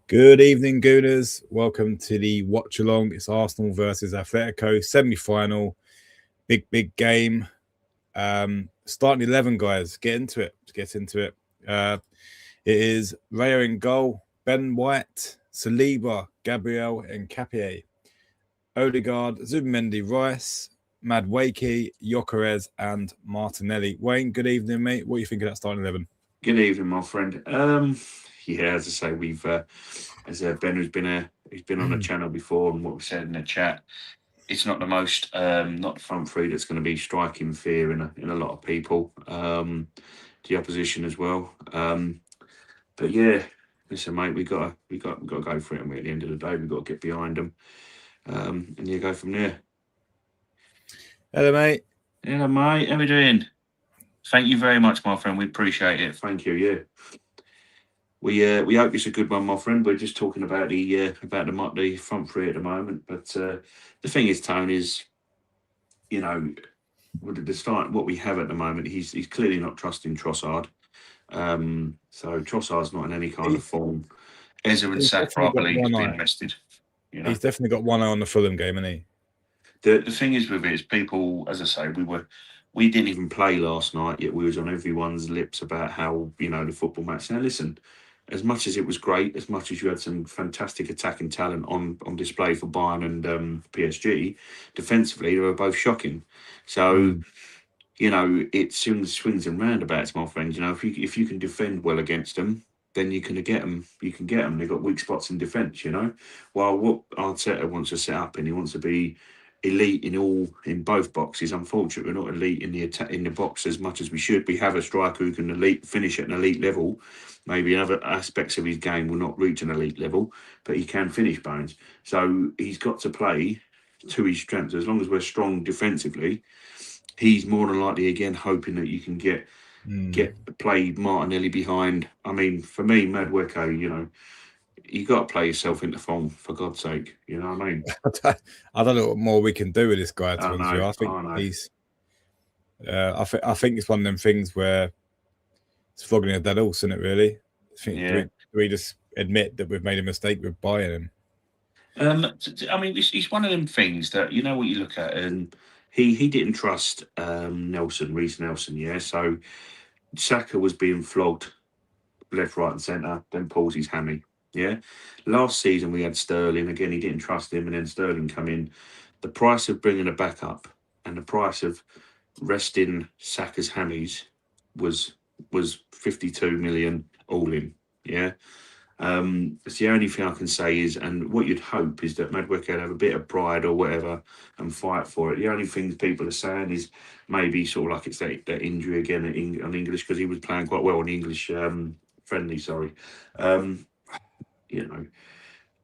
Good evening, Gooners. Welcome to the Watchalong. It's Arsenal versus Atlético semi-final. Big game. Starting 11, guys. Get into it. Let's get into it. It is Raya in goal, Ben White, Saliba, Gabriel, and Capier. Odegaard, Zubimendi, Rice, Madwakey, Gyökeres, and Martinelli. Wayne, good evening, mate. What do you think of that starting 11? Good evening, my friend. Yeah, as I say, we've as Ben he's been on the channel before, and what we said in the chat, it's not the most not the front three that's going to be striking fear in a lot of people, the opposition as well. But yeah, listen, mate, we got to go for it. And at the end of the day, we've got to get behind them, and you go from there. Hello, mate. Yeah, mate, how we doing? Thank you very much, my friend. We appreciate it. Thank you. Yeah. We hope it's a good one, my friend. We're just talking about the front three at the moment, but the thing is, Tone is, you know, with the start what we have at the moment, he's clearly not trusting Trossard. So Trossard's not in any kind of form. Ezra and He's Saka, I definitely got believe, one have eye. been rested. He's definitely got one eye on the Fulham game, hasn't he? The thing is with it is people, as I say, we didn't even play last night, yet we was on everyone's lips about how the football match. Now listen, as much as it was great, as much as you had some fantastic attacking talent on display for Bayern and PSG, defensively they were both shocking. So it swings and roundabouts, my friend. If you can defend well against them, then you can get them. You can get them. They've got weak spots in defence. While what Arteta wants to set up, and he wants to be elite in both boxes. Unfortunately, we're not elite in the attack in the box as much as we should. We have a striker who can finish at an elite level. Maybe in other aspects of his game will not reach an elite level, but he can finish, Bones. So he's got to play to his strengths. As long as we're strong defensively, he's more than likely again hoping that you can get play Martinelli behind. I mean, for me, Madueke, you got to play yourself into form, for God's sake. You know what I mean? I don't know what more we can do with this guy. To I be honest with you, know. I think I know. he's. I think it's one of them things where it's flogging a dead horse, isn't it? Really. I think, Yeah. do we just admit that we've made a mistake with buying him? I mean, it's one of them things that what you look at, and he didn't trust Reece Nelson, yeah. So Saka was being flogged left, right, and centre, then pulls his hammy, yeah. Last season we had Sterling again. He didn't trust him, and then Sterling come in. The price of bringing a backup and the price of resting Saka's hammies was 52 million all in, yeah. It's the only thing I can say is, and what you'd hope is that Madueke would have a bit of pride or whatever and fight for it. The only things people are saying is maybe sort of like it's that injury again on English, because he was playing quite well on English friendly. Sorry, um, you know,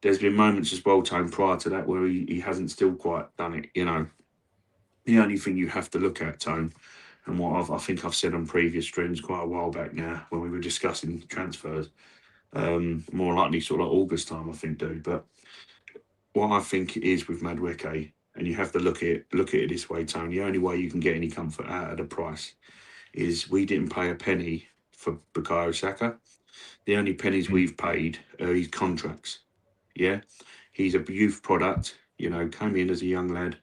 there's been moments as well time prior to that where he hasn't still quite done it. The only thing you have to look at, Tone, and what I think I've said on previous streams quite a while back now when we were discussing transfers, more likely sort of like August time, I think, do. But what I think it is with Madueke, and you have to look at it this way, Tony. The only way you can get any comfort out of the price is we didn't pay a penny for Bukayo Saka. The only pennies we've paid are his contracts. Yeah, he's a youth product. Came in as a young lad,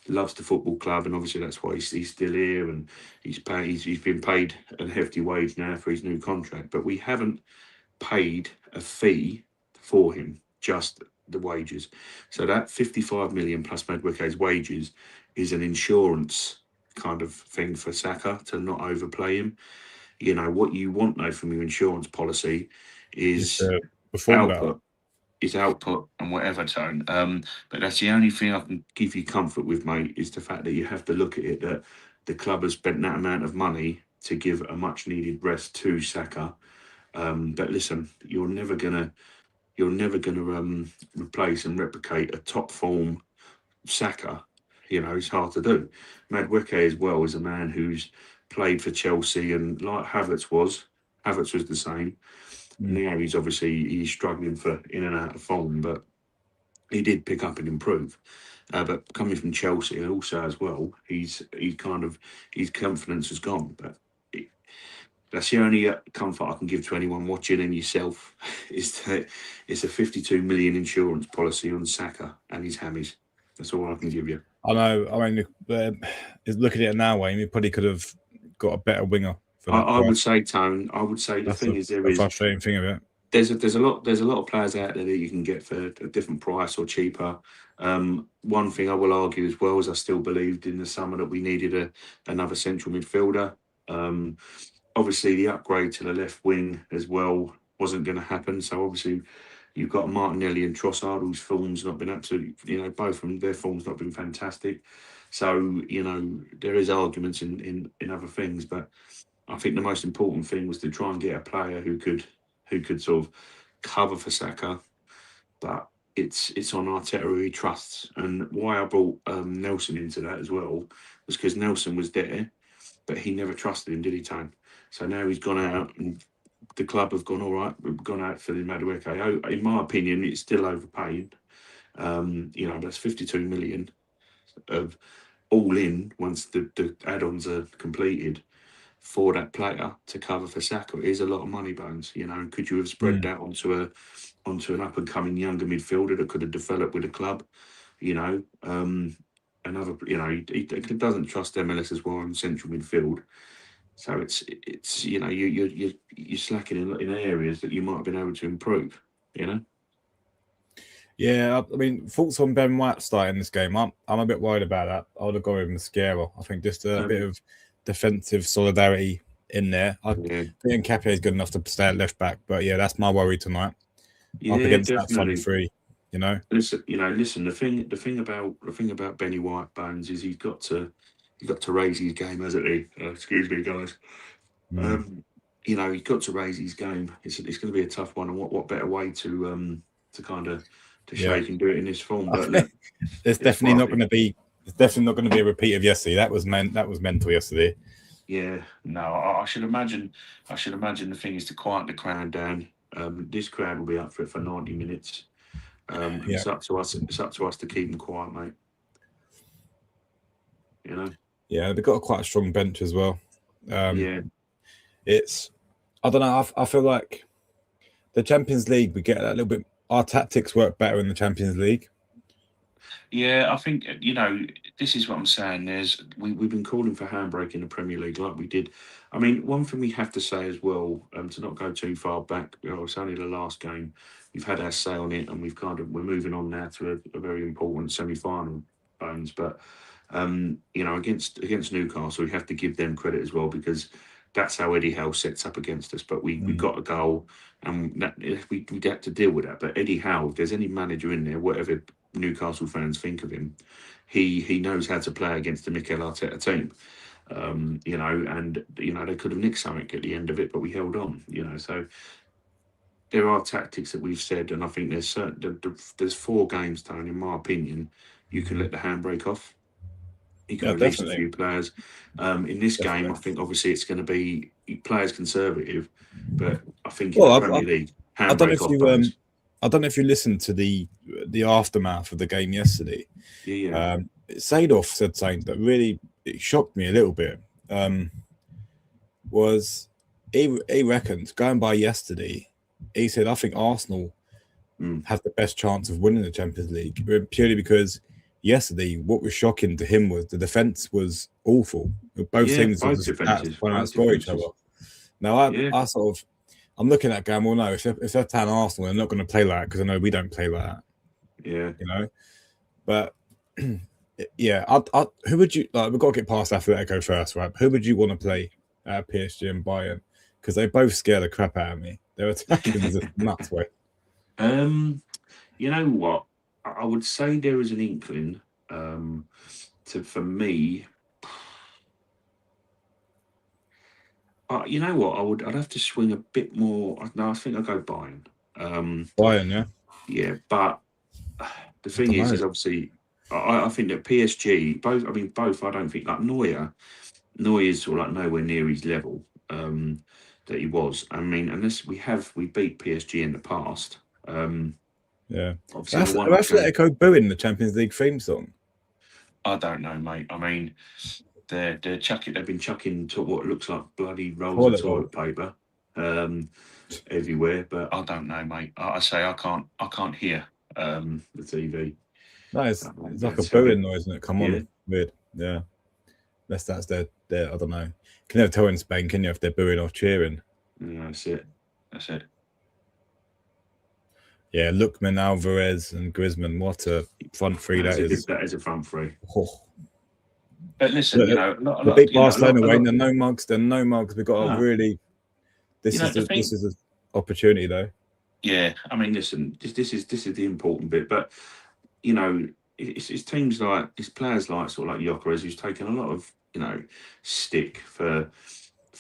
loves the football club, and obviously that's why he's still here, and he's been paid a hefty wage now for his new contract. But we haven't paid a fee for him, just the wages. So that 55 million plus Madueke's wages is an insurance kind of thing for Saka to not overplay him. What you want though from your insurance policy is Perform better. output. Is output and whatever, Tone. But that's the only thing I can give you comfort with, mate, is the fact that you have to look at it that the club has spent that amount of money to give a much needed rest to Saka. But listen, you're never gonna replace and replicate a top form Saka. It's hard to do. Madueke as well is a man who's played for Chelsea, and like Havertz was the same. Now he's struggling for in and out of form, but he did pick up and improve. But coming from Chelsea and also as well, he's kind of his confidence has gone. But That's the only comfort I can give to anyone watching and yourself is that it's a 52 million insurance policy on Saka and his hammies. That's all I can give you. I know. I mean, looking at it now, Wayne, we probably could have got a better winger for that I would price. say, Tone. I would say the That's thing is there the is frustrating thing of it. there's a lot of players out there that you can get for a different price or cheaper. One thing I will argue as well is I still believed in the summer that we needed another central midfielder. Obviously, the upgrade to the left wing as well wasn't going to happen. So obviously, you've got Martinelli and Trossard, whose form's not been absolutely, both of them, their form's not been fantastic. So there is arguments in other things, but I think the most important thing was to try and get a player who could sort of cover for Saka, but it's on Arteta who he trusts. And why I brought Nelson into that as well was because Nelson was there, but he never trusted him, did he, Tone? So now he's gone out and the club have gone, all right, we've gone out for the Madueke. In my opinion, it's still overpaying. That's 52 million of all in once the add-ons are completed for that player to cover for Saka. It is a lot of money, Bones. Could you have spread that onto an up and coming younger midfielder that could have developed with the club? Another, he doesn't trust MLS as well in central midfield. So it's you're slacking in areas that you might have been able to improve. Yeah, I mean, thoughts on Ben White starting this game. I'm a bit worried about that. I would have gone with Mascara. I think just a bit of defensive solidarity in there. I think Nketiah is good enough to stay at left back, but yeah, that's my worry tonight. Yeah, up against definitely. that front three, Listen. The thing about Benny White, Bones, is he's got to raise his game, hasn't he? Excuse me, guys. He's got to raise his game. It's going to be a tough one, and what better way to kind of show you can do it in this form? But look, it's definitely not going to be. It's definitely not going to be a repeat of yesterday. That was mental yesterday. Yeah, no, I should imagine. The thing is to quiet the crowd down. This crowd will be up for it for 90 minutes. It's up to us. It's up to us to keep them quiet, mate. Yeah, they've got quite a strong bench as well. It's. I don't know. I feel like the Champions League, we get that little bit. Our tactics work better in the Champions League. Yeah, I think this is what I'm saying. We've been calling for handbrake in the Premier League like we did. I mean, one thing we have to say as well, to not go too far back. It's only the last game. We've had our say on it, and we're moving on now to a very important semi-final, Bones. But against Newcastle, we have to give them credit as well because that's how Eddie Howe sets up against us. But we got a goal, and we had to deal with that. But Eddie Howe, if there's any manager in there, whatever Newcastle fans think of him, he knows how to play against the Mikel Arteta team. They could have nicked something at the end of it, but we held on. So there are tactics that we've said, and I think there's 4 games, Tony, in my opinion, you can let the handbrake off. You can release a few players. In this game, I think obviously it's going to be players conservative, but I think in the Premier League, handbrake off. I don't know if you listened to the aftermath of the game yesterday. Yeah. Seedorf said something that really shocked me a little bit. Was he reckoned going by yesterday? He said, "I think Arsenal have the best chance of winning the Champions League purely because yesterday what was shocking to him was the defense was awful. Both teams were just trying to outscore each other. Now I'm looking at going, well, no, if they're playing Arsenal, they're not going to play like that because I know we don't play like that. Yeah. But yeah, who would you like? We've got to get past Atlético first, right? Who would you want to play at PSG and Bayern? Because they both scare the crap out of me. They're attacking as a nuts way. You know what? I would say there is an inkling for me. You know what? I'd have to swing a bit more. No, I think I'll go Bayern. Bayern, yeah. Yeah, but the thing is obviously, I think that PSG, both. I mean, both. I don't think like Neuer's sort of like nowhere near his level that he was. I mean, unless we beat PSG in the past. Yeah. That's Atletico booing the Champions League theme song. I don't know, mate. I mean, They've been chucking to what looks like bloody rolls of Toilet toilet paper everywhere. But I don't know, mate. I say I can't hear the TV. No, it's like a That's heavy. booing noise, isn't it? Come on, Yeah. weird. Yeah, that's their. I don't know. You can never tell in Spain, can you, if they're booing or cheering? Yeah, that's it. That's it. Yeah, Lookman, Alvarez, and Griezmann. What a front three that is. That is a front three. Oh. But listen, Look, you know, the big Barcelona way. They're no mugs. They're no mugs. We've got to really. This is an opportunity, though. Yeah, I mean, listen, this is the important bit. But you know, it's teams like it's players like sort of like Gyökeres, who's taken a lot of stick for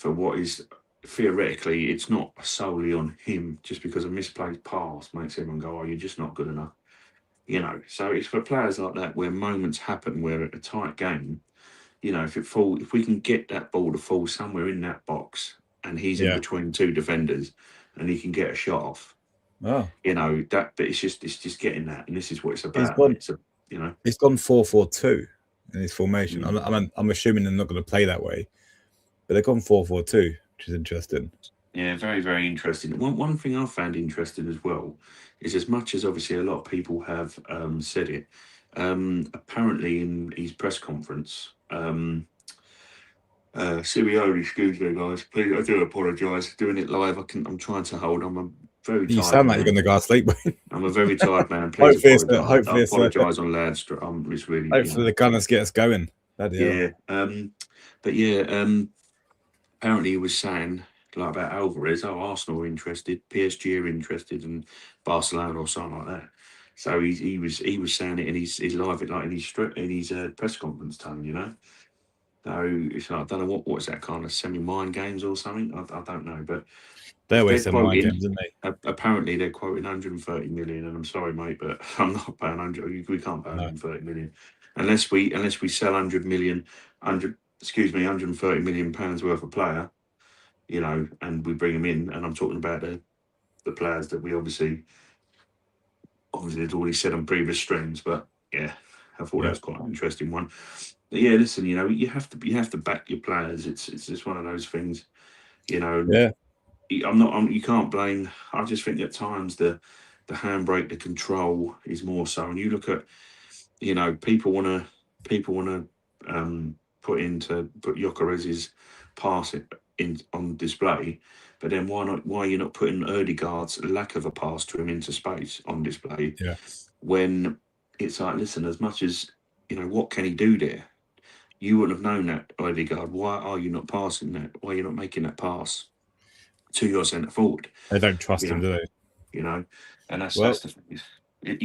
what is theoretically it's not solely on him. Just because a misplaced pass makes everyone go, "Oh, you're just not good enough." So it's for players like that where moments happen where at a tight game, if we can get that ball to fall somewhere in that box and he's in between two defenders and he can get a shot off. Oh. But it's just getting that, and this is what it's about. He's gone 4-4-2 in his formation. I'm assuming they're not going to play that way, but they've gone 4-4-2, which is interesting. Yeah, very, very interesting. One thing I found interesting as well is, as much as obviously a lot of people have said it, apparently in his press conference, Sirioli, excuse me, guys, please, I do apologise. Doing it live, I'm trying to hold. I'm a very tired. You sound like you're going to go to sleep. I'm a very tired man. Please apologise. I apologise on loud. It's really. Hopefully the Gunners get us going. Yeah. But yeah. Apparently he was saying like about Alvarez. Oh, Arsenal are interested, PSG are interested, and Barcelona or something like that. So he was saying it in his live, like in his press conference tone, So it's like, I don't know what's that kind of semi-mind games or something. I don't know, but they're always semi-mind games, isn't they? Apparently they're quoting 130 million, and I'm sorry, mate, but I'm not paying 100. We can't pay 130 million unless we sell 130 million pounds worth of player, and we bring them in. And I'm talking about the players that we obviously had already said on previous streams. But yeah, I thought that was quite an interesting one. But yeah, listen, you have to back your players. It's just one of those things, Yeah. You can't blame. I just think at times the handbrake, the control is more so. And you look at, people want to put Gyökeres's pass in on display, but then why are you not putting Erdegaard's lack of a pass to him into space on display? Yeah. When it's like, listen, as much as what can he do there? You wouldn't have known that, Erdegaard. Why are you not passing that? Why are you not making that pass to your centre forward? They don't trust him, do they? And that's the thing.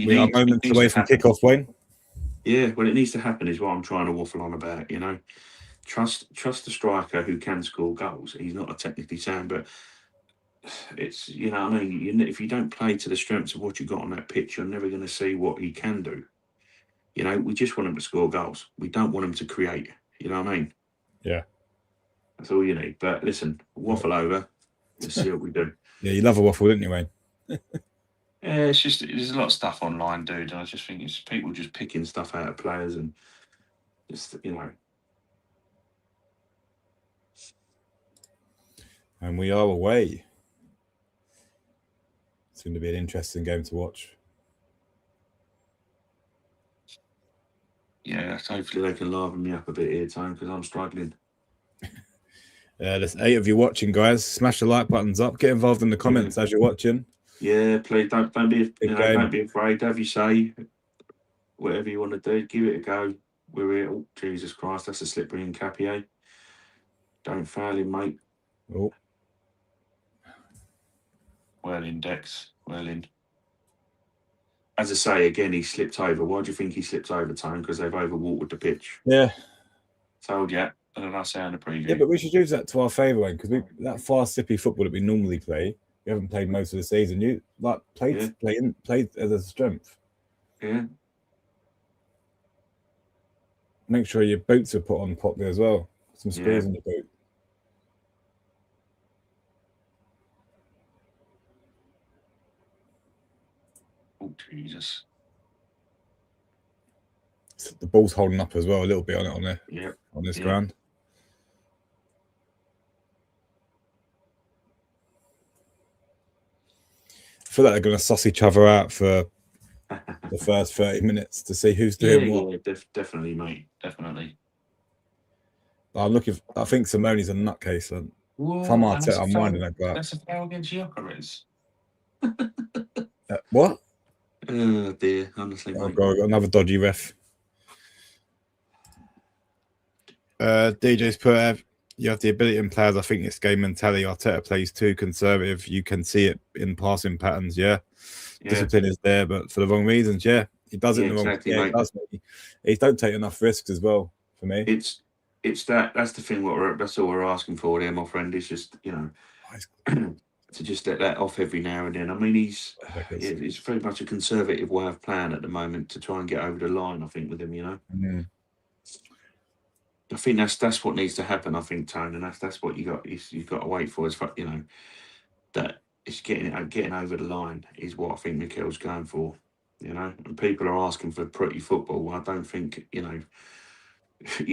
We are moments away from kickoff, Wayne. Yeah, well, it needs to happen is what I'm trying to waffle on about. Trust the striker who can score goals. He's not a technically sound, but it's what I mean. If you don't play to the strengths of what you got on that pitch, you're never going to see what he can do. We just want him to score goals. We don't want him to create. You know what I mean? Yeah. That's all you need. But listen, waffle over. Let's see what we do. Yeah, you love a waffle, don't you, Wayne? Yeah, it's just there's a lot of stuff online, dude. And I just think it's people just picking stuff out of players and just And we are away. It's going to be an interesting game to watch. Yeah, hopefully they can liven me up a bit here, Tone, because I'm struggling. There's 8 of you watching, guys. Smash the like buttons up. Get involved in the comments as you're watching. Yeah, please don't be don't be afraid. Have you say whatever you want to do. Give it a go. We're here. Oh, Jesus Christ, that's a slippery in Capie. Don't fail him, mate. Oh. Well in, Dex. Well in. As I say, again, he slipped over. Why do you think he slipped over, Tone? Because they've overwatered the pitch. Yeah. Told you. And then I say on the preview. Yeah, but we should use that to our favour, Wayne, because that fast, sippy football that we normally play, we haven't played most of the season. You played as a strength. Yeah. Make sure your boots are put on properly as well. Some screws in the boot. Oh, Jesus. the ball's holding up as well a little bit on it on this ground. I feel like they're going to suss each other out for the first 30 minutes to see who's doing what. Yeah, definitely, mate. Definitely. I'm looking. I think Simone's a nutcase. And if I'm Arteta, I'm winding that guy. That's a foul against Gyökeres. What? Oh dear, honestly, mate. God, got another dodgy ref. DJ's put. You have the ability in players. I think this game mentality. Arteta plays too conservative. You can see it in passing patterns. Yeah. Discipline is there, but for the wrong reasons. Yeah, he does it in the wrong. Yeah, he does. He don't take enough risks as well. For me, it's that's the thing. That's all we're asking for there, my friend. Is just to just let that off every now and then. I mean, it's very much a conservative way of playing at the moment to try and get over the line. I think with him, I think that's what needs to happen. I think, Tone, and that's what you've got to wait for. Is that it's getting over the line is what I think Mikel's going for. And people are asking for pretty football. I don't think you're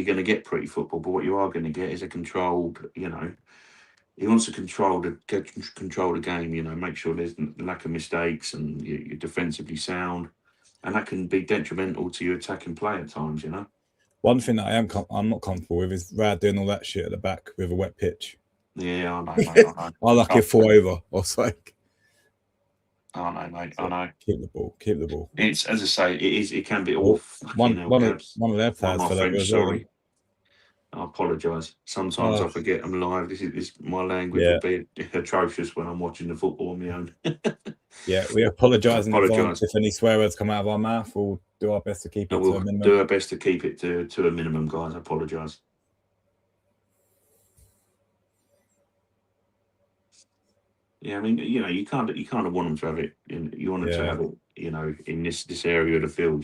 going to get pretty football, but what you are going to get is a controlled. He wants to control the game. Make sure there's a lack of mistakes and you're defensively sound, and that can be detrimental to your attacking play at times. One thing that I'm not comfortable with is Rad doing all that shit at the back with a wet pitch. Yeah, I know, mate. I know. I like it 4 over or something. I know, mate. I know. Keep the ball. It's, as I say, it can be off. One of their players fell over as well. I apologise. Sometimes I forget I'm live. This my language would be atrocious when I'm watching the football on my own. Yeah, we apologise in advance if any swear words come out of our mouth. We'll do our best to keep it to a minimum. Do our best to keep it to a minimum, guys. I apologise. Yeah, I mean, you kind of want them to have it. You want them to have it, in this area of the field,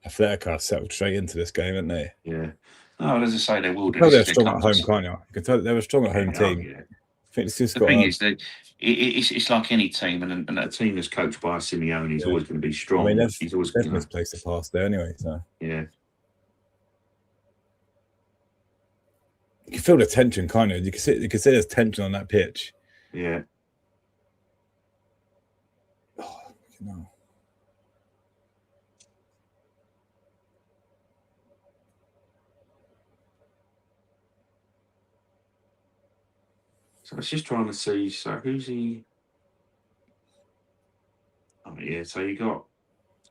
Atlético settled straight into this game, haven't they? Yeah. No, as I say, they will do. They're strong at home, can't you? You can tell they're a strong at home team. Yeah. I think it's just the thing is that it's like any team, and a team that's coached by Simeone is always going to be strong. I mean, he's always misplaced the pass there anyway. So yeah. You can feel the tension, can't you? You can see there's tension on that pitch. Yeah. Oh, no. So I was just trying to see. So who's he? Oh yeah. So you got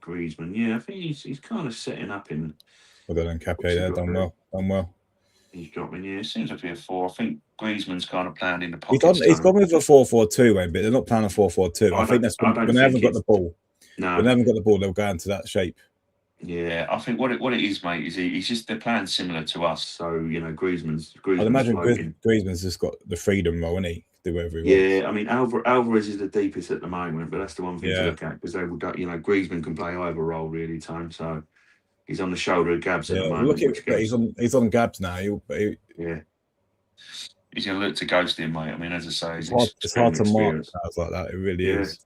Griezmann. Yeah, I think he's kind of setting up in. Well done, Capé there. Done well. He's dropping. Yeah, it seems to be a 4. I think Griezmann's kind of playing in the pocket. He's gone with a 4-4-2, but they're not playing a 4-4-2. I think that's when they haven't got the ball. No, when they haven't got the ball, they'll go into that shape. Yeah, I think what it is, mate, is they're playing similar to us. So Griezmann's. I'd imagine Griezmann's just got the freedom role, and he do whatever he wants. Yeah, I mean Alvarez is the deepest at the moment, but that's the one thing to look at because they will. Griezmann can play either role really, time. So he's on the shoulder of Gabs at the moment. He's on Gabs now. He's going to look to ghost him, mate. I mean, as I say, it's hard to mark players like that. It really is.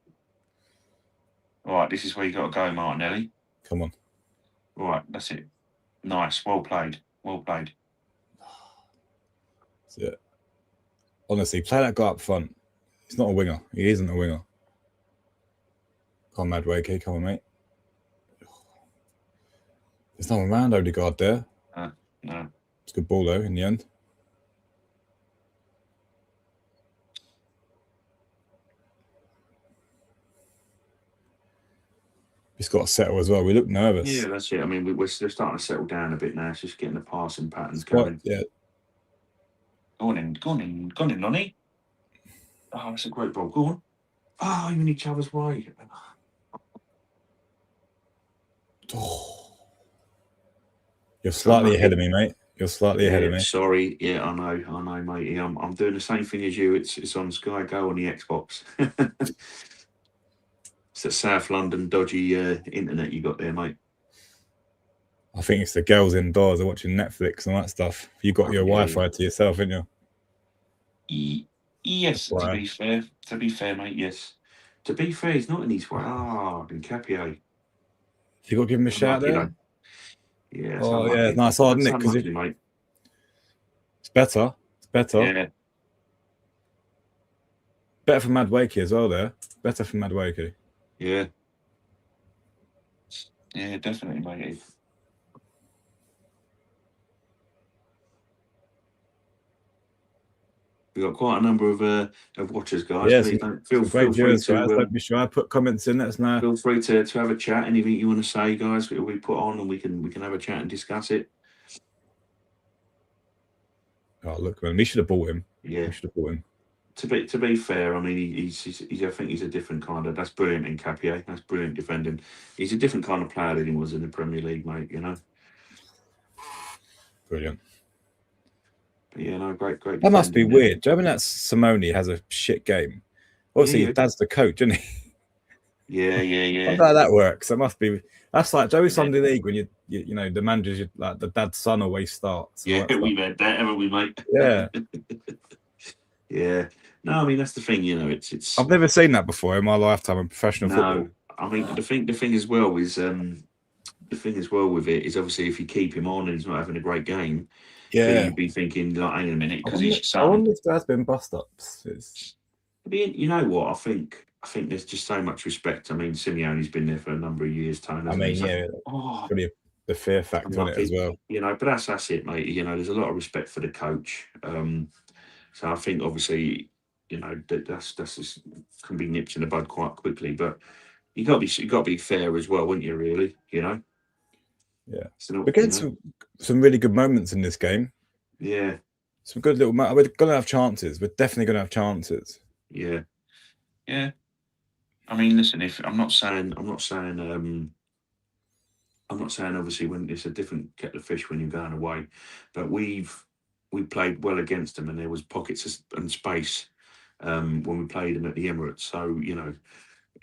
All right, this is where you got to go, Martinelli. Come on. All right, that's it. Nice, well played. That's it. Honestly, play that guy up front. He's not a winger. He isn't a winger. Come on, Madwake. Come on, mate. There's no one around Odegaard there. No. It's a good ball, though, in the end. He's got to settle as well. We look nervous. Yeah, that's it. I mean, we're starting to settle down a bit now. It's just getting the passing patterns going. Yeah. Go on in, Lonnie. Oh, that's a great ball. Go on. Oh, you're in each other's way. Oh. You're slightly ahead of me, mate. You're slightly ahead of me. Sorry. Yeah, I know, mate. I'm doing the same thing as you. It's on Sky Go on the Xbox. It's that South London dodgy internet you got there, mate. I think it's the girls indoors are watching Netflix and that stuff. You got your Wi-Fi to yourself, haven't you? Yes, to be fair, mate, yes. To be fair, he's not in his way. Capia. You got to give him a shout there. Yeah. Oh yeah, nice hard, isn't it? Because it's better. It's better. Yeah. Better for Madwakey as well. There, better for Madwakey. Yeah. Yeah, definitely, mate. We've got quite a number of watchers, guys. Yeah, feel great viewers, free to guys. Don't be shy. Put comments in. Let us know. Feel free to have a chat. Anything you want to say, guys, we put on, and we can have a chat and discuss it. Oh look, man, we should have bought him. Yeah, we should have bought him. To be fair, I mean, he's I think he's a different kind of. That's brilliant in Capier. That's brilliant defending. He's a different kind of player than he was in the Premier League, mate. You know. Brilliant. But yeah, no, great. That must be weird. Do you remember that Simone has a shit game? Obviously, his dad's the coach, isn't he? Yeah. I wonder how that works. That must be. That's like Joey Sunday League when you know the managers, like the dad's son always starts. Yeah, we've had that, haven't we, mate? Yeah. Yeah. No, I mean that's the thing. You know, it's. I've never seen that before in my lifetime in professional football. I mean the thing as well is the thing as well with it is obviously if you keep him on and he's not having a great game, yeah, you'd be thinking like, hang on a minute, because he's your son. I wonder if there has been bust ups. You know what? I think there's just so much respect. I mean, Simeone's been there for a number of years, Tony. I mean, probably the fear factor on it as well. You know, but that's it, mate. You know, there's a lot of respect for the coach. So I think obviously, you know, that's just can be nipped in the bud quite quickly. But you got to be fair as well, wouldn't you? Really, you know. Yeah. We're getting some really good moments in this game. Yeah. Some good little. We're gonna have chances. We're definitely gonna have chances. Yeah. Yeah. I mean, listen. If I'm not saying obviously when it's a different kettle of fish when you're going away, but we played well against them, and there was pockets and space when we played them at the Emirates. So you know,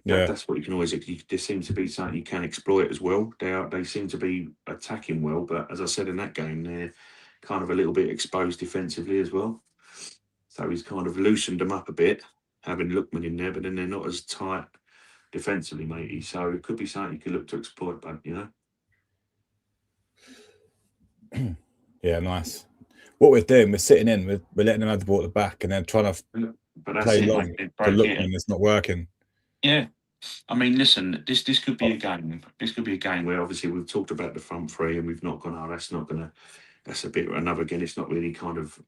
that's what you can always. There seems to be something you can exploit as well. They seem to be attacking well, but as I said in that game, they're kind of a little bit exposed defensively as well. So he's kind of loosened them up a bit, having Lookman in there, but then they're not as tight defensively, matey. So it could be something you could look to exploit, but you know. Yeah, nice. What we're doing, we're sitting in, we're letting them have the ball at the back, and then trying to play long to Lookman. It's not working. Yeah. I mean, listen, this could be a game. This could be a game where obviously we've talked about the front three and we've not gone, that's a bit another again. It's not really kind of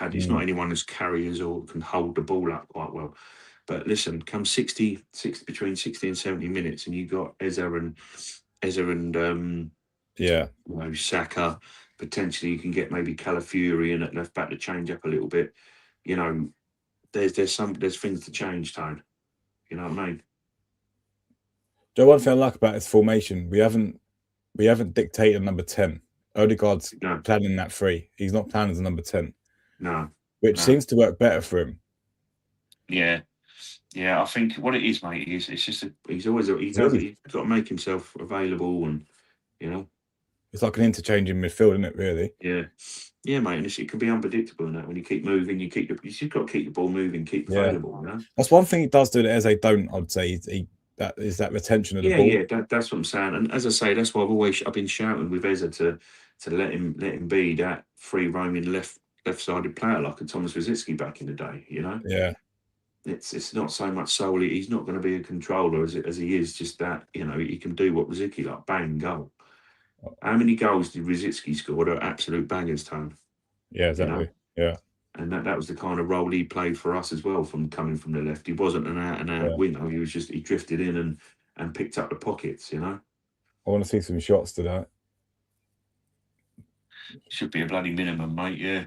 it's not anyone who's carriers or can hold the ball up quite well. But listen, come between 60 and 70 minutes, and you got Eza and you know, Saka. Potentially, you can get maybe Calafiori in at left back to change up a little bit. You know, there's things to change, Tone. You know what I mean? The one thing I like about his formation, we haven't dictated number 10. Odegaard's planning that 3. He's not planning as a number 10. No. Which seems to work better for him. Yeah. Yeah, I think what it is, mate, is it's just he's got to make himself available, and you know. It's like an interchange in midfield, isn't it, really? Yeah. Yeah, mate, and it can be unpredictable in that when you keep moving, you just got to keep the ball moving, keep available, you know? That's one thing he does do that Eze don't, I'd say. That is that retention of the ball. Yeah, that's what I'm saying. And as I say, that's why I've been shouting with Eze to let him be that free roaming left-sided player like a Thomas Rosicky back in the day, you know? Yeah. It's not so much solely, he's not going to be a controller as he is, just that, you know, he can do what Rosicky, like bang, goal. How many goals did Rosicky score? They're absolute bangers, Tone. Yeah, exactly. You know? Yeah. And that was the kind of role he played for us as well, from coming from the left. He wasn't an out-and-out winger. He was just, he drifted in and picked up the pockets, you know? I want to see some shots tonight. Should be a bloody minimum, mate, yeah.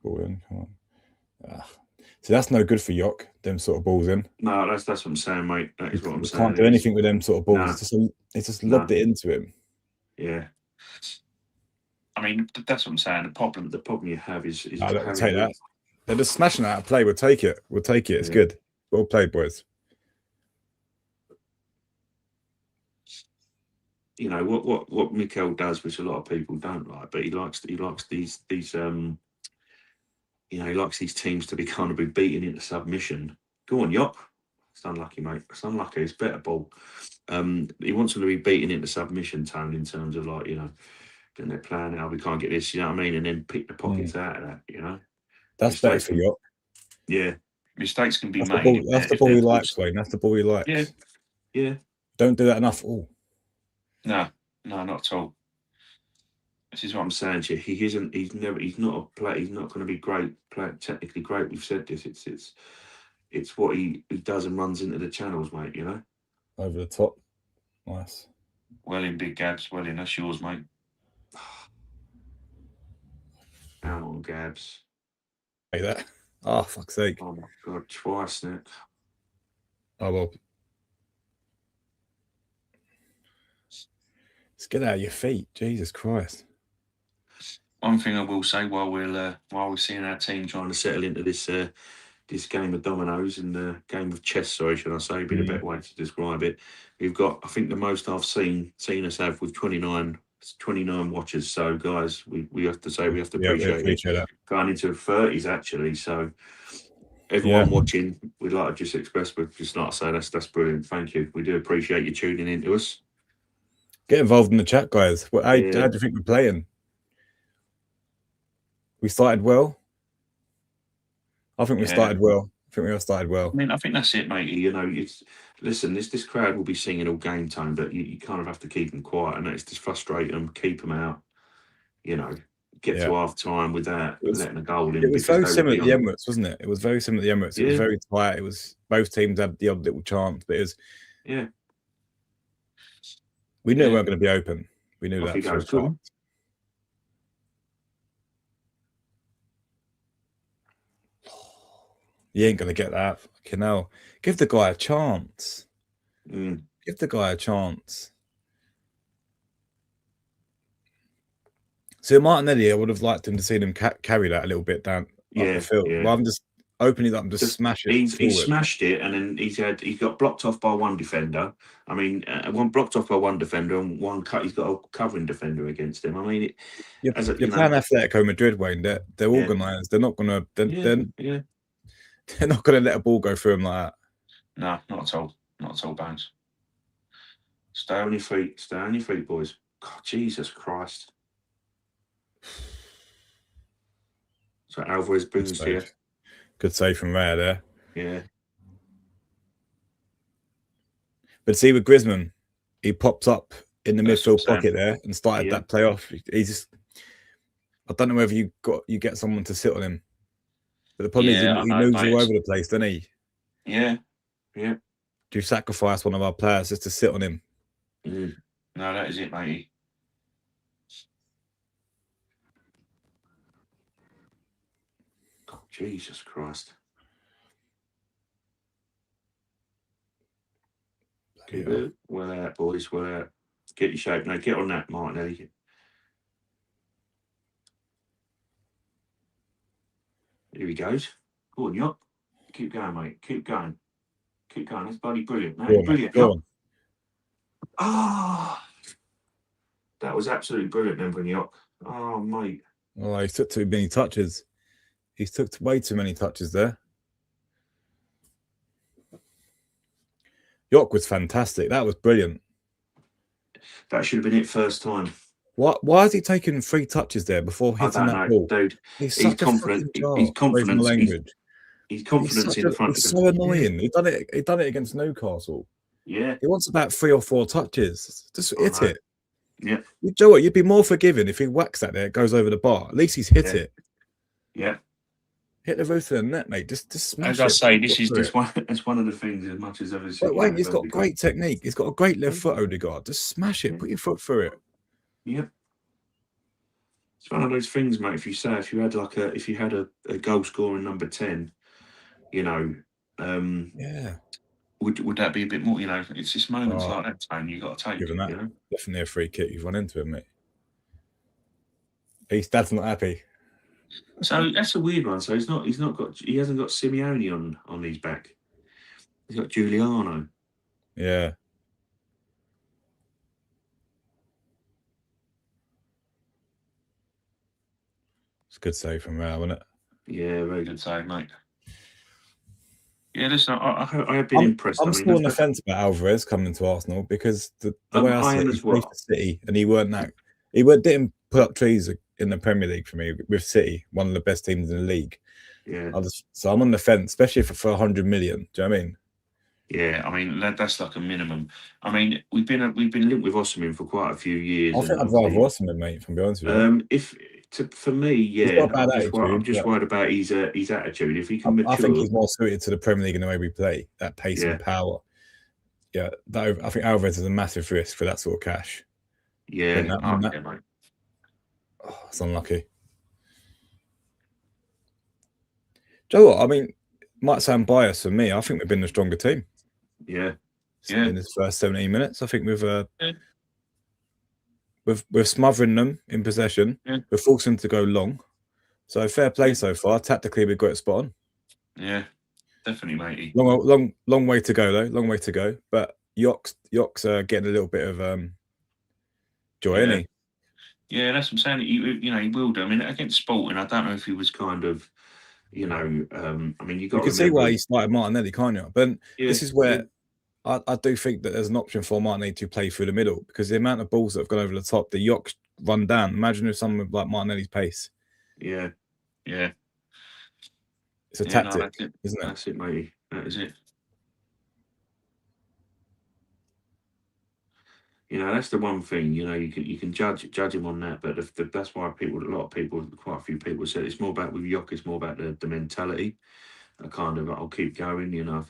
Ball in, come on. So that's no good for York, them sort of balls in. No, that's what I'm saying, mate. That is what I'm saying. Can't do anything with them sort of balls. No. It's just lobbed it into him. Yeah. I mean, that's what I'm saying. The problem you have is take that. They're just smashing out of play. We'll take it. It's good. Well played, boys. You know what Mikel does, which a lot of people don't like, but he likes these You know, he likes these teams to be kind of be beaten into submission. Go on, Yop. It's unlucky, mate. It's unlucky. It's better ball. He wants them to be beaten into submission, Tone, in terms of like, you know, getting their plan out. We can't get this, you know what I mean? And then pick the pockets out of that, you know. That's better for you. Yeah. Mistakes can be That's made. That's the ball he likes, Wayne. That's the ball he likes. Yeah. Yeah. Don't do that enough. Oh. No, not at all. This is what I'm saying to you. He's not a player. He's not going to be great, technically great. We've said this. It's what he does and runs into the channels, mate. You know, over the top. Nice. Well in, big Gabs. Well in. That's yours, mate. Out on Gabs. Like that. Oh, fuck's sake. Oh my God, twice, Nick. Oh well. Let's get out of your feet. Jesus Christ. One thing I will say while we're seeing our team trying to settle into this this game of dominoes and the game of chess, sorry, should I say, be the better way to describe it. We've got, I think, the most I've seen us have with 29 watchers. So, guys, we have to say we have to appreciate it. Going into 30s, actually. So, everyone watching, we'd like to just express, we'd just like to say that's brilliant. Thank you. We do appreciate you tuning in to us. Get involved in the chat, guys. How do you think we're playing? We started well. I think we started well. I think we all started well. I mean, I think that's it, mate. You know, listen. This crowd will be singing all game time, but you kind of have to keep them quiet, and it's just frustrate them, keep them out. You know, get to half time without letting a goal in. It was very similar to the Emirates, wasn't it? It was very similar to the Emirates. It was very tight. It was both teams had the odd little chance, but it was we knew we weren't going to be open. We knew that for a start. You ain't going to get that. Fucking hell. Give the guy a chance. Give the guy a chance. So Martinelli, I would have liked him to see him carry that a little bit down up the field. Rather than just open it up and just smash it. He smashed it, and then he got blocked off by one defender. I mean, one blocked off by one defender, and he's got a covering defender against him. I mean, you're playing Atlético Madrid, Wayne. They're organised. They're not going to. They're not going to let a ball go through them like that. No, not at all. Not at all, Bones. Stay on your feet. Stay on your feet, boys. God, Jesus Christ. So Alvarez brings here. Good save from Raya there. Yeah. But see, with Griezmann, he popped up in the midfield pocket there and started that play off. He just, I don't know whether you get someone to sit on him. But the problem is he moves all over the place, doesn't he? Yeah. Yeah. Do you sacrifice one of our players just to sit on him? No, that is it, matey. Oh, Jesus Christ. Okay, well out, boys. Well out. Get your shape now. Get on that, Martinelli. Here he goes. Go on, Yop. Keep going, mate. Keep going. Keep going. That's bloody brilliant. No, brilliant. Go on. Ah, that was absolutely brilliant then from Yop. Oh, mate. Oh, he took too many touches. He took way too many touches there. York was fantastic. That was brilliant. That should have been it first time. Why has he taken 3 touches there before hitting that ball? Dude. He's confident. He's confident. He's confident in front of him. It's so annoying. He done it against Newcastle. Yeah. He wants about 3 or 4 touches. Just hit it. Yeah. You know what? You'd be more forgiving if he whacks that there, it goes over the bar. At least he's hit it. Yeah. Hit the roof of the net, mate. Just smash it. As I say, it's one of the things as much as ever. Wait, he's got great technique. He's got a great left foot, Odegaard. Just smash it. Put your foot through it. Yep. It's one of those things, mate. If you had a goal scoring number 10, you know, would that be a bit more? You know, it's just moments like that, Tone. You got to take. Given that, you know? Definitely a free kick. You've run into him, mate. His dad's not happy. So that's a weird one. So he hasn't got Simeone on his back. He's got Giuliano. Yeah. It's a good save from Rao, wasn't it? Yeah, very good save, mate. Yeah, listen, I have been impressed. I'm I mean, still on the fence about Alvarez coming to Arsenal because the way I I see am it, he as played well. for City and didn't put up trees in the Premier League for me with City, one of the best teams in the league. Yeah. So I'm on the fence, especially for 100 million. Do you know what I mean? Yeah, I mean that's like a minimum. I mean we've been linked with Osimhen for quite a few years, I and think I'd rather obviously, Osimhen, mate. If I'm being honest with you, if for me, he's got a yeah, bad I'm attitude, just but worried about his attitude. If he can I think mature, he's more suited to the Premier League in the way we play, that pace yeah, and power. Yeah, I think Alvarez is a massive risk for that sort of cash. yeah, okay, mate. It's unlucky. Do you know what? I mean, might sound biased for me. I think we've been the stronger team. Yeah, yeah, In his first 17 minutes. I think yeah, we're smothering them in possession. yeah, We're forcing them to go long. So fair play yeah, so far. Tactically, we've got it spot on. yeah, definitely, matey. Long way to go though. Long way to go. But Yock's getting a little bit of joy, isn't Yeah, he? yeah, that's what I'm saying. He will do. I mean, against Sporting, I don't know if he was kind of, I mean, you got You to can see why remember, he started Martinelli, can't you? But yeah, this is yeah, where I do think that there's an option for Martinelli to play through the middle because the amount of balls that have gone over the top, the Yock's run down. Imagine if someone like Martinelli's pace. yeah, yeah, It's a yeah. No, tactic, that's it. isn't it? That's it, matey. That is it. That's the one thing. You can judge him on that, but that's why a lot of people, quite a few people said it's more about with Yok. It's more about the mentality. I kind of I'll keep going. Yeah.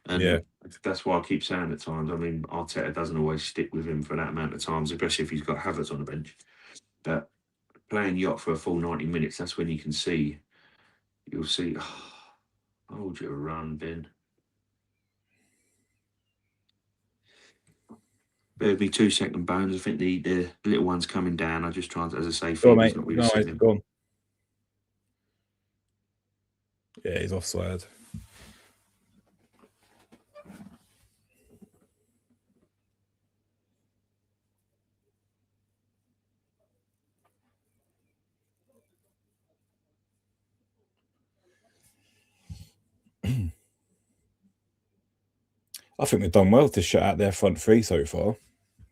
And that's why I keep saying at times. I mean, Arteta doesn't always stick with him for that amount of times, especially if he's got Havertz on the bench. But playing Yok for a full 90 minutes, that's when you'll see. Hold your run, Ben. Bear with me 2 second, Bones. I think the little one's coming down. I just trying to, as I say, Go on, Phoebe's mate. not really No worries. settling. Go on. Yeah, he's offside. I think they've done well to shut out their front three so far.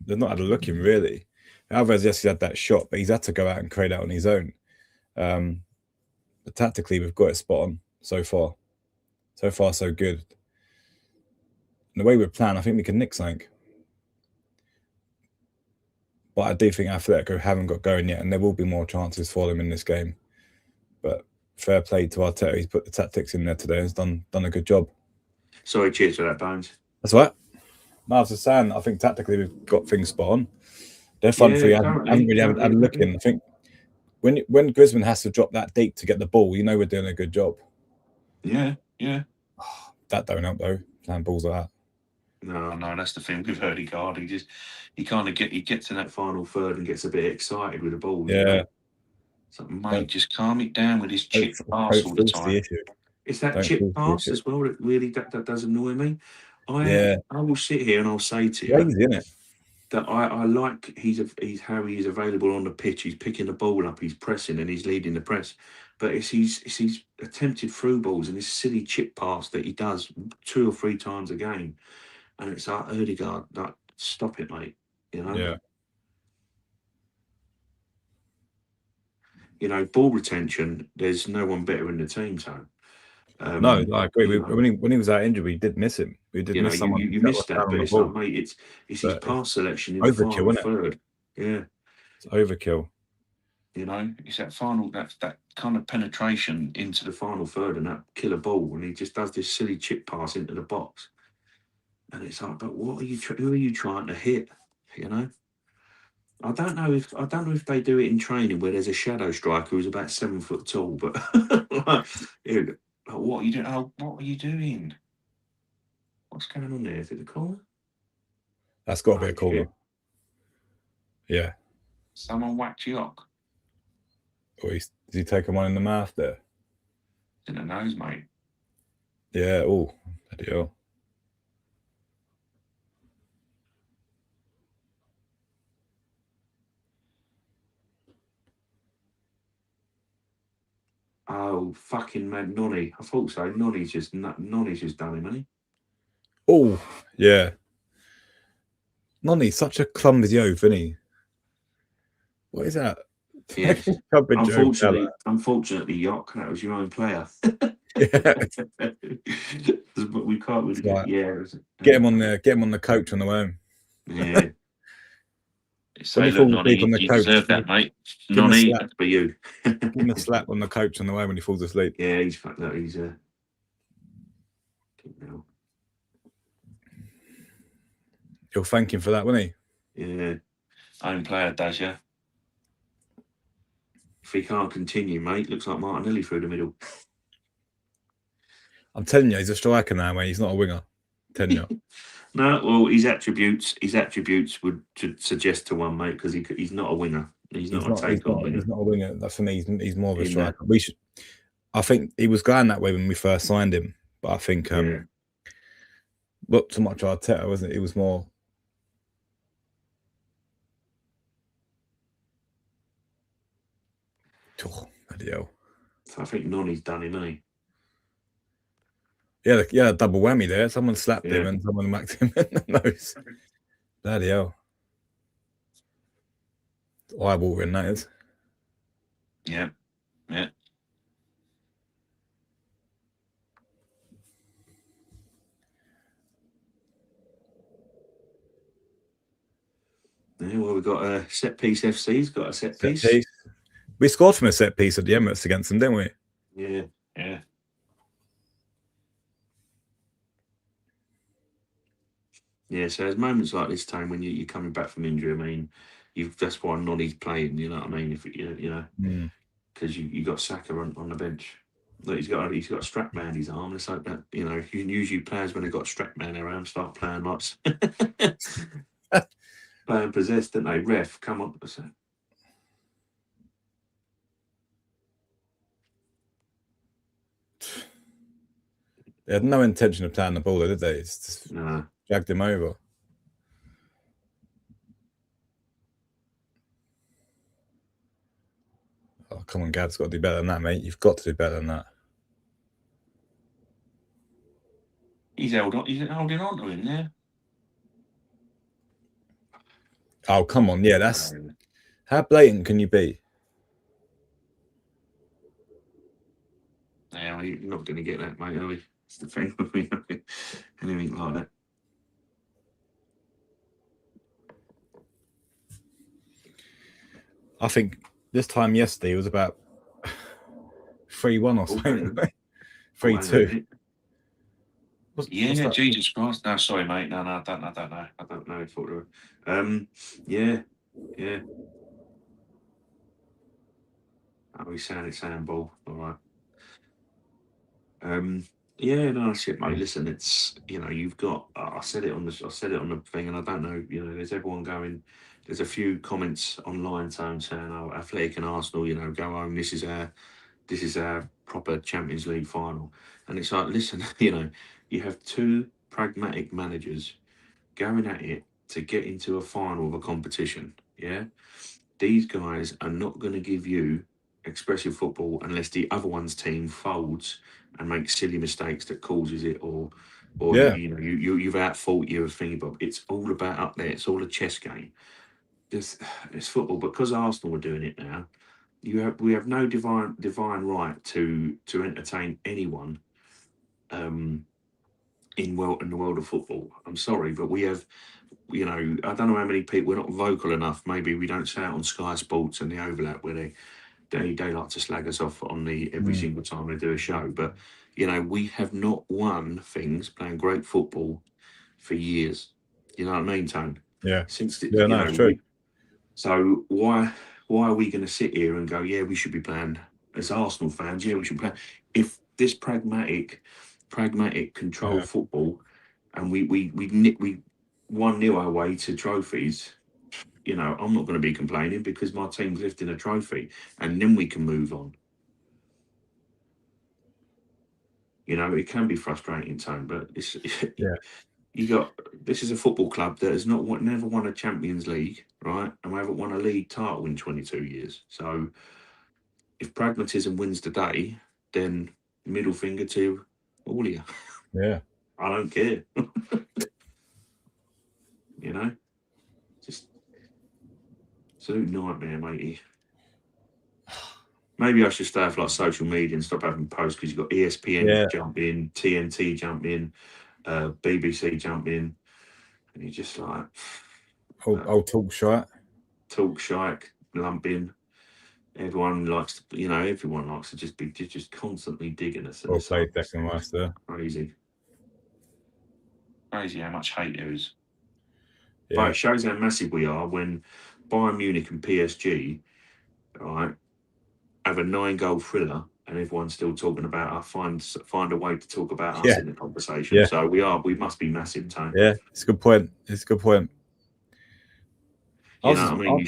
They've not had a look in really. Alvarez, yes, he had that shot, but he's had to go out and create that on his own. But tactically, we've got it spot on so far. So far, so good. And the way we're playing, I think we can nick something. But I do think Atletico haven't got going yet, and there will be more chances for them in this game. But fair play to Arteta. He's put the tactics in there today and has done a good job. Sorry, cheers for that, Bones. That's right. No, I was just saying, I think tactically we've got things spot on. Their front three Yeah, haven't currently, really had a look exactly. in. I think when Griezmann has to drop that deep to get the ball, you know we're doing a good job. Yeah, yeah. That don't help though, playing balls like that. No, that's the thing with Erdegaard. He gets in that final third and gets a bit excited with the ball. Yeah. It's like, mate, just calm it down with this chip pass Don't all the force the time. issue. It's that Don't chip force the pass issue. as well that really that does annoy me. Yeah. I will sit here and I'll say to you Lazy, isn't it? that I like he's how he is available on the pitch. He's picking the ball up, he's pressing, and he's leading the press. But it's his attempted through balls and this silly chip pass that he does 2 or 3 times a game, and it's like Erdegaard, like stop it, mate. You know, Yeah. ball retention. There's no one better in the team, so. No, I agree. You know, When he was out injured, we did miss him. We did miss someone you that was missed that, down on but the it's like, ball. mate, it's his But it's pass selection in the overkill, final isn't it? third. Yeah. It's overkill. It's that kind of penetration into the final third and that killer ball, and he just does this silly chip pass into the box, and it's like, but what are you? Who are you trying to hit? You know, I don't know if they do it in training where there's a shadow striker who's about 7 foot tall, but what are you doing? Oh, what are you doing? What's going on there? Is it the corner? That's got to be Oh a corner. shit! Yeah. Someone whacked you up Or did he take him one in the mouth there? in the nose, mate. Yeah. Oh, bloody hell. Oh, fucking man, Nonny. I thought so. Nonny's just done him, hasn't he? Oh, yeah. Nonny's such a clumsy oaf, isn't he? What is that? Yes. Covered Joe Bella. Unfortunately, Yock, that was your own player. Yeah. But we can't really Right. get Get him on the coach on the way home. Yeah. When Say, he look, falls asleep Nonny, on the you coach, deserve that, mate. give him a Nonny, slap. that's for you. Give him a slap on the coach on the way when he falls asleep. Yeah, he's fucked up. He's You'll thank him for that, won't he? Yeah. Own player does, yeah. If he can't continue, mate, looks like Martinelli through the middle. I'm telling you, he's a striker now, mate. He's not a winger. I'm telling you. No, well, his attributes would suggest to one, mate, because he's not a winger. He's not a take-on winger. He's not a winger. That's for me. He's more of a In striker. I think he was going that way when we first signed him, but I think not too much Arteta, wasn't it? It was more. Oh, bloody hell. So I think Nonny's done him, hasn't he? Yeah, double whammy there. Someone slapped him and someone whacked him in the nose. Bloody hell. Eye-watering, that is. Yeah. Yeah, well, we've got a set piece FC's got a set piece. We scored from a set piece at the Emirates against them, didn't we? Yeah, yeah. Yeah, so there's moments like this time when you're coming back from injury. I mean, that's why Nonny's playing. You know what I mean? If you know, because you got Saka on the bench. Look, he's got a strap man his arm. It's like that. You know, usually players when they've got a strap man around start playing like playing possessed, don't they? Ref, come on. They had no intention of playing the ball, did they? It's just dragged him over. Oh, come on, Gad's got to do better than that, mate. You've got to do better than that. He's holding on to him there. Oh, come on. Yeah, that's... How blatant can you be? Yeah, you're not going to get that, mate, are we? It's the thing with me. Anything like that. I think this time yesterday it was about 3-1 or something. 3-2. Yeah, Jesus Christ. No, sorry, mate. No, I don't know. I don't know. Yeah. Oh, he's saying it's handball. All right. Yeah, no, shit, mate. Listen, it's you've got. I said it on the thing, and I don't know. There's everyone going. There's a few comments online saying, "Oh, Athletic and Arsenal, go home. This is our proper Champions League final." And it's like, listen, you have two pragmatic managers going at it to get into a final of a competition. Yeah, these guys are not going to give you expressive football unless the other one's team folds and makes silly mistakes that causes it, or you've outfought your thingy bob. It's all about up there. It's all a chess game. It's football, but because Arsenal are doing it now, we have no divine right to entertain anyone in the world of football. I'm sorry, but we have. I don't know how many people. We're not vocal enough. Maybe we don't say it on Sky Sports and the overlap where they like to slag us off on every single time they do a show. But we have not won things playing great football for years. You know what I mean, Tone? Yeah. Since it's true. So why are we going to sit here and go, yeah, we should be playing as Arsenal fans? Yeah, we should play. If this pragmatic control football, and we 1-0 our way to trophies. I'm not going to be complaining because my team's lifting a trophy, and then we can move on. It can be frustrating, Tone, but it's this is a football club that has never won a Champions League, right? And we haven't won a league title in 22 years. So, if pragmatism wins the day, then middle finger to all of you. Yeah. I don't care. You know, just absolute nightmare, matey. Maybe I should stay off like social media and stop having posts because you've got ESPN jump in, TNT jump in, BBC jump in, and you're just like, I'll talk shite. Talk shite, lump in. Everyone likes to, everyone likes to just be just constantly digging us. Or play second master. Crazy how much hate there is. Yeah. But it shows how massive we are when Bayern Munich and PSG, right, have a 9-goal thriller, and everyone's still talking about us. Find a way to talk about us in the conversation. Yeah. So we must be massive, Tone. Yeah, it's a good point. You know what I mean? You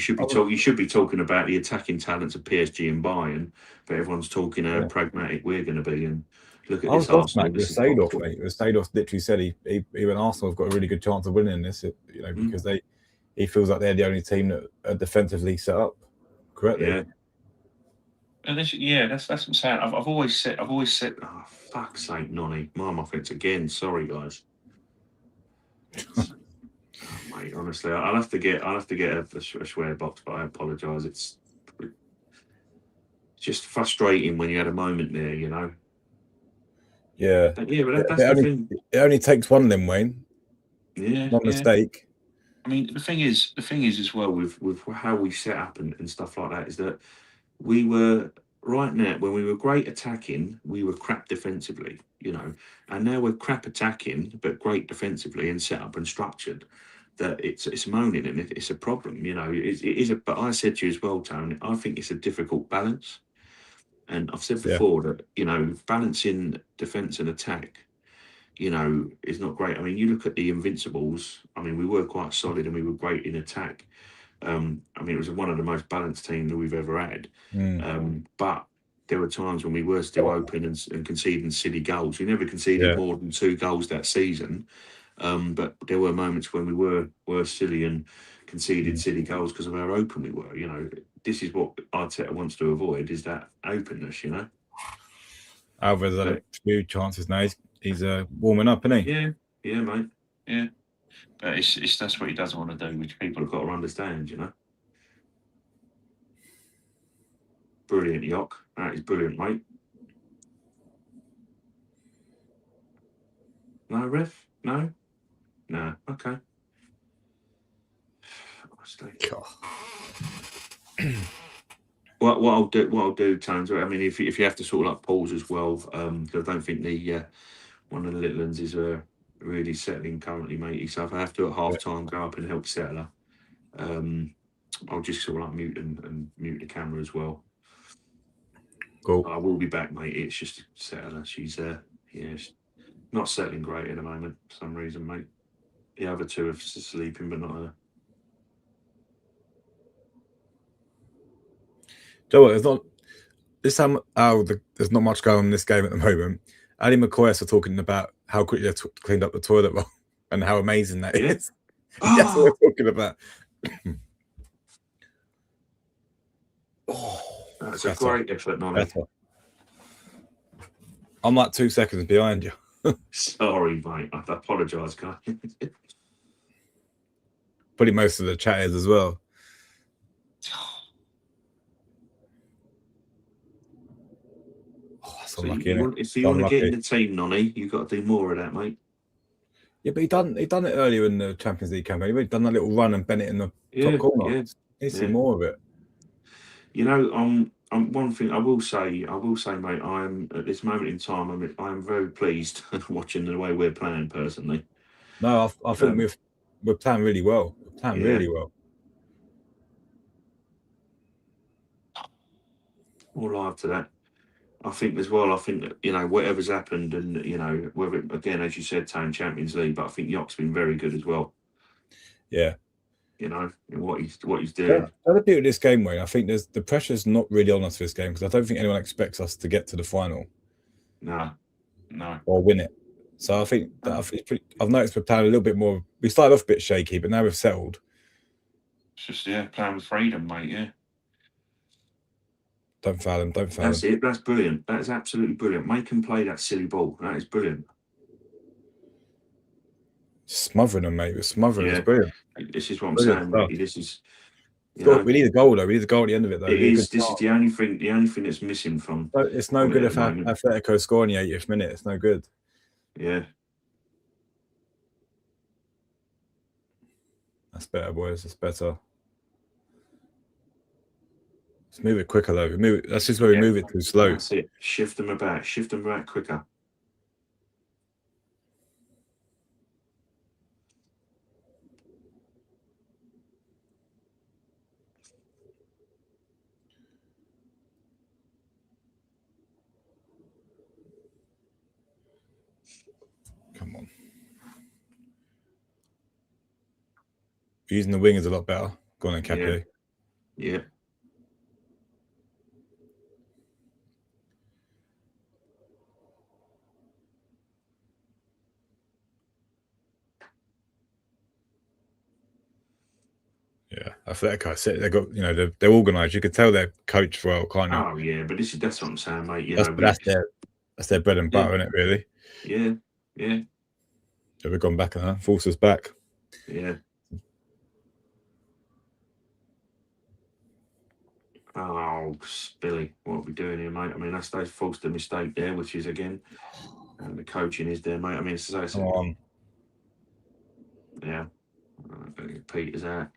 should be talking about the attacking talents of PSG and Bayern, but everyone's talking how pragmatic we're going to be. And look at this Arsenal. With Seedorf, mate. Seedorf literally said even Arsenal have got a really good chance of winning this, because he feels like they're the only team that are defensively set up correctly. Yeah. And that's what I'm saying. I've always said. Oh, fuck's sake, Nonny, my offense again. Sorry, guys. Oh, mate, honestly, I'll have to get a swear box, but I apologise. It's just frustrating when you had a moment there, Yeah. But that's the thing. It only takes one of them, Wayne. Yeah. Not a mistake. I mean, the thing is as well with how we set up and stuff like that is that we were right now when we were great attacking, we were crap defensively, and now we're crap attacking but great defensively and set up and structured. That it's moaning and it's a problem, It is but I said to you as well, Tony, I think it's a difficult balance, and I've said before that balancing defense and attack, is not great. I mean, you look at the Invincibles. I mean, we were quite solid and we were great in attack. I mean, it was one of the most balanced teams that we've ever had. But there were times when we were still open and conceding silly goals. We never conceded more than 2 goals that season. But there were moments when we were silly and conceded silly goals because of how open we were. This is what Arteta wants to avoid, is that openness. Alvarez had a few chances now. He's warming up, isn't he? Yeah, mate. Yeah, but it's that's what he doesn't want to do, which people have got to understand. Brilliant, Yock. That is brilliant, mate. No, ref? No. Okay. What I'll do, Tones. I mean, if you have to sort of like pause as well, because I don't think the one of the little ones is really settling currently, matey. So if I have to at half time go up and help settle her, I'll just sort of like mute and mute the camera as well. Cool. I will be back, mate. It's just settle her. She's not settling great at the moment for some reason, mate. The other two are sleeping, but not her. Joe, there's not this time. There's not much going on in this game at the moment. Ali McCoy are talking about how quickly they cleaned up the toilet roll and how amazing that is. That's what we're talking about. That's a great effort, Nonny. I'm like 2 seconds behind you. Sorry, mate. I apologise, guys. Probably most of the chat is as well. So if you want to get in the team, Nonny, you've got to do more of that, mate. Yeah, but he done it earlier in the Champions League campaign. He done a little run and bent it in the top corner. You see more of it. One thing I will say, mate. I'm at this moment in time. I'm very pleased watching the way we're playing. Personally, no, I think we're playing really well. We're playing really well. More live to that. I think as well. I think that whatever's happened, and whether again, as you said, Tone, Champions League, but I think Yock's been very good as well. Yeah. In what he's doing. The other bit of this game, Wayne, I think the pressure's not really on us for this game because I don't think anyone expects us to get to the final. No. Or win it. So I think I've noticed we're playing a little bit more. We started off a bit shaky, but now we've settled. It's just playing with freedom, mate. Yeah. Don't foul him. Don't foul him. That's it. That's brilliant. That is absolutely brilliant. Make him play that silly ball. That is brilliant. Smothering him, mate. We're smothering. Yeah. It's brilliant. This is what I'm Brilliant saying, stuff. mate. This is. We need a goal though. We need a goal at the end of it though. It is. This is the only thing. The only thing that's missing from. It's no good if Atletico score in the 80th minute. It's no good. Yeah. That's better, boys. That's better. Let's move it quicker though. That's just where we move it too slow. That's it. Shift them about. Shift them about quicker. Come on. Using the wing is a lot better. Go on then, Capio. Yeah. Yeah, Atletico. They got, they're organised. You could tell they're coached well, can't you? Oh yeah, but that's what I'm saying, mate. That's their bread and butter, isn't it? Really? Yeah. So we've gone back and forced us back. Yeah. Oh, Billy, what are we doing here, mate? I mean, they've forced a mistake there, which is again, the coaching is there, mate. I mean, come on. Yeah, Peter's out.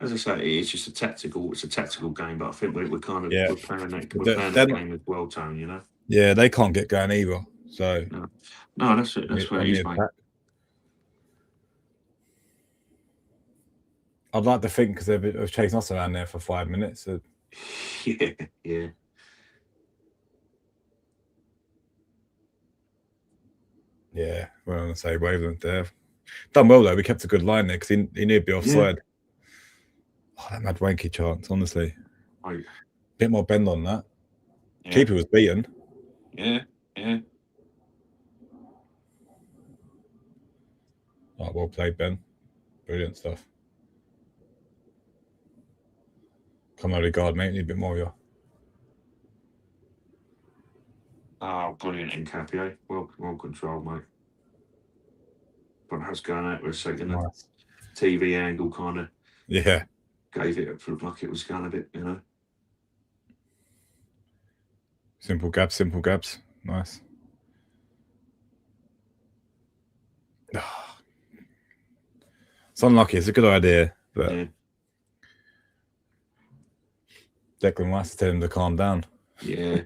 As I say, it's just a tactical game, but I think we're kind of we're playing that game with well, Tone. Yeah, they can't get going either. So no, that's it. That's where it is, mate. I'd like to think because they've chasing us around there for 5 minutes. So... Yeah. Yeah, we're on the same wavelength there. Done well though. We kept a good line there because he knew to be offside. Oh, that mad wanky chance, honestly. Right. Bit more bend on that. Yeah. Keeper was beaten. Yeah. Oh, well played, Ben. Brilliant stuff. Come on, guard, mate. Need a bit more of you. Oh, brilliant, Capio. Well controlled, mate. But that's going out for a second. Nice. TV angle kind of. Yeah. Gave it looked like it was going a bit, Simple gabs. Nice. It's unlucky. It's a good idea, but Declan Rice to tell him to calm down. Yeah.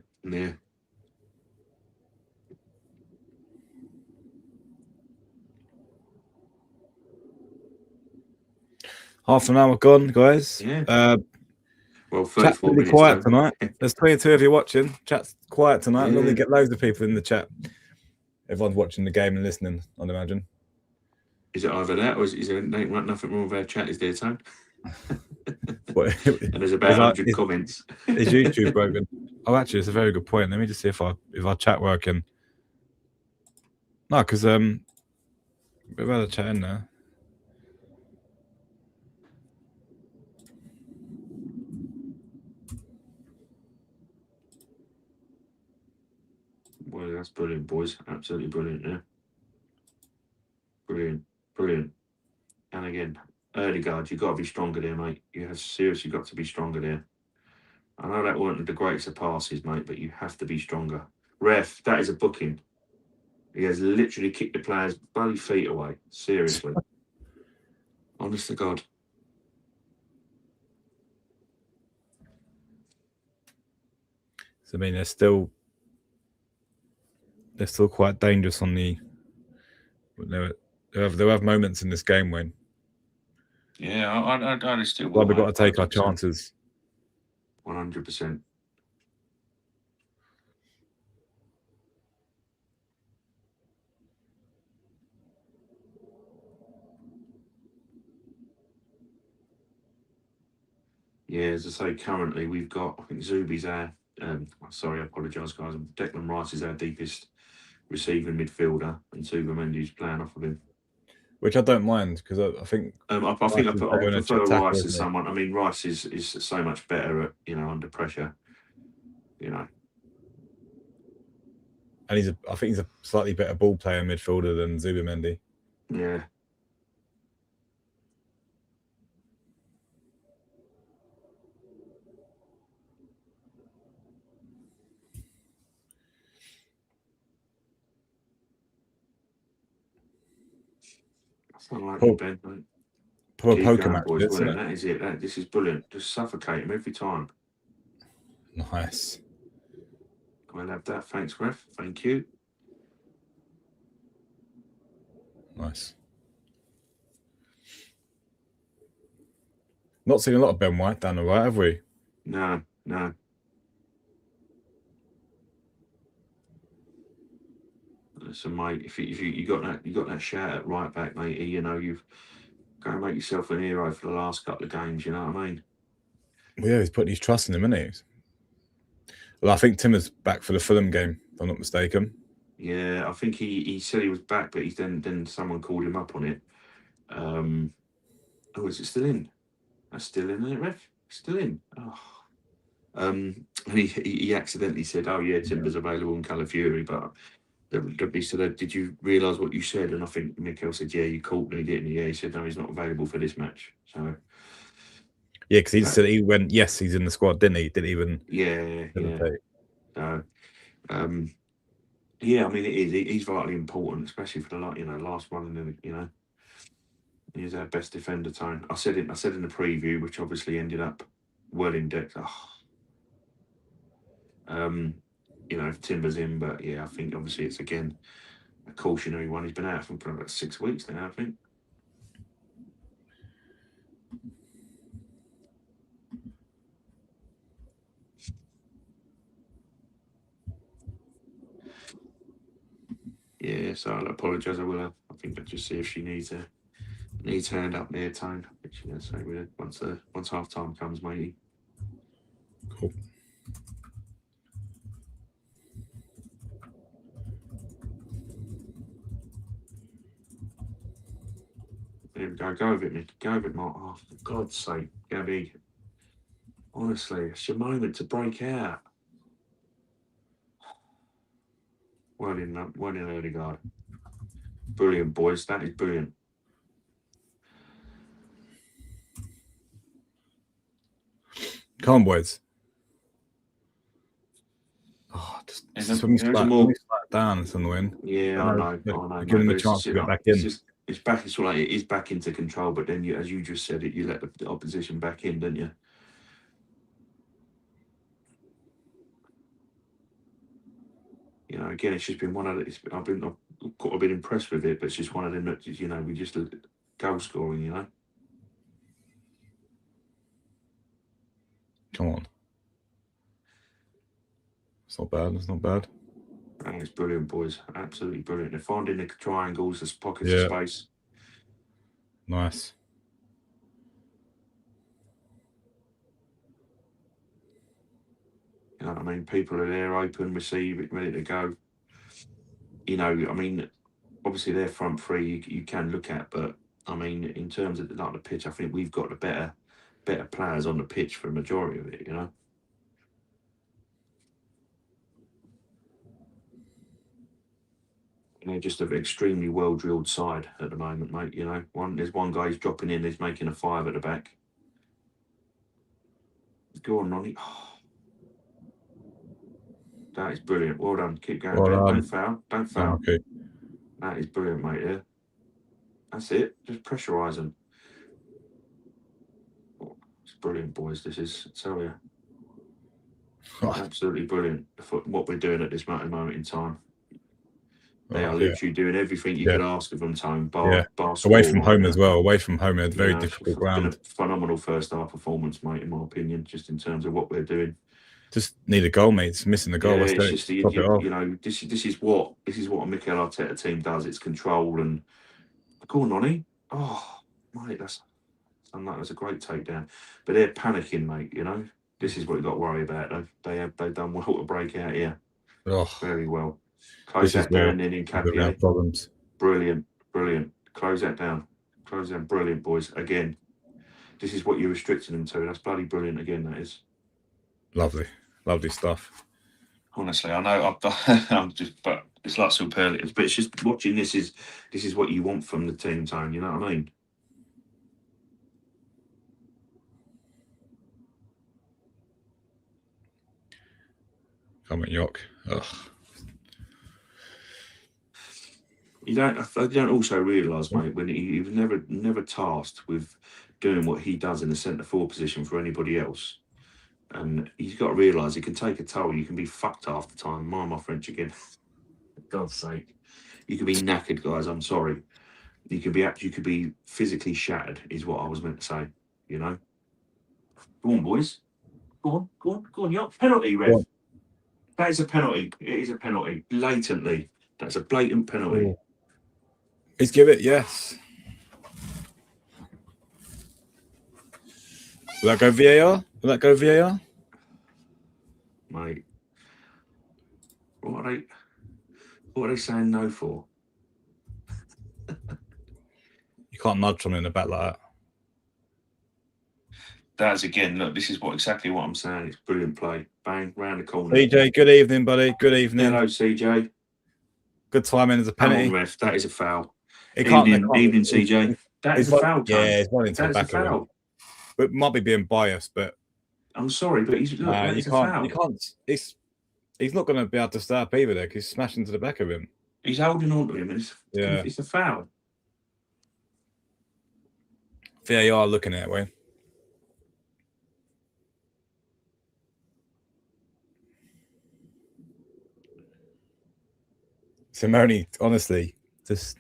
Half an hour gone, guys. Yeah. Well, 34 chat's really minutes quiet tonight. There's 22 of you watching. Chat's quiet tonight. Yeah. Normally get loads of people in the chat. Everyone's watching the game and listening, I'd imagine. Is it either that or is there nothing wrong with our chat? Is there, Tone? And there's about 100 comments. Is YouTube broken? Oh, actually, it's a very good point. Let me just see if our chat working. No, because we've had a chat in there. Well, that's brilliant, boys. Absolutely brilliant, yeah. Brilliant. And again, early guard, you've got to be stronger there, mate. You have seriously got to be stronger there. I know that weren't the greatest of passes, mate, but you have to be stronger. Ref, that is a booking. He has literally kicked the player's bloody feet away. Seriously. Honest to God. So, I mean, they're still quite dangerous on the. They'll have moments in this game when. Yeah, I still. Well, we've got to take our chances. 100%. Yeah, as I say, currently we've got, I think Zubi's our, sorry, I apologise, guys. Declan Rice is our deepest receiving midfielder, and Zubimendi's playing off of him. Which I don't mind because I think. I prefer Rice to someone. I mean, Rice is so much better at under pressure. you know. And I think he's a slightly better ball player midfielder than Zubimendi. Yeah. That's unlikely, Ben. Mate. Poor Keep poker going, match, boys. isn't Brilliant. it? That is it. This is brilliant. Just suffocate him every time. Nice. We'll have that. Thanks, ref. Thank you. Nice. Not seen a lot of Ben White down the right, have we? No. So, mate, if you got that shout at right back, mate, you know you've got to make yourself an hero for the last couple of games. You know what I mean? Well, yeah, he's putting his trust in him, isn't he? Well, I think Timmer's back for the Fulham game, if I'm not mistaken. Yeah, I think he said he was back, but then someone called him up on it. Oh, is it still in? That's still in, isn't it, ref? Still in. Oh. And he accidentally said, "Oh yeah, Timber's available in Calafury," but he said, "Did you realise what you said?" And I think Mikel said, "Yeah, you caught me, didn't you?" Yeah, he said, "No, he's not available for this match." So yeah, because he said he went, yes, he's in the squad, didn't he? Didn't even. Yeah. So, yeah, I mean, it is. He's vitally important, especially for the last one, and he's our best defender. Tone. I said in the preview, which obviously ended up well in depth. If Timber's in, but yeah, I think obviously it's again a cautionary one. He's been out for about 6 weeks now, I think. Yeah, so I'll apologise. I will. I think I'll just see if she needs hand up there, Tone. Which say once half time comes, matey. Cool. There we go. Go with it, Nick. Go with it, Mark. Oh, for God's sake, Gabby. Honestly, it's your moment to break out. Well in, early guard. Brilliant, boys. That is brilliant. Come on, boys. Oh, just when we slide down, it's annoying. Yeah, I know. Give them a chance to get back in. It's back. It's like it is back into control, but then as you just said, you let the opposition back in, don't you? Again, it's just been one of the. I've got a bit impressed with it, but it's just one of them that we just goal scoring. Come on. It's not bad. It's not bad. And it's brilliant, boys. Absolutely brilliant. They're finding the triangles, there's pockets of space. Nice. You know what I mean? People are there, open, receive it, ready to go. I mean, obviously their front three you can look at, but I mean, in terms of the pitch, I think we've got the better players on the pitch for a majority of it. They're just an extremely well drilled side at the moment, mate. There's one guy who's dropping in, he's making a 5 at the back. Go on, Ronnie. Oh, that is brilliant. Well done. Keep going, Ben. Don't foul. Don't foul. Okay. That is brilliant, mate. Yeah. That's it. Just pressurise them. Oh, it's brilliant, boys. This is, I tell you, absolutely brilliant. What we're doing at this moment in time. They are literally doing everything you could ask of them, Tone. Bar away from home as well. Away from home, it's very difficult ground. It's been a phenomenal first half performance, mate, in my opinion, just in terms of what we're doing. Just need a goal, mate. It's missing the goal. Yeah, it's just this is what a Mikel Arteta team does. It's control and go on, Nonny. Oh, mate, that's a great takedown. But they're panicking, mate. This is what you've got to worry about. They've done well to break out here. Oh, very well. Close that down then in Capia. Problems. Brilliant. Close that down. Brilliant, boys. Again, this is what you're restricting them to. That's bloody brilliant again, that is. Lovely stuff. Honestly, I know I'm just, but it's like superlatives. But it's just watching this is what you want from the team, Tone. You know what I mean? Come on, York. Ugh. You don't. I don't also realise, mate, when you've never tasked with doing what he does in the centre forward position for anybody else, and he's got to realise it can take a toll. You can be fucked half the time. Mind my French again. For God's sake, you could be knackered, guys. I'm sorry. You could be physically shattered. Is what I was meant to say. You know. Go on, boys. Go on. Yup. Penalty, ref. That is a penalty. It is a penalty. Blatantly. That's a blatant penalty. Please give it, yes. Will that go VAR? Will that go VAR? Mate. What are they saying no for? You can't nudge someone in the back like that. That's again, look, this is exactly what I'm saying. It's brilliant play. Bang, round the corner. CJ, good evening, buddy. Good evening. Hello, CJ. Good timing as a penalty. Come on, ref. That is a foul. Evening, CJ. That is a foul, Tone. Yeah, it's not into the back of him. It might be being biased, but I'm sorry, but he's look, that is a foul. You can't. He's not going to be able to start either there because he's smashed into the back of him. He's holding on to him, and it's a foul. VAR looking at it, Wayne. Simone, honestly, just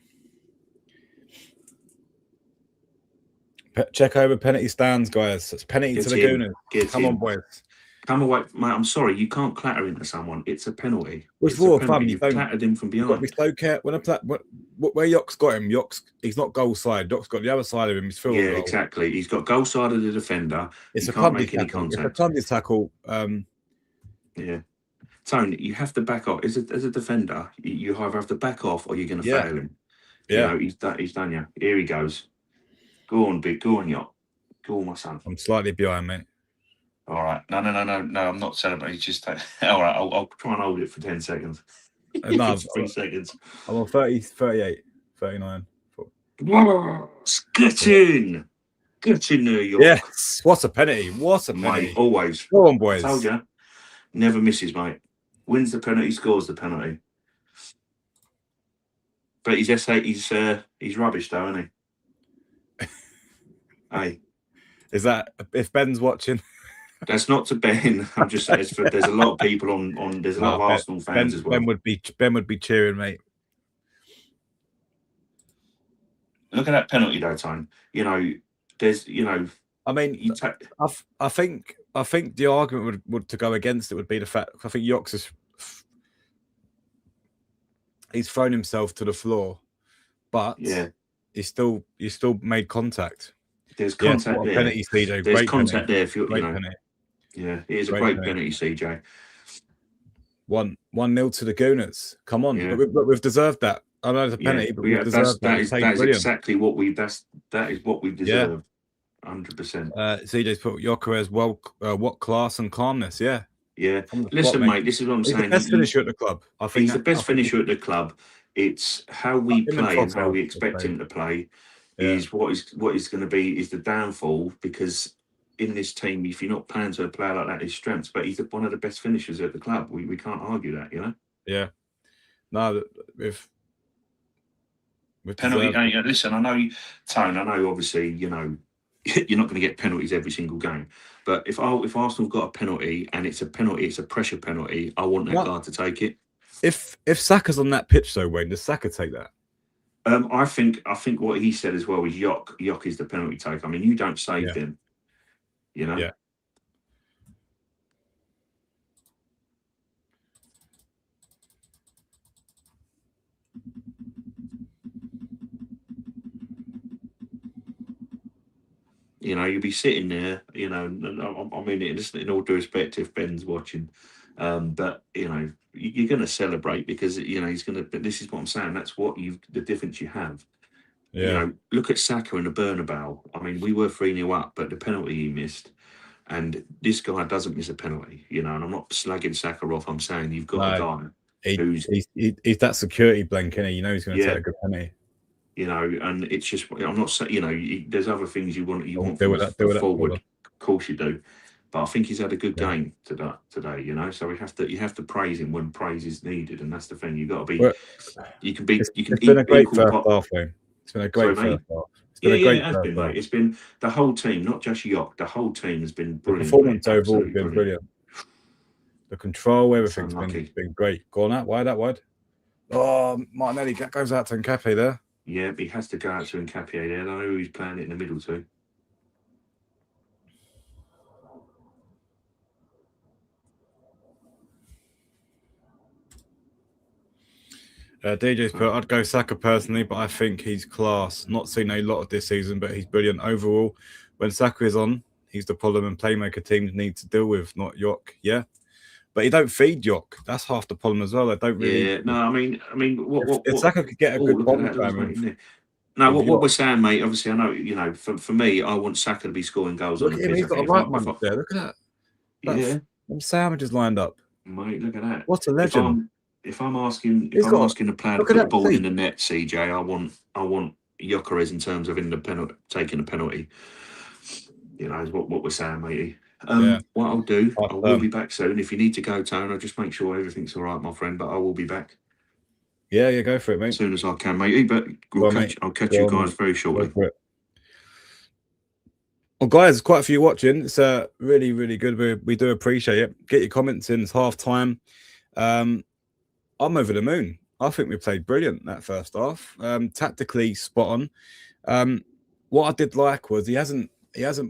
check over penalty stands, guys. It's penalty to the Gooners. Come on, boys. Come away, mate. I'm sorry, you can't clatter into someone. It's a penalty. It's for fun. You've clattered him from behind. Be so careful. Where Yock's got him, he's not goal side. Yock's got the other side of him. He's field goal. Exactly. He's got goal side of the defender. It's you a can't make any contact. It's a clumsy tackle. Yeah. Tony, you have to back off. As a defender, you either have to back off or you're going to fail him. Yeah. You know, he's done you. Here he goes. Go on, big. Go on, Yacht. Go on, my son. I'm slightly behind, mate. All right. No. I'm not celebrating. Just all right. I'll try and hold it for 10 seconds. No, 3 seconds. I'm on 30, 38, 39. Get in there, York. Yes. What a penalty. What a penalty. Mate, always. Go on, boys. Told you. Never misses, mate. Wins the penalty, scores the penalty. But he's rubbish, though, isn't he? Hey. Is that if Ben's watching? That's not to Ben. I'm just saying there's a lot of people on. There's a lot of Arsenal fans as well. Ben would be cheering, mate. Look at that penalty, though, Tone. You know, I mean, I think the argument would to go against it would be the fact. I think Yox he's thrown himself to the floor, but he's still made contact. There's contact there. Penalty, CJ. There's great contact penalty. there. If you know, penalty. Yeah, it is a great penalty, CJ. 1-0 to the Gooners. Come on, we've deserved that. I know it's a penalty, but we've deserved that. That is exactly what we. That is what we deserve. 100%. CJ's put Yoker as well. What class and calmness? Yeah. Listen, mate. This is what I'm saying. He's the best finisher at the club. I think he's the best finisher at the club. It's how we play and how we expect him to play. Is what is going to be is the downfall, because in this team, if you're not playing to a player like that, his strengths, but he's one of the best finishers at the club. We can't argue that, you know. Yeah. No, with penalty. Listen, I know, Tone. I know, obviously, you know, you're not going to get penalties every single game. But if Arsenal got a penalty and it's a penalty, it's a pressure penalty, I want that guy to take it. If Saka's on that pitch though, Wayne, does Saka take that? I think what he said as well is Yock is the penalty taker. I mean, you don't save him, you know. Yeah. You know, you'll be sitting there, you know, I mean, in all due respect, if Ben's watching, but, you know, you're going to celebrate because, you know, he's going to, but this is what I'm saying, that's the difference you have. Yeah. You know, look at Saka and the Bernabeu. I mean, we were 3-0 up, but the penalty he missed, And this guy doesn't miss a penalty, you know. And I'm not slagging Saka off. I'm saying you've got a guy who's he's that security blanket. You know he's going to take a good penalty. You know, and it's just I'm not saying, you know, there's other things you want from a forward. Of course you do. But I think he's had a good game today, you know. So you have to praise him when praise is needed, and that's the thing. You've got to be. Well, It's been a great first half, though. It's been a great first half. It's been a great it has been, mate. It's been the whole team, not just York. The whole team has been brilliant. The performance overall has been brilliant. The control, everything's been great. Go on that wide. Oh, Martinelli goes out to Nkapé there. Yeah, he has to go out to Nkapé there. I know who he's playing it in the middle to. DJ's put, I'd go Saka personally, but I think he's class. Not seen a lot of this season, but he's brilliant overall. When Saka is on, he's the problem and playmaker teams need to deal with, not York. Yeah. But you don't feed York. That's half the problem as well. I don't really. Yeah, no, I mean, if Saka could get a good bomb time. No, what we're saying, mate. Obviously, I know. You know, for me, I want Saka to be scoring goals on the pitch. He's got a right one there. Look at that. Yeah, them sandwiches lined up. Mate, look at that. What a legend. If I'm asking a player to put the ball in the net, CJ, I want Gyökeres in terms of taking a penalty. You know, is what we're saying, matey. What I'll do, I will be back soon. If you need to go, Tone, I'll just make sure everything's all right, my friend. But I will be back. Yeah, go for it, mate. As soon as I can, matey. But I'll catch you guys very shortly. Well, guys, there's quite a few watching. It's really, really good. We do appreciate it. Get your comments in. It's half time. I'm over the moon. I think we played brilliant that first half. Tactically spot on. What I did like was he hasn't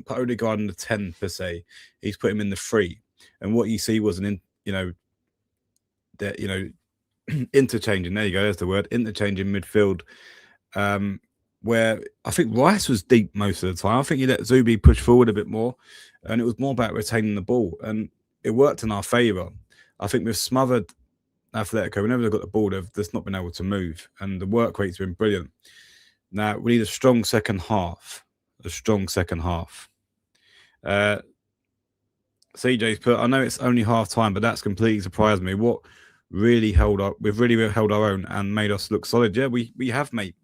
put Odegaard in the 10 per se. He's put him in the 3. And what you see was interchanging. There you go. There's the word. Interchanging midfield. Where I think Rice was deep most of the time. I think he let Zubi push forward a bit more, and it was more about retaining the ball, and it worked in our favour. I think we've smothered Atletico. Whenever they've got the ball, they've just not been able to move, and the work rate's been brilliant. Now we need a strong second half. CJ's put, I know it's only half time, but that's completely surprised me. What really held up? We've really held our own and made us look solid. Yeah, we have, mate.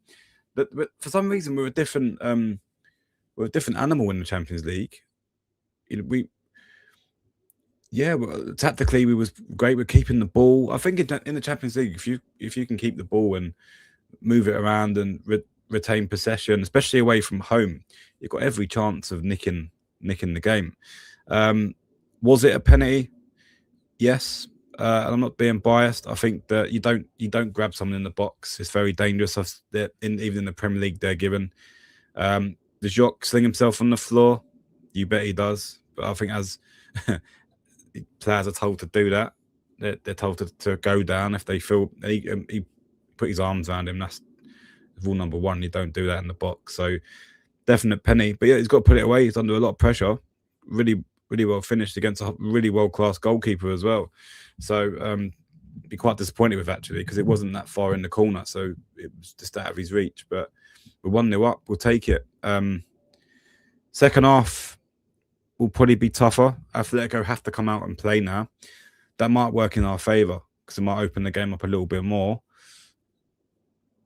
But for some reason, we're a different animal in the Champions League. Tactically we was great. We're keeping the ball. I think in the Champions League, if you can keep the ball and move it around and retain possession, especially away from home, you've got every chance of nicking the game. Was it a penalty? Yes. And I'm not being biased. I think that you don't grab someone in the box. It's very dangerous. Even in the Premier League, they're given. Does Jock sling himself on the floor? You bet he does. But I think as players are told to do that, they're told to go down if they feel he put his arms around him. That's rule number 1. You don't do that in the box. So definite penny. But yeah, he's got to put it away. He's under a lot of pressure. Really, really well finished against a really world-class goalkeeper as well. So be quite disappointed with actually because it wasn't that far in the corner, so it was just out of his reach. But we're 1-0 up. We'll take it. Second half will probably be tougher. Atletico have to come out and play now. That might work in our favour because it might open the game up a little bit more.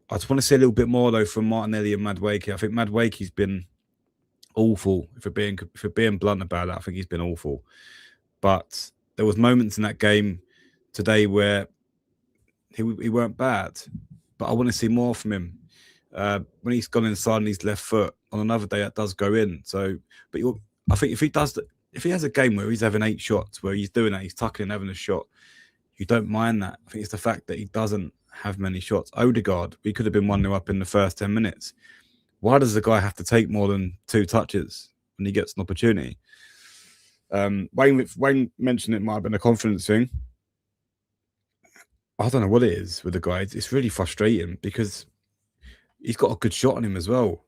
I just want to see a little bit more though from Martinelli and Madueke. I think Madueke's been awful. If we're being blunt about it, I think he's been awful. But there was moments in that game today where he weren't bad, but I want to see more from him. When he's gone inside on his left foot, on another day that does go in. So, but I think if he has a game where he's having 8 shots, where he's doing that, he's tucking and having a shot, you don't mind that. I think it's the fact that he doesn't have many shots. Odegaard, we could have been 1-0 up in the first 10 minutes. Why does the guy have to take more than 2 touches when he gets an opportunity? Wayne mentioned it might have been a confidence thing. I don't know what it is with the guy. It's really frustrating because he's got a good shot on him as well.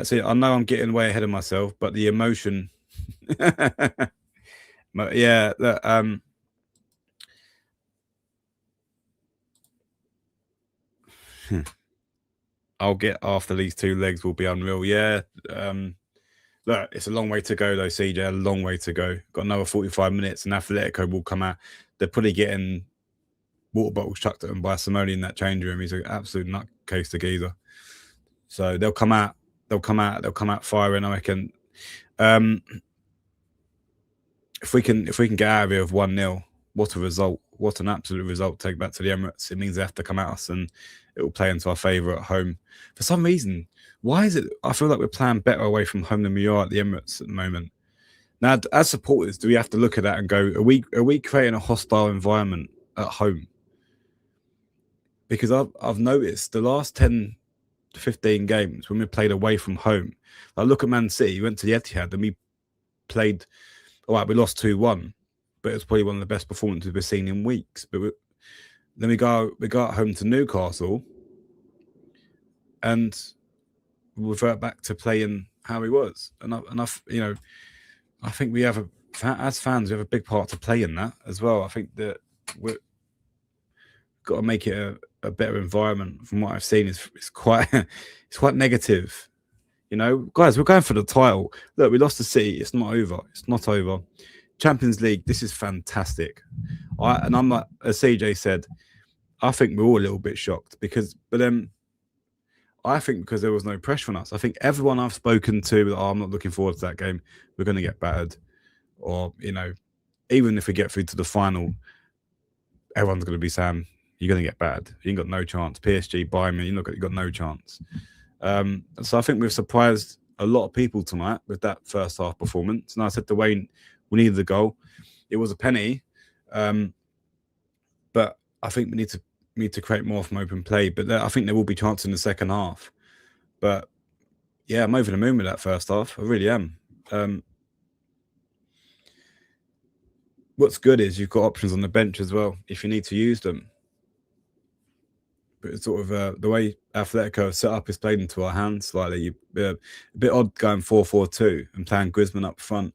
So I know I'm getting way ahead of myself, but the emotion, but yeah, I'll get after these 2 legs will be unreal. Yeah, Look, it's a long way to go, though, CJ. A long way to go. Got another 45 minutes, and Atletico will come out. They're probably getting water bottles chucked at them by Simone in that change room. He's an absolute nutcase to geezer. So they'll come out. They'll come out firing. I reckon. If we can get out of here with 1-0, what a result! What an absolute result! Take back to the Emirates. It means they have to come at us, and it will play into our favour at home. For some reason, why is it? I feel like we're playing better away from home than we are at the Emirates at the moment. Now, as supporters, do we have to look at that and go, are we creating a hostile environment at home? Because I've noticed the last 10 to 15 games when we played away from home. I look at Man City, we went to the Etihad and we played. All right, we lost 2-1, but it's probably one of the best performances we've seen in weeks. But then we go at home to Newcastle, and we revert back to playing how he was. And I think we have as fans, we have a big part to play in that as well. I think that we've got to make it a better environment. From what I've seen, it's quite negative. Guys, we're going for the title. Look, we lost to City. It's not over. It's not over. Champions League, this is fantastic. I'm like, as CJ said, I think we're all a little bit shocked but then I think because there was no pressure on us. I think everyone I've spoken to, I'm not looking forward to that game. We're going to get battered. Or, even if we get through to the final, everyone's going to be saying, you're going to get battered. You ain't got no chance. PSG, Bayern, you've got no chance. So I think we've surprised a lot of people tonight with that first half performance. And I said to Wayne, we needed the goal. It was a penny, but I think we need to create more from open play. But I think there will be chance in the second half. But yeah, I'm over the moon with that first half. I really am. What's good is you've got options on the bench as well if you need to use them. But it's sort of the way Atletico set up is played into our hands slightly. A bit odd going 4-4-2 and playing Griezmann up front.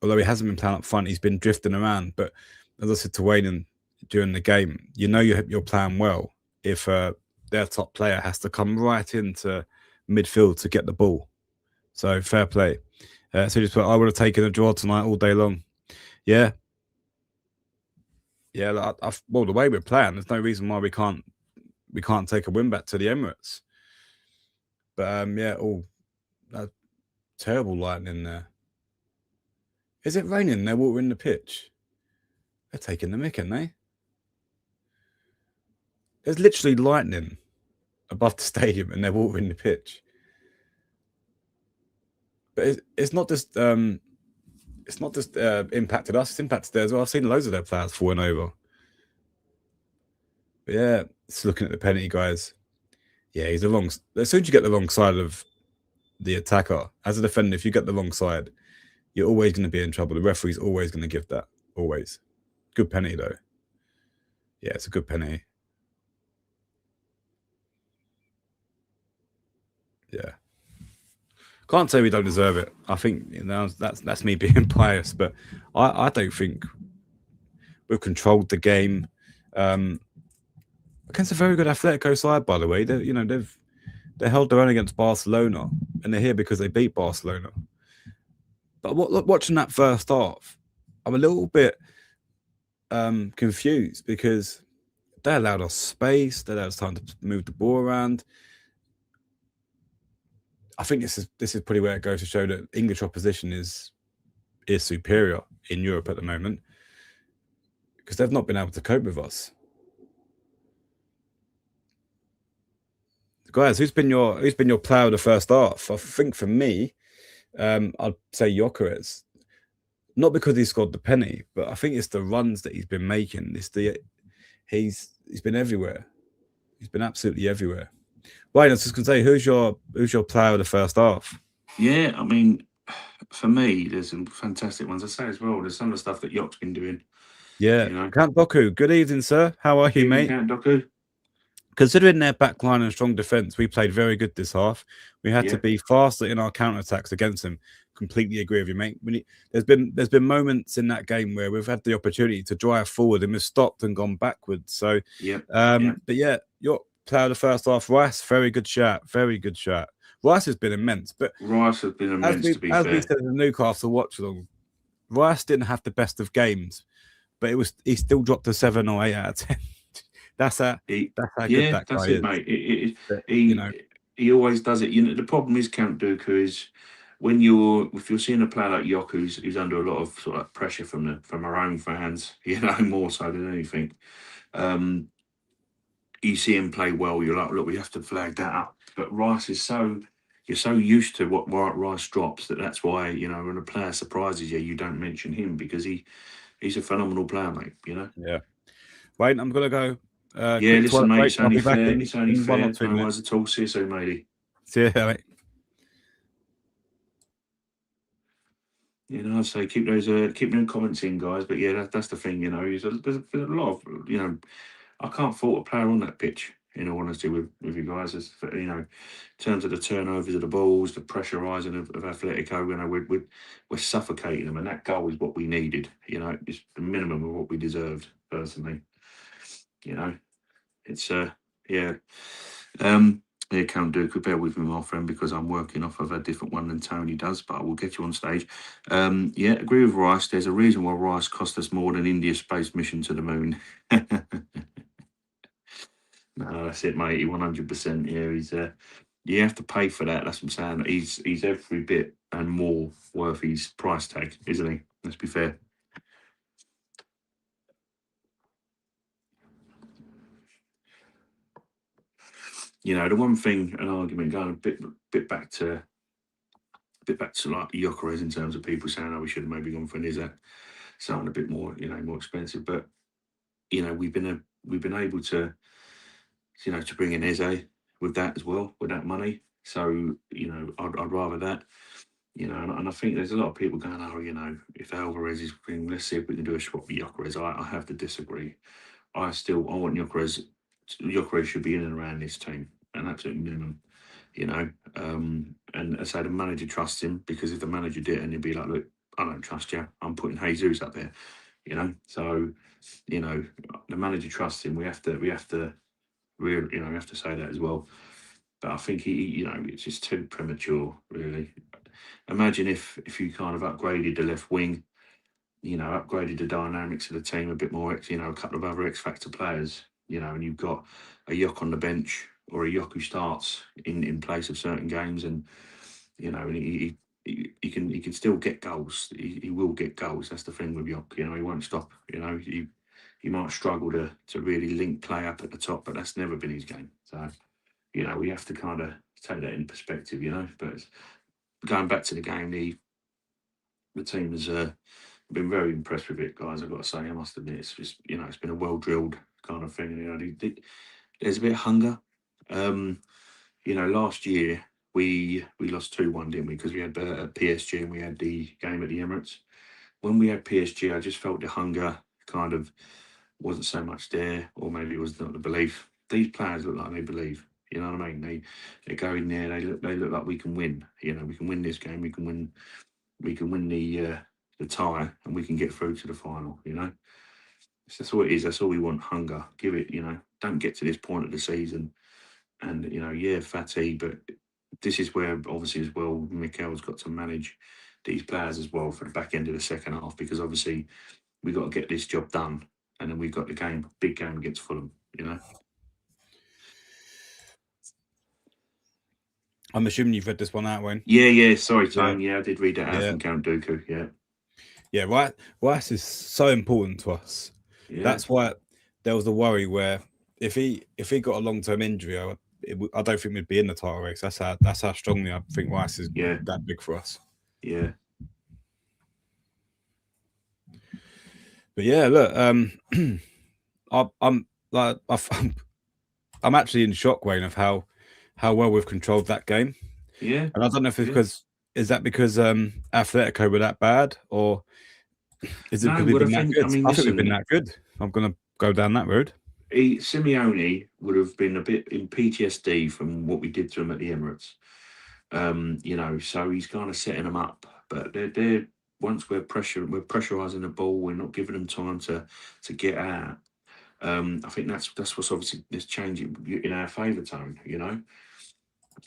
Although he hasn't been playing up front, he's been drifting around. But as I said to Wayne during the game, you're playing well if their top player has to come right into midfield to get the ball. So fair play. So just I would have taken a draw tonight all day long. Yeah. Yeah, well, the way we're playing, there's no reason why we can't take a win back to the Emirates. But that terrible lightning there. Is it raining? They're watering the pitch. They're taking the mick, aren't they? There's literally lightning above the stadium, and they're watering the pitch. But it's not just impacted us; it's impacted there as well. I've seen loads of their players falling over. But yeah, it's looking at the penalty, guys. Yeah, he's as soon as you get the wrong side of the attacker, as a defender, if you get the wrong side, you're always going to be in trouble. The referee's always going to give that. Always. Good penalty, though. Yeah, it's a good penalty. Yeah. Can't say we don't deserve it. I think that's me being biased, but I don't think we've controlled the game. Against a very good Atletico side, by the way. They held their own against Barcelona, and they're here because they beat Barcelona. But watching that first half, I'm a little bit confused because they allowed us space, they allowed us time to move the ball around. I think this is pretty where it goes to show that English opposition is superior in Europe at the moment because they've not been able to cope with us. Guys, who's been your player of the first half? I think for me, I'd say Gyökeres. Not because he scored the penny, but I think it's the runs that he's been making. He's been everywhere. He's been absolutely everywhere. Right, I was just going to say, who's your player of the first half? Yeah, I mean, for me, there's some fantastic ones. I say as well, there's some of the stuff that Yok's been doing. Yeah, Count Doku. Good evening, sir. How are you, mate? Count Doku. Considering their backline and strong defence, we played very good this half. We had to be faster in our counter-attacks against them. Completely agree with you, mate. There's been moments in that game where we've had the opportunity to drive forward and we've stopped and gone backwards. So, but yeah, your player of the first half, Rice, very good shot. Very good shot. Rice has been immense, but Rice has been immense, to be as we fair. said in the Newcastle watch along, Rice didn't have the best of games, but he still dropped a 7 or 8 out of 10. that's how good Yeah, that that's guy it, is. mate. But, He always does it. The problem is, Count Dooku, is when if you're seeing a player like Yok, who's under a lot of sort of pressure from our own fans, more so than anything. You see him play well, you're like, look, we have to flag that up. But Rice is you're so used to what Rice drops that's why, when a player surprises you, you don't mention him, because he's a phenomenal player, mate. Yeah. Wayne, I'm gonna go. Yeah, Quick listen, toilet mate, break. it's I'll only be back fair. in, It's only in 1 or fair. 2 No minutes. worries at all. See you soon, matey. See you, mate. I say keep them comments in, guys. But yeah, that's the thing. There's a lot of I can't fault a player on that pitch. In all honesty, with you guys, in terms of the turnovers of the balls, the pressurising of Atletico, we're suffocating them, and that goal is what we needed. It's the minimum of what we deserved, personally. It's yeah. Yeah, Count Dooku, bear with me, my friend, because I'm working off of a different one than Tony does, but I will get you on stage. Yeah, agree with Rice. There's a reason why Rice cost us more than India's space mission to the moon. No, that's it, mate. 100%. Yeah, you have to pay for that. That's what I'm saying. He's every bit and more worth his price tag, isn't he? Let's be fair. The one thing, an argument going a bit back to like Jokeres, in terms of people saying, "Oh, we should have maybe gone for Nizak, something a bit more, more expensive." But we've been able to, to bring in Eze with that as well, with that money. So I'd rather that. And I think there's a lot of people going, "Oh, if Alvarez is bringing, let's see if we can do a swap with Jokeres." I have to disagree. I want Jokeres. Jokeres should be in and around this team, an absolute minimum. And I say the manager trusts him, because if the manager didn't, he'd be like, "Look, I don't trust you. I'm putting Jesus up there." So the manager trusts him. We have to really, we have to say that as well. But I think it's just too premature, really. Imagine if you kind of upgraded the left wing, upgraded the dynamics of the team a bit more, a couple of other X factor players, and you've got a Yok on the bench, or a Yok who starts in place of certain games, and and he can still get goals. He will get goals. That's the thing with Yok. He won't stop. He might struggle to really link play up at the top, but that's never been his game. So we have to kind of take that in perspective. But going back to the game, the team has been very impressed with it, guys. I've got to say, I must admit, it's just it's been a well drilled kind of thing. There's a bit of hunger. Last year we lost 2-1, didn't we? Because we had PSG and we had the game at the Emirates. When we had PSG, I just felt the hunger kind of wasn't so much there, or maybe it was not the belief. These players look like they believe. You know what I mean? They go in there. They look like we can win. We can win this game. We can win. We can win the tie, and we can get through to the final. That's all it is. That's all we want. Hunger. Give it. Don't get to this point of the season, and yeah, Fatty. But this is where, obviously, as well, Mikel's got to manage these players as well for the back end of the second half, because obviously we got to get this job done, and then we've got the big game against Fulham. I'm assuming you've read this one out, Wayne. Yeah. Sorry, Tone. Yeah, I did read that out from Count Dooku. Yeah. Yeah, Rice is so important to us. Yeah. That's why there was the worry where if he got a long-term injury, I don't think we'd be in the title race. That's how strongly I think Rice is that big for us. Yeah. But yeah, look, I'm actually in shock, Wayne, of how well we've controlled that game. Yeah. And I don't know if it's because Atletico were that bad, or is it because we've been that good? I think we've been that good. I'm going to go down that road. Simeone would have been a bit in PTSD from what we did to him at the Emirates. So he's kind of setting them up. But they're once we're pressurising the ball, we're not giving them time to get out. I think that's what's obviously this changing in our favour, Tone.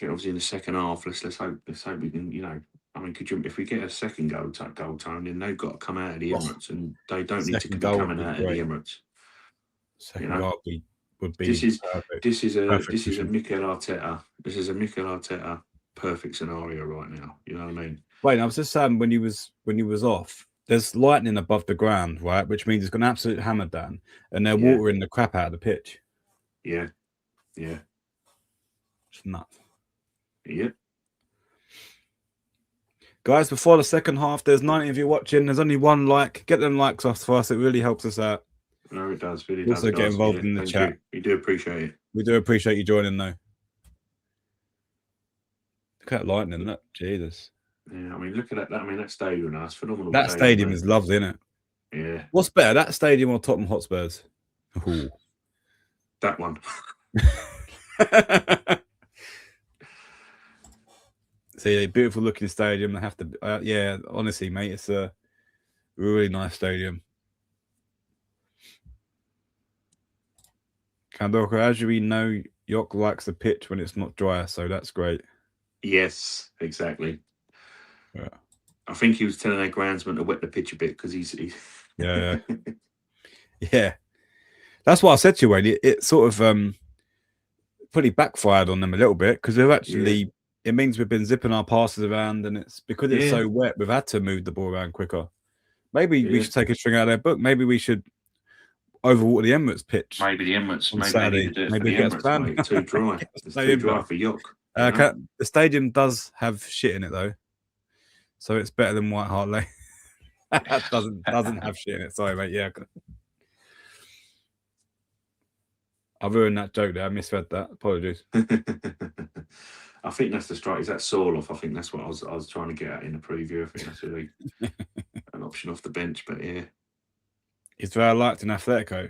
obviously in the second half, let's hope we can, I mean, if we get a second goal, Tone, then they've got to come out of the Emirates, and they don't need to be coming out of the Emirates. Second goal would be this is perfect. This is a Perfect Mikel Arteta. This is a Mikel Arteta perfect scenario right now. You know what I mean? Wait, I was just saying when he was off, there's lightning above the ground, right? Which means it's got an absolute hammer down, and they're watering the crap out of the pitch. Yeah. It's nuts. Yep. Guys, before the second half, there's 90 of you watching. There's only one like. Get them likes off for us. It really helps us out. No, it does. Really also does. Get involved in the chat. We do appreciate it. We do appreciate you joining, though. Look at that lightning, look. Jesus. Yeah, I mean, look at that. I mean, that stadium now, it's phenomenal. That stadium is lovely, isn't it? Yeah. What's better, that stadium or Tottenham Hotspurs? Ooh. That one. See, a beautiful looking stadium. They have to, yeah, honestly, mate, it's a really nice stadium. Kandoka, as we know, Yok likes the pitch when it's not dry, so that's great. Yes, exactly. Yeah. I think he was telling our groundsman to wet the pitch a bit because he's yeah. Yeah. That's what I said to you, Wayne. It sort of pretty backfired on them a little bit because they've actually it means we've been zipping our passes around, and it's because it's so wet, we've had to move the ball around quicker. Maybe we should take a string out of their book. Maybe we should overwater the Emirates pitch. Maybe the Emirates. On Saturday. Maybe it gets banned. Too dry. It's too dry for York. The stadium does have shit in it though, so it's better than White Hart Lane. doesn't have shit in it. Sorry, mate. Yeah, I've ruined that joke there. I misread that. Apologies. I think that's the strike. Is that Sorloff? I think that's what I was trying to get at in the preview. I think that's really an option off the bench. But yeah, is very liked in Atlético.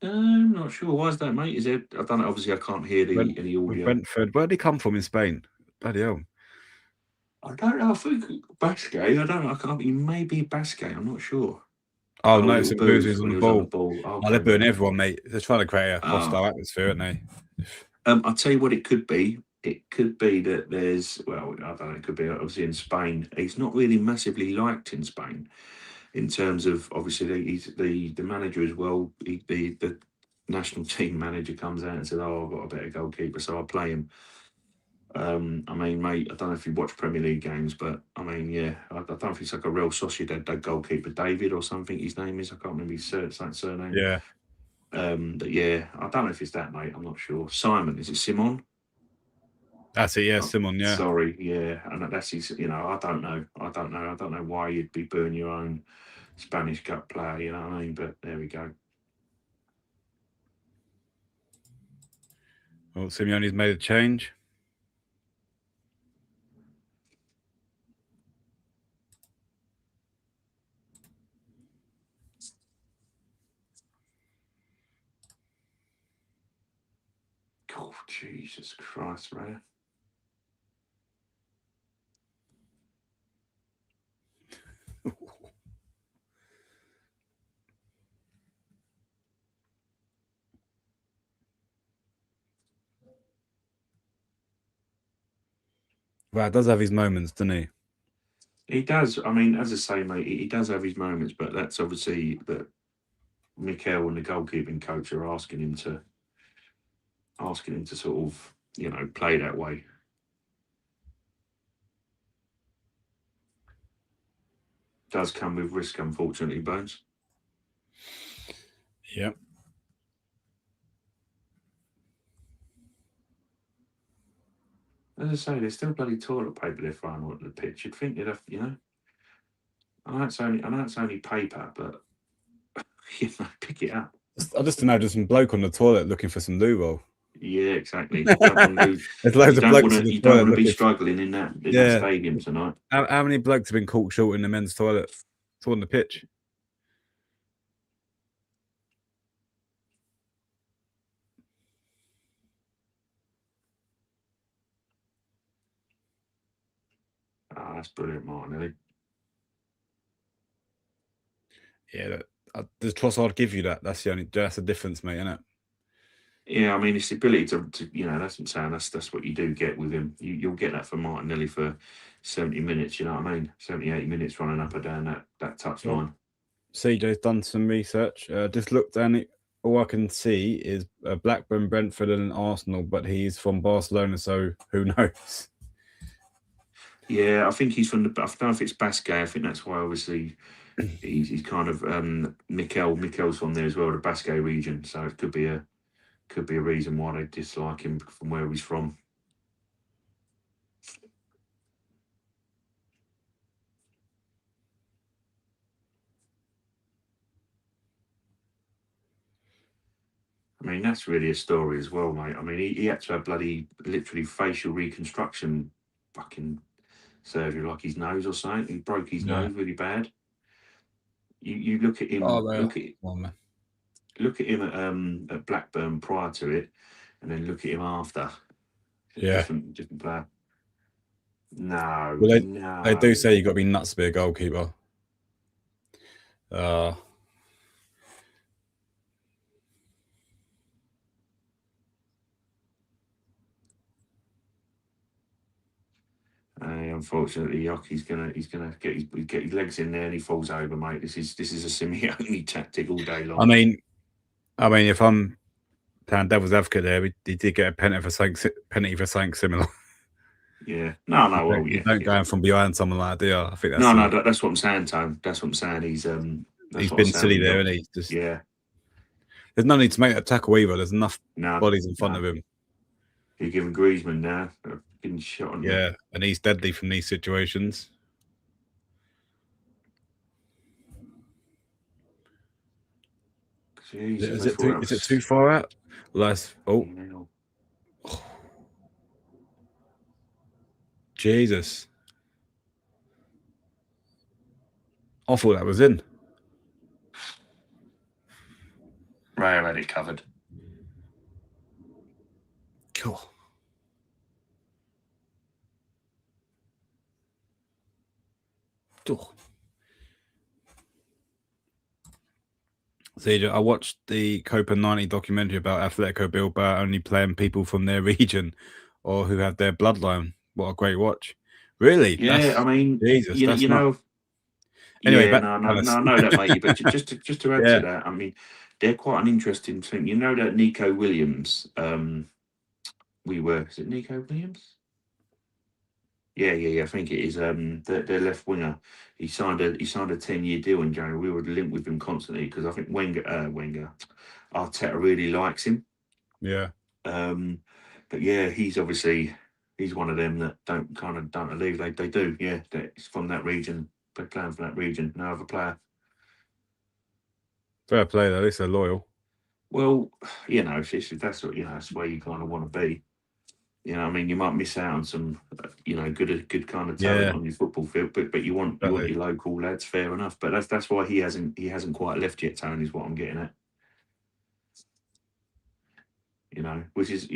I'm not sure. Why is that, mate? Is it? I don't know. Obviously, I can't hear any audio. Brentford. Where did he come from in Spain? Bloody hell. I don't know. I think Basque. I don't know. I can't. He may be Basque. I'm not sure. Oh no, it's a Booth on the ball. Okay. They're booing everyone, mate. They're trying to create a hostile atmosphere, aren't they? I'll tell you what it could be. It could be that there's, well, I don't know, it could be obviously in Spain. He's not really massively liked in Spain in terms of, obviously, he's the manager as well. The national team manager comes out and says, oh, I've got a better goalkeeper, so I'll play him. I mean, mate, I don't know if you watch Premier League games, but I mean, yeah, I don't know if it's like a real Sociedad goalkeeper, David or something his name is. I can't remember his surname. Yeah. But yeah, I don't know if it's that, mate. I'm not sure. Simon, is it Simon? That's it, yeah, Simon, yeah. Sorry, yeah. And that's his, I don't know. I don't know why you'd be booing your own Spanish Cup player, you know what I mean? But there we go. Well, Simeone's made a change. Oh, Jesus Christ, man. Well, it does have his moments, doesn't he? He does. I mean, as I say, mate, he does have his moments, but that's obviously that Mikel and the goalkeeping coach are asking him to sort of, play that way. Does come with risk, unfortunately, Bones. Yep. As I say, there's still bloody toilet paper they're throwing on the pitch. You'd think they'd have, I know it's only paper, but pick it up. I just imagine some bloke on the toilet looking for some loo roll. Yeah, exactly. There's loads of blokes in the you don't want to be struggling in that stadium tonight. How many blokes have been caught short in the men's toilet? It's on the pitch. Oh, that's brilliant, Martin. Yeah, the Trossard give you that. That's the difference, mate, isn't it? Yeah, I mean, it's the ability to that's what I'm saying. That's what you do get with him. You'll get that from Martinelli for 70 minutes. You know what I mean? 70, 80 minutes running up and down that touch line. CJ's done some research. Just looked down it. All I can see is Blackburn, Brentford, and Arsenal, but he's from Barcelona, so who knows? Yeah, I think he's from the. I don't know if it's Basque. I think that's why, obviously, he's kind of Mikel's from there as well, the Basque region. So it could be a reason why they dislike him from where he's from. I mean, that's really a story as well, mate. I mean, he had to have literally facial reconstruction fucking surgery, like his nose or something. He broke his nose really bad. You look at him, look at him at Blackburn prior to it, and then look at him after. Yeah, different player. No, well, they do say you got to be nuts to be a goalkeeper. Unfortunately, Yoki's gonna get his legs in there and he falls over, mate. This is a Simeone tactic all day long. I mean, if I'm playing devil's advocate there, he did get a penalty for something similar. Yeah, no, well, you don't go in from behind someone like that, do you? I think that's that's what I'm saying, Tone. That's what I'm saying. He's been silly there, and he's just yeah. There's no need to make that tackle either. There's enough bodies in front of him. You're giving Griezmann now getting shot on. Yeah, and he's deadly from these situations. Jesus, is it too far out? Jesus. I thought that was in. Ray had it covered. Cool. CJ, I watched the Copa 90 documentary about Atletico Bilbao only playing people from their region or who have their bloodline. What a great watch. Really? Yeah, I mean, Jesus, you know. Anyway, yeah, no, I know that, mate. But just to add to that, I mean, they're quite an interesting thing. You know that Nico Williams, is it Nico Williams? Yeah, I think it is. Their left winger. He signed a 10-year deal in January. We were linked with him constantly because I think Wenger, Arteta really likes him. Yeah. But yeah, he's one of them that don't leave. They do. Yeah, it's from that region. They're playing for that region. No other player. Fair play though. At least they're loyal. Well, that's where you kind of want to be. I mean, you might miss out on some, good kind of talent on your football field, but you want your local lads. Fair enough. But that's why he hasn't quite left yet. Tony is what I'm getting at. Which is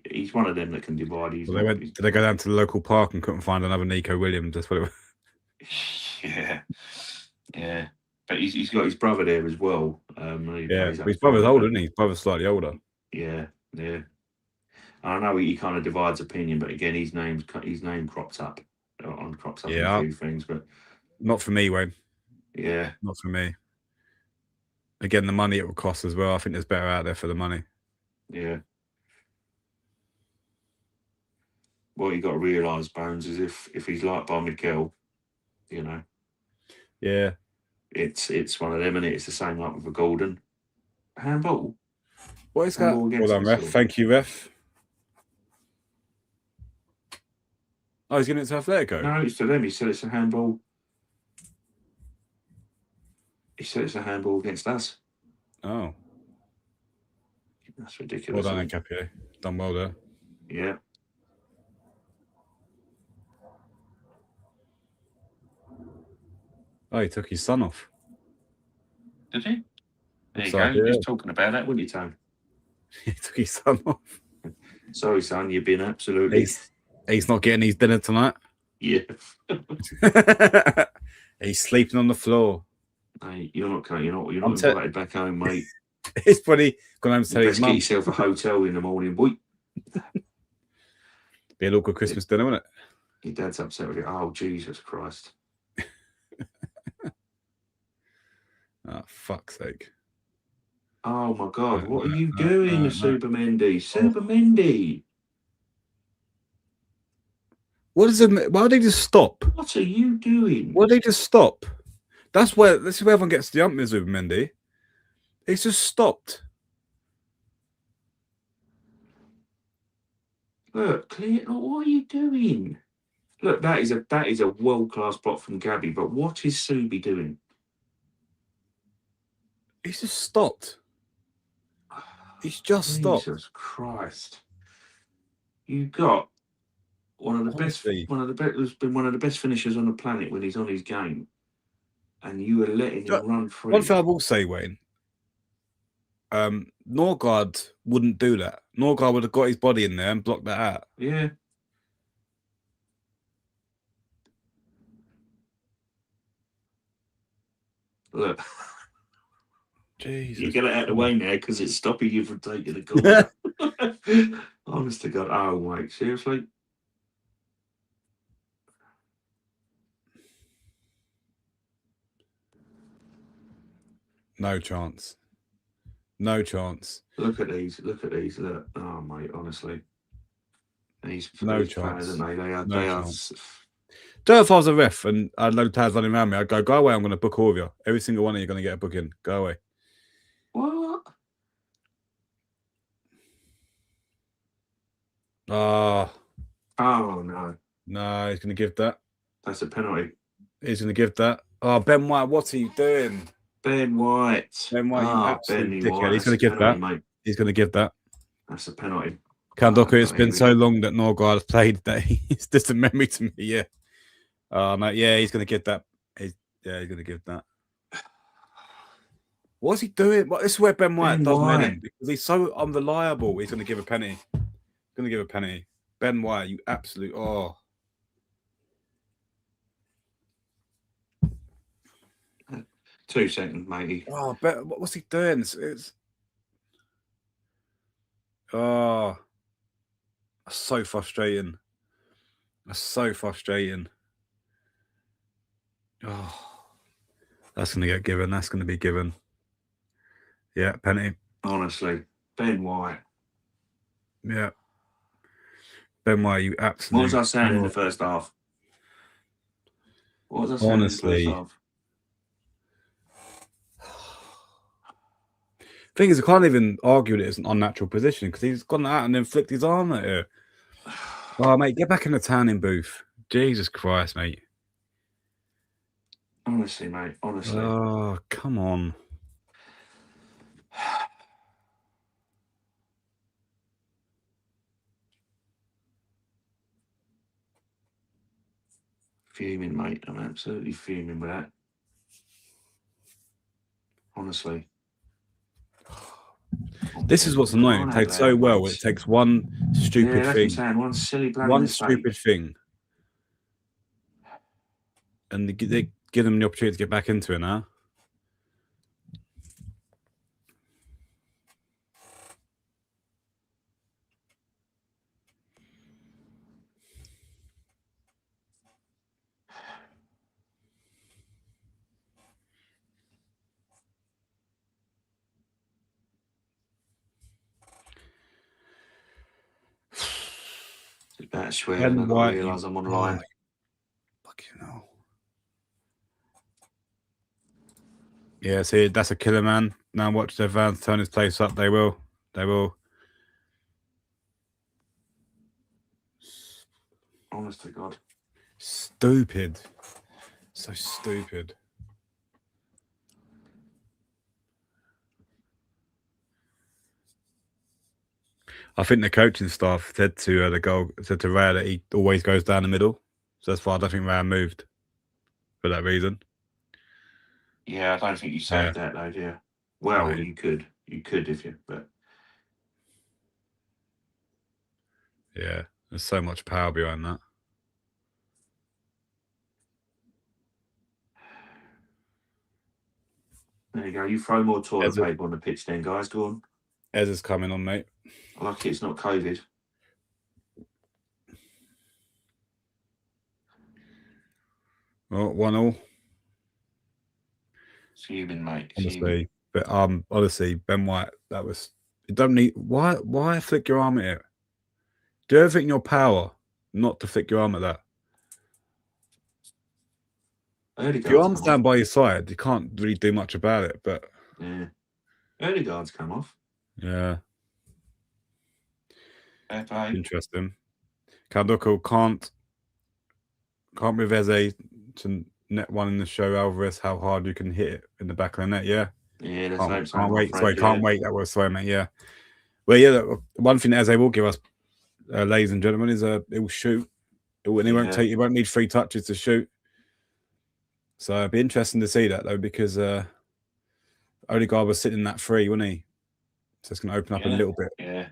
he's one of them that can divide. Did they go down to the local park and couldn't find another Nico Williams? That's what it was. Yeah. But he's got his brother there as well. His brother's older, isn't he? His brother's slightly older. Yeah. I know he kind of divides opinion, but again, his name crops up in a few things, but not for me, Wayne. Yeah, not for me. Again, the money it will cost as well. I think there's better out there for the money. Yeah. What you got to realise, Bones, is if he's liked by Mikel, Yeah. It's one of them, and it's the same like with a golden handball. What is that? Well done, ref. Thank you, ref. Oh, he's giving it to Atletico? No, it's to them. He said it's a handball. He said it's a handball against us. Oh. That's ridiculous. Well done, Capio. Done well there. Yeah. Oh, he took his son off. Did he? There you go. Just talking about that, wouldn't you, Tone? He took his son off. Sorry, son. You've been absolutely... He's not getting his dinner tonight. Yeah. He's sleeping on the floor. Hey, you're not invited back home, mate. He's probably gone home to You tell his best get mum. yourself a hotel in the morning, boy. Be an awkward Christmas dinner, wouldn't it? Your dad's upset with you. Oh, Jesus Christ. Oh, fuck's sake. Oh, my God. No, What are no, you no, doing, no, Super Mendy? Oh. Super Mendy. What is it? Why did they just stop? What are you doing? Why did they just stop? This is where everyone gets the umpires with Mendy. It's just stopped. Look, clear. Look, what are you doing? Look, that is a world-class block from Gabby, but what is Subi doing? He's just stopped. He's just stopped. Jesus Christ. You got one of the Honestly. who's been one of the best finishers on the planet when he's on his game, and you are letting him run free. One thing I will say, Wayne, Norgard wouldn't do that. Norgard would have got his body in there and blocked that out. Yeah. Look. Jesus. You get it out of the way now because it's stopping you from taking the corner. Honest to God. Oh, wait. Seriously? No chance. No chance. Look at these. Look at these. Look. Oh, mate. Honestly. These No these chance. players, aren't they? No They are. chance. Don't know if I was a ref and I had loads of players running around me, I'd go away, I'm going to book all of you. Every single one of you are going to get a book in. Go away. What? Oh, no. No, he's going to give that. That's a penalty. He's going to give that. Oh, Ben White, what's he doing? Ben White. Ben White, you absolute dickhead. White. He's going to give penalty, that. Mate. He's going to give that. That's a penalty. Kandoku, it's been so long that Norgard has played that it's just a memory to me, yeah. No, yeah, he's going to get that. He's going to give that. What's he doing? This is where Ben White does men because he's so unreliable. He's going to give a penny. Going to give a penny. Ben White, you absolute. Oh. 2 seconds, matey. Oh, what's he doing? It's oh, that's so frustrating. That's so frustrating. Oh, that's going to get given. That's going to be given. Yeah, penalty. Honestly, Ben White. Yeah. Ben White, you absolutely. What was I saying in the first half? What was I saying Honestly. in the first half? Thing is, I can't even argue that it's an unnatural position because he's gone out and then flicked his arm at her. Oh, mate, get back in the tanning booth. Jesus Christ, mate. Honestly, mate. Honestly. Oh, come on. Fuming, mate. I'm absolutely fuming with that. Honestly. This is what's annoying. It takes so well. It takes one stupid thing. One silly one stupid thing. And they give them the opportunity to get back into it now. It's about swearing. I've got to realise I'm online. Fucking hell. Yeah, see, that's a killer, man. Now watch their fans turn his place up. They will. They will. Honest to God. Stupid. So stupid. I think the coaching staff said to Raya that he always goes down the middle. So that's why I don't think Raya moved for that reason. Yeah, I don't think you saved that though, do you? Well, you could if you, but yeah, there's so much power behind that. There you go. You throw more toilet paper on the pitch then, guys. Go on. Ez is coming on, mate. Lucky it's not COVID. Oh, 1-1. Fuming, mate. Honestly, but honestly, Ben White, that was. You don't need. Why flick your arm at it? Do everything in your power not to flick your arm at that. If your arm's down by your side, you can't really do much about it. But yeah, early guards come off. Yeah. Okay. Interesting. Caldocco can't move Eze to net one in the show Alvarez how hard you can hit it in the back of the net. Yeah. Yeah, that's can't wait. Sorry, can't wait. That was sorry, mate. Yeah. Well, yeah. One thing that Eze will give us, ladies and gentlemen, is it will shoot. He won't need 3 touches to shoot. So it'd be interesting to see that though, because Odegaard was sitting in that 3, wasn't he? So it's going to open up a little bit. Yeah.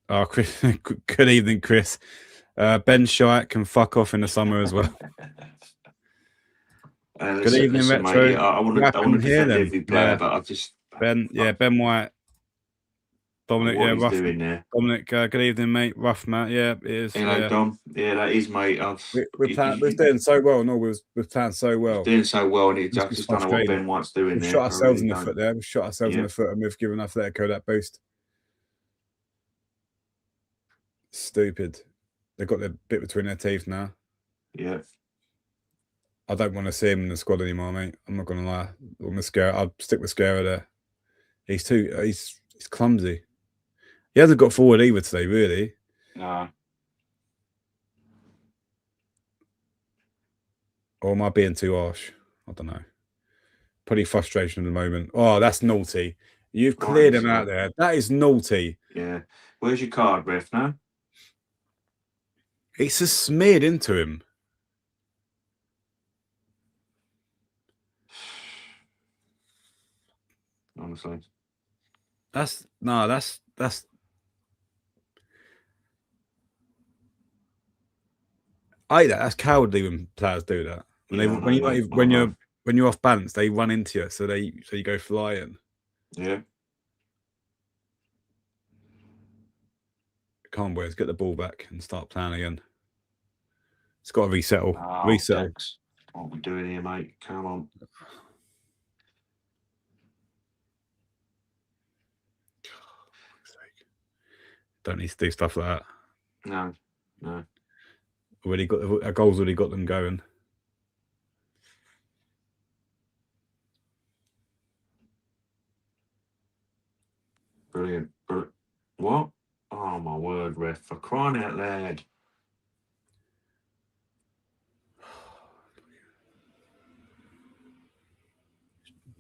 Oh, Chris, good evening, Chris. Ben Shite can fuck off in the summer as well. Good evening, Retro. Mate, I want to defend every player, but I just Ben White, Dominic, what rough. Doing there. Dominic, good evening, mate. Rough, Matt. Yeah, it is. Hello, Dom. Yeah, that is, mate. We're doing so well. No, we're playing so well. Doing so well, and I just don't know what Ben White's doing there. Shot ourselves in the foot there. We've shot ourselves in the foot, and we've given Atletico that boost. Stupid. They've got their bit between their teeth now. Yeah. I don't want to see him in the squad anymore, mate. I'm not going to lie. I'll stick with Mascara there. He's clumsy. He hasn't got forward either today, really. No. Or am I being too harsh? I don't know. Pretty frustration at the moment. Oh, that's naughty. You've cleared him out there. That is naughty. Yeah. Where's your card, ref, now? It's just smeared into him. Honestly. That's I hate that. That's cowardly when players do that. When you're off balance, they run into you, so you go flying. Yeah. Come on, boys, get the ball back and start playing again. It's got to resettle. Dex, what are we doing here, mate? Come on. Don't need to do stuff like that. No. Our goals already got them going. Brilliant. What? Oh my word, ref! For crying out loud.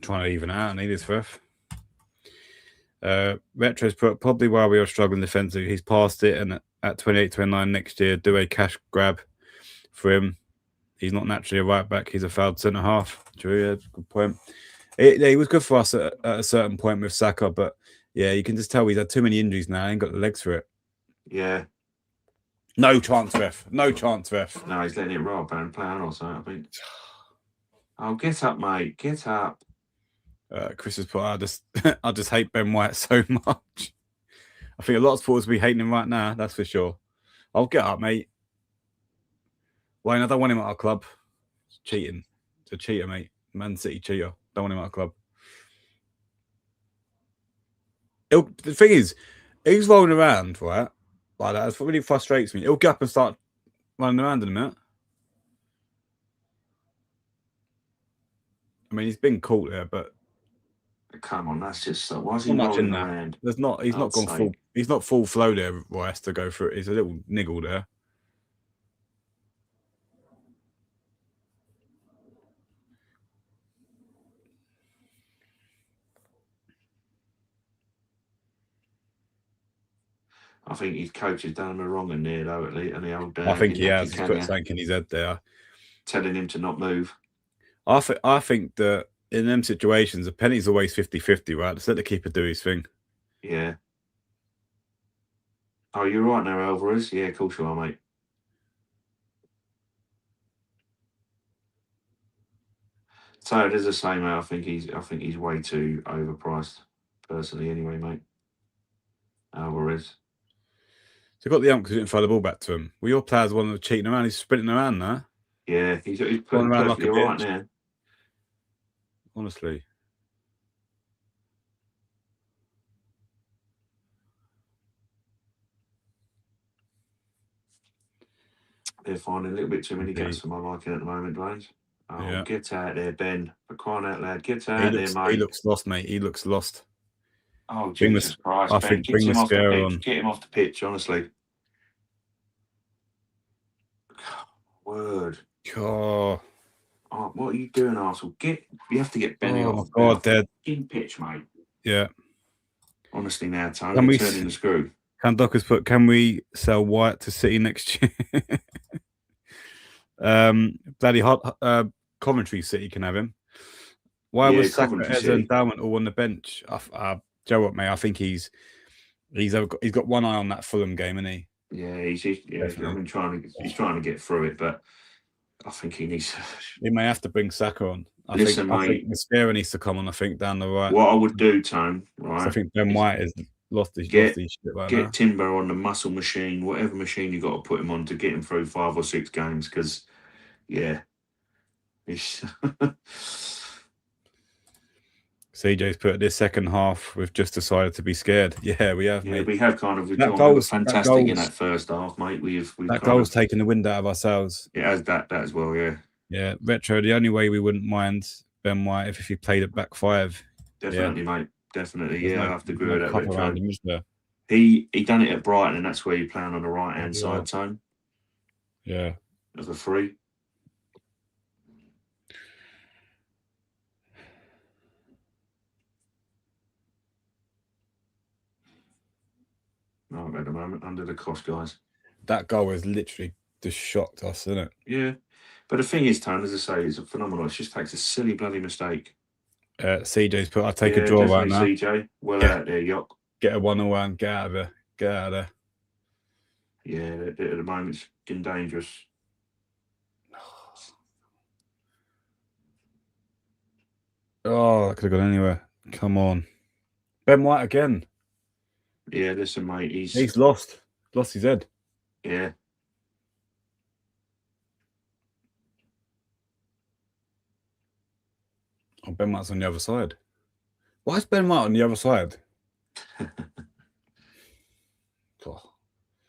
Trying to even out, I need his ref. Retro's probably why we are struggling defensively. He's past it, and at 28-29 next year, do a cash grab for him. He's not naturally a right back. He's a fouled centre half. True, yeah, good point. He was good for us at a certain point with Saka, but yeah, you can just tell he's had too many injuries now. He ain't got the legs for it. Yeah. No chance, ref. No chance, ref. No, he's letting it roll and playing or something, I think. Oh, get up, mate. Get up. Chris has put, I just hate Ben White so much. I think a lot of supporters will be hating him right now, that's for sure. I'll get up, mate. Wayne, I don't want him at our club. It's cheating. It's a cheater, mate. Man City cheater. Don't want him at our club. The thing is, he's rolling around, right? Like that. It really frustrates me. He'll get up and start running around in a minute. I mean, he's been caught there, but come on, that's just so. Why is he rolling around? There's not. He's not gone full. He's not full flow there. Rice to go through it. He's a little niggle there. I think his coach has done him a wrong in there, though, at least. And the old. I think he has. He's put something in his head there, telling him to not move. I think that in them situations, a penalty's always 50-50, right? Just let the keeper do his thing. Yeah. Oh, you're right now, Alvarez. Yeah, of course you are, mate. So there's the same, mate. I think he's way too overpriced, personally. Anyway, mate. Alvarez. So got the ump because he didn't throw the ball back to him. Well, your player's one of cheating around. He's sprinting around now. Yeah, he's Going around like perfectly a all right bitch. now. Honestly. They're finding a little bit too many Indeed. gaps for my liking at the moment, Dwayne. Oh, Yeah. get out there, Ben. For crying out loud, get out there, mate. He looks lost, mate. He looks lost. Oh, Jesus Christ, I Ben. think Get bring him off the Mascara pitch. on. Get him off the pitch, honestly. Word. Oh, What are you doing, Arsenal? You have to get Benny oh off. my God, dead. In pitch, mate. Yeah. Honestly, now, Tony, you're turning the screw. Dockers put, can we sell White to City next year? Bloody hot. Coventry City can have him. Why was Saka, Eze, and Darwin all on the bench? Joe, what, mate? I think he's got one eye on that Fulham game, isn't he? Yeah, he's trying to get through it, but I think he needs. He may have to bring Saka on. I think Mascara needs to come on. I think down the right. What I would do, Tone, right? So I think Ben White has lost his shit right now. Get Timber on the muscle machine, whatever machine you got to put him on to get him through 5 or 6 games. Because, yeah, CJ's put this second half. We've just decided to be scared. Yeah, we have, mate. We have kind of. We were fantastic in that first half, mate. That goal's taken the wind out of ourselves. It has that as well, yeah. Yeah, Retro. The only way we wouldn't mind Ben White if he played at back 5. Definitely, mate. Definitely, I have to agree with that. Around him, is there? He done it at Brighton, and that's where you playing on the right hand side, Tone. Yeah, as a free. No, at the moment, under the cost, guys. That goal has literally just shocked us, isn't it? Yeah. But the thing is, Tone, as I say, it's phenomenal. It just takes a silly bloody mistake. CJ's put, I'll take a draw right now. CJ, well out there, Yock. Get a 1-0 and get out of there. Get out of there. Yeah, at the moment, it's getting dangerous. Oh, that could have gone anywhere. Come on. Ben White again. Yeah, listen, mate, he's lost his head. Yeah. Oh, Ben White's on the other side. Why is Ben White on the other side? Oh,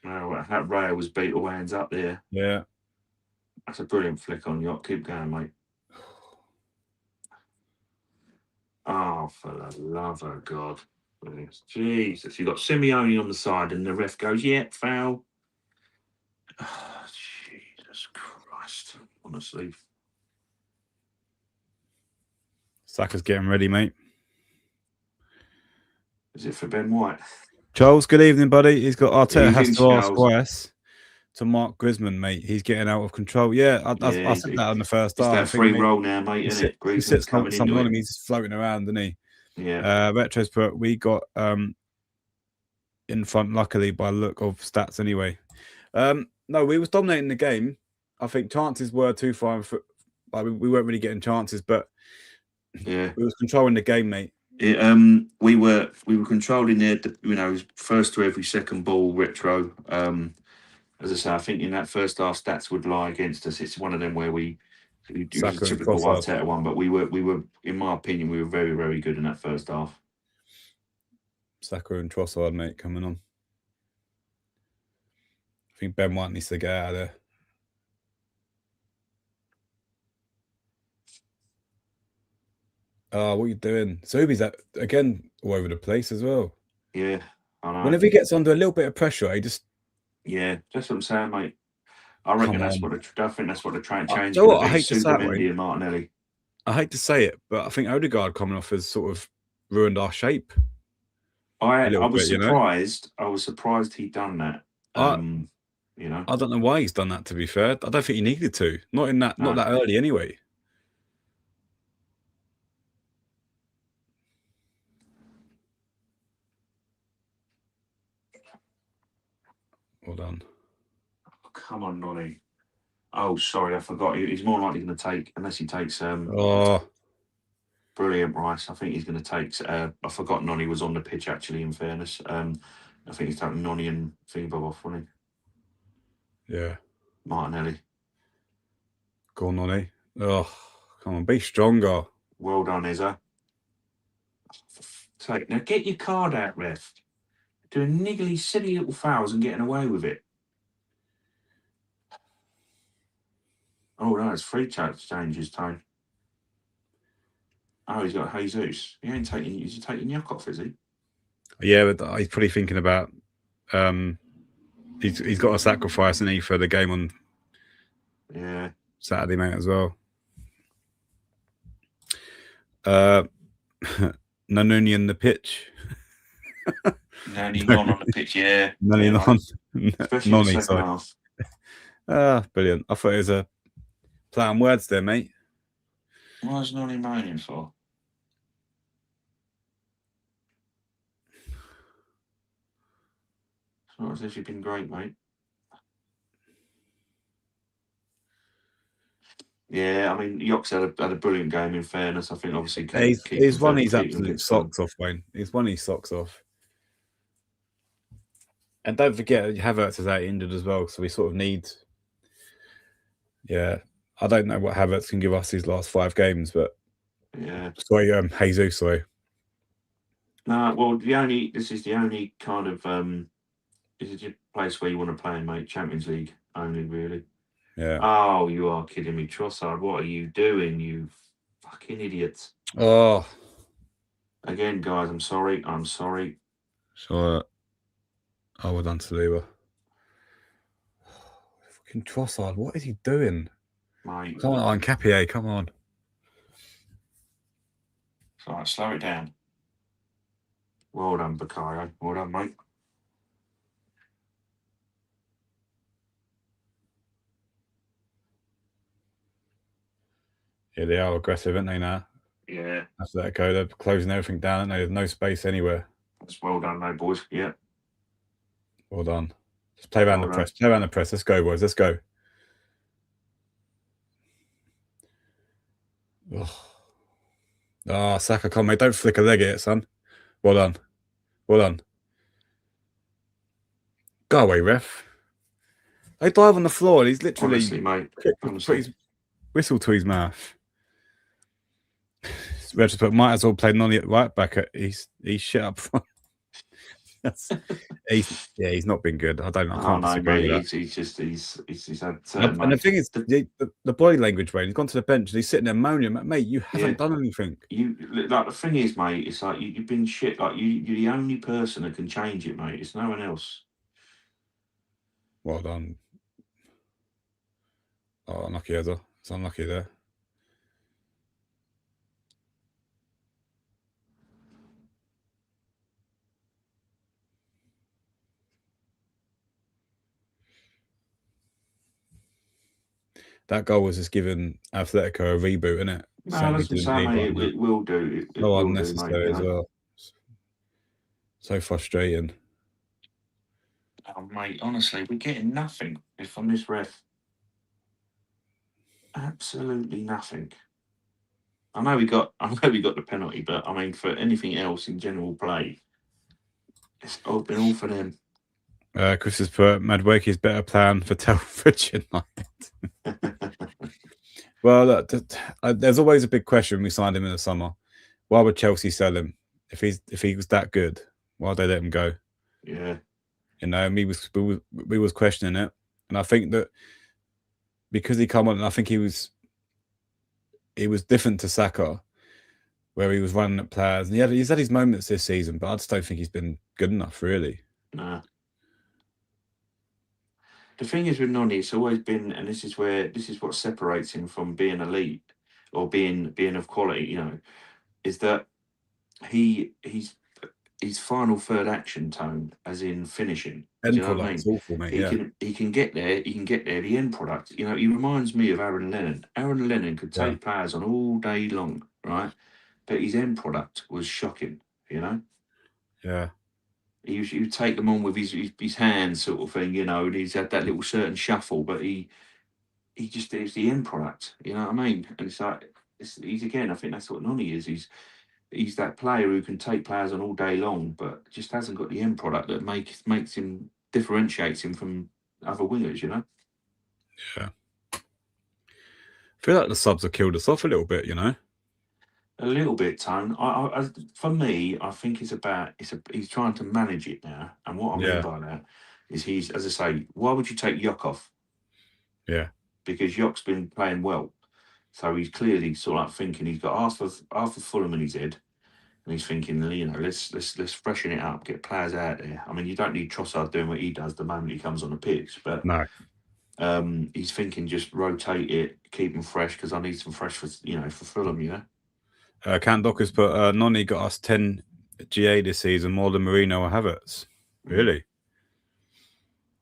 that rail was beat all hands up there. Yeah. That's a brilliant flick on Yacht. Keep going, mate. Oh, for the love of God. Jesus. You've got Simeone on the side and the ref goes, yeah, foul. Oh, Jesus Christ. Honestly. Saka's getting ready, mate. Is it for Ben White? Charles, good evening, buddy. He's got Arteta has to ask twice to Mark Griezmann, mate. He's getting out of control. Yeah, I said that in the first half. It's that free roll now, mate, isn't it? He sits coming into it. He's just floating around, isn't he? Yeah. Retro's put, we got in front, luckily, by look of stats anyway. No, we was dominating the game. I think chances were too far. We weren't really getting chances, but yeah, we was controlling the game, mate. We were controlling the first to every second ball. Retro. As I say, I think in that first half stats would lie against us. It's one of them where it was a typical Arteta one, but we were, in my opinion, we were very, very good in that first half. Saka and Trossard, mate, coming on. I think Ben White needs to get out of there. Oh, what are you doing? Zubi's again all over the place as well. Yeah, I know. Whenever he gets under a little bit of pressure, he just... Yeah, that's what I'm saying, mate. I reckon I think that's what the change is going to be. Mendy and Martinelli. I hate to say it, but I think Odegaard coming off has sort of ruined our shape. I was surprised. I was surprised he'd done that. I don't know why he's done that, to be fair. I don't think he needed to. Not that early anyway. Well done. Oh, come on, Nolly. Oh, sorry, I forgot. He's more likely going to take, unless he takes... Oh, Brilliant, Rice. I think he's going to take. I forgot Nonny was on the pitch, actually, in fairness. I think he's taking Nonny and Fingerbob off, wasn't he? Yeah. Martinelli. Go on, Nonny. Oh, come on, be stronger. Well done, Izza. Now get your card out, ref. Doing niggly, silly little fouls and getting away with it. Oh, no, it's free changes time. Oh, he's got Jesus. He ain't taking. Is he taking Yuck off? Is he? Yeah, but he's probably thinking about. He's got a sacrifice, isn't he, for the game on. Yeah. Saturday, mate, as well. Nonny on the pitch. Nonny gone on the pitch, yeah. Nonny on. Especially Nonny, the second half. Brilliant. I thought it was a play on words there, mate. What was Nonny moaning for? It's not as if you've been great, mate. Yeah, I mean, Yox had a brilliant game, in fairness. I think, obviously, he's won his absolute socks off, Wayne. He's won his socks off. And don't forget, Havertz is out injured as well, so we sort of need... Yeah, I don't know what Havertz can give us these last 5 games, but... Yeah. Sorry, Jesus, sorry. No, well, this is the only kind of... This is a place where you want to play, mate. Champions League only, really. Yeah. Oh, you are kidding me, Trossard. What are you doing, you fucking idiots? Oh. Again, guys, I'm sorry. Sure. Oh, well done, Saliba. Fucking Trossard, what is he doing? Mate. Come on, Capier, come on. It's all right, slow it down. Well done, Bakayo. Well done, mate. Yeah, they are aggressive, aren't they, now? Yeah. That's let it go. They're closing everything down, aren't they? There's no space anywhere. That's well done, though, boys. Yeah. Well done. Just play around the press. Play around the press. Let's go, boys. Let's go. Oh, Saka, come on, mate. Don't flick a leg at it, son. Well done. Well done. Go away, ref. They dive on the floor and he's literally... Honestly, mate. Put his whistle to his mouth. Ref just put, might as well play Nonny at right back. He's shit up front. He's not been good. I can't disagree with that. He's had. And the thing is, the body language, Wayne. He's gone to the bench and he's sitting there moaning, mate. You haven't done anything. The thing is, mate. It's like you've been shit. Like you're the only person that can change it, mate. It's no one else. Well done. Oh, unlucky, Ezra. It's unlucky there. That goal was just giving Atletico a reboot, isn't it? No, that's the same, mate. It will do. It will unnecessary as well. So frustrating. Oh, mate, honestly, we're getting nothing from this ref. Absolutely nothing. I know we got the penalty, but I mean, for anything else in general play, it's been all for them. Chris has put Madueke's better plan for Telford United. Well, look, there's always a big question when we signed him in the summer. Why would Chelsea sell him if he was that good? Why would they let him go? Yeah, and we was questioning it, and I think that because he come on, and I think he was different to Saka, where he was running at players, and he's had his moments this season, but I just don't think he's been good enough, really. Nah. The thing is with Nonny, it's always been, and this is what separates him from being elite or being of quality, is that he's final third action tone, as in finishing. End product's awful, mate. He can get there. He can get there. The end product, he reminds me of Aaron Lennon. Aaron Lennon could take players on all day long, right? But his end product was shocking. Yeah. He would take them on with his hands, sort of thing, and he's had that little certain shuffle, but he just is the end product, you know what I mean? And it's like, he's again. I think that's what Noni is. He's that player who can take players on all day long, but just hasn't got the end product that makes him differentiates him from other wingers. You know. Yeah. I feel like the subs have killed us off a little bit. You know. A little bit, Tone. For me, I think he's trying to manage it now. And what I mean by that is he's, as I say, why would you take Yock off? Yeah. Because Yock's been playing well. So he's clearly sort of like thinking he's got half of Fulham in his head. And he's thinking, you know, let's freshen it up, get players out there. I mean, you don't need Trossard doing what he does the moment he comes on the pitch, but No. He's thinking just rotate it, keep him fresh because I need some fresh for Fulham, you know. Count Docker's put Noni got us 10 GA this season, more than Marino or Havertz. Really?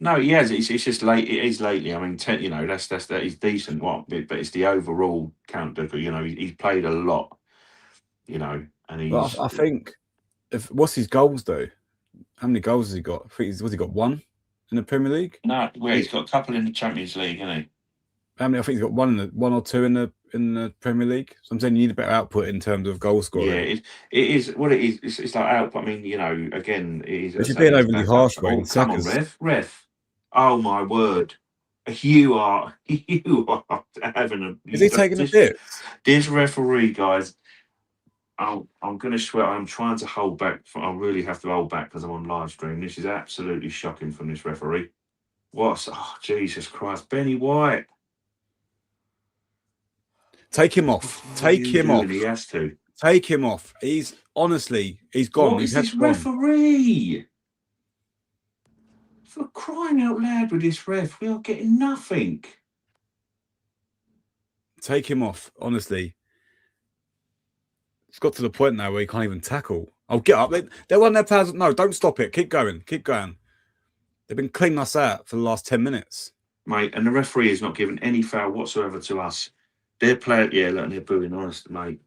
No, he has. It's just late. It is lately. I mean, 10, you know, that is decent. But it's the overall Count Docker. You know, he's played a lot. You know, and he's. Well, I think what's his goals though? How many goals has he got? I think he got one in the Premier League. No, well, he's got a couple in the Champions League, hasn't he? How many? I think he's got one or two in the Premier League. So I'm saying you need a better output in terms of goal scoring. Yeah, it is what it is. It's like output. I mean, you know, again, it is. But you're being overly harsh, right? Oh, come on, ref. Oh my word, you are having a. Is he taking a bit? This referee, guys. I'm going to swear. I'm trying to hold back. I really have to hold back because I'm on live stream. This is absolutely shocking from this referee. Oh, Jesus Christ. Benny White. Take him off. Take him off. He has to. Take him off. He's gone. What is this referee? For crying out loud with this ref, we are getting nothing. Take him off, honestly. It's got to the point now where he can't even tackle. Oh, get up. They're on their players. No, don't stop it. Keep going. Keep going. They've been cleaning us out for the last 10 minutes. Mate, and the referee has not given any foul whatsoever to us. Their player, look, they're booing, honest, mate.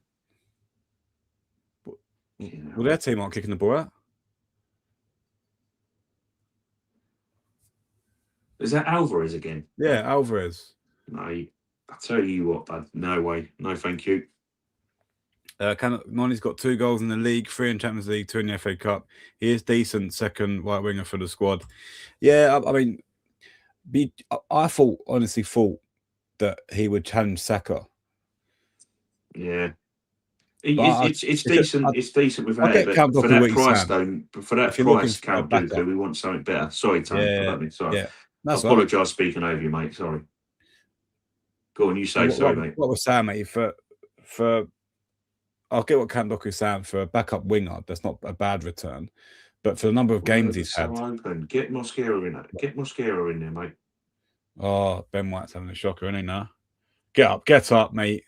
Well, their team aren't kicking the ball out. Is that Alvarez again? Yeah, Alvarez. Mate, I tell you what, bud, no way. No, thank you. Noni's got 2 goals in the league, 3 in Champions League, 2 in the FA Cup. He is decent, second right winger for the squad. Yeah, I mean, I honestly thought that he would challenge Saka. Yeah. It's decent. It's decent without it. But for that price, though, Count Dooku, we want something better. Sorry, Tom. Yeah, sorry. Yeah. I apologise speaking over you, mate. Sorry. Go on, you say sorry, mate. What was saying, mate, for I'll get what Count Doku's saying for a backup winger. That's not a bad return. But for the number of games he's had. Open. Get Mosquera in there. Get Mosquera in there, mate. Oh, Ben White's having a shocker, isn't he now? Get up, mate.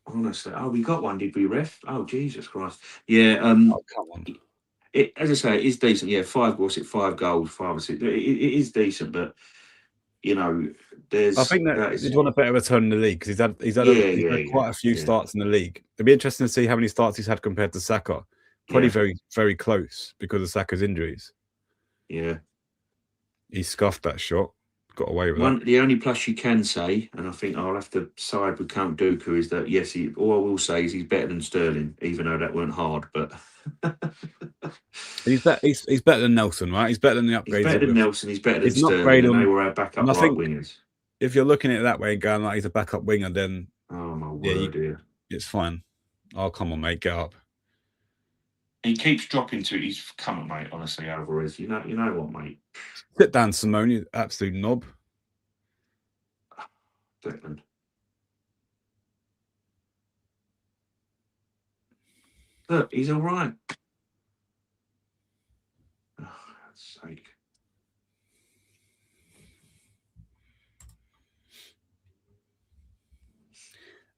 Honestly, we got one, did we, ref? Oh, Jesus Christ! Yeah. Come on. As I say, it is decent. Yeah, 5 goals, 5 goals, 5 or 6. It is decent, but you know, there's. I think that he'd want a better return in the league because he's had quite a few starts in the league. It'd be interesting to see how many starts he's had compared to Saka. Probably very, very close because of Saka's injuries. Yeah, he scuffed that shot. Got away with that. The only plus you can say, and I think I'll have to side with Count Dooku, is that yes, all I will say is he's better than Sterling, even though that weren't hard. But he's better than Nelson, right? He's better than the upgrades. He's better than Nelson. He's better than Sterling. And they were our backup right wingers. If you're looking at it that way and going like he's a backup winger, then oh my word, it's fine. Oh come on, mate, get up. He keeps dropping to it. He's come on, mate. Honestly, Alvarez. You know what, mate? Sit down, Simone, you absolute knob. Declan. Look, he's all right. Oh, God's sake.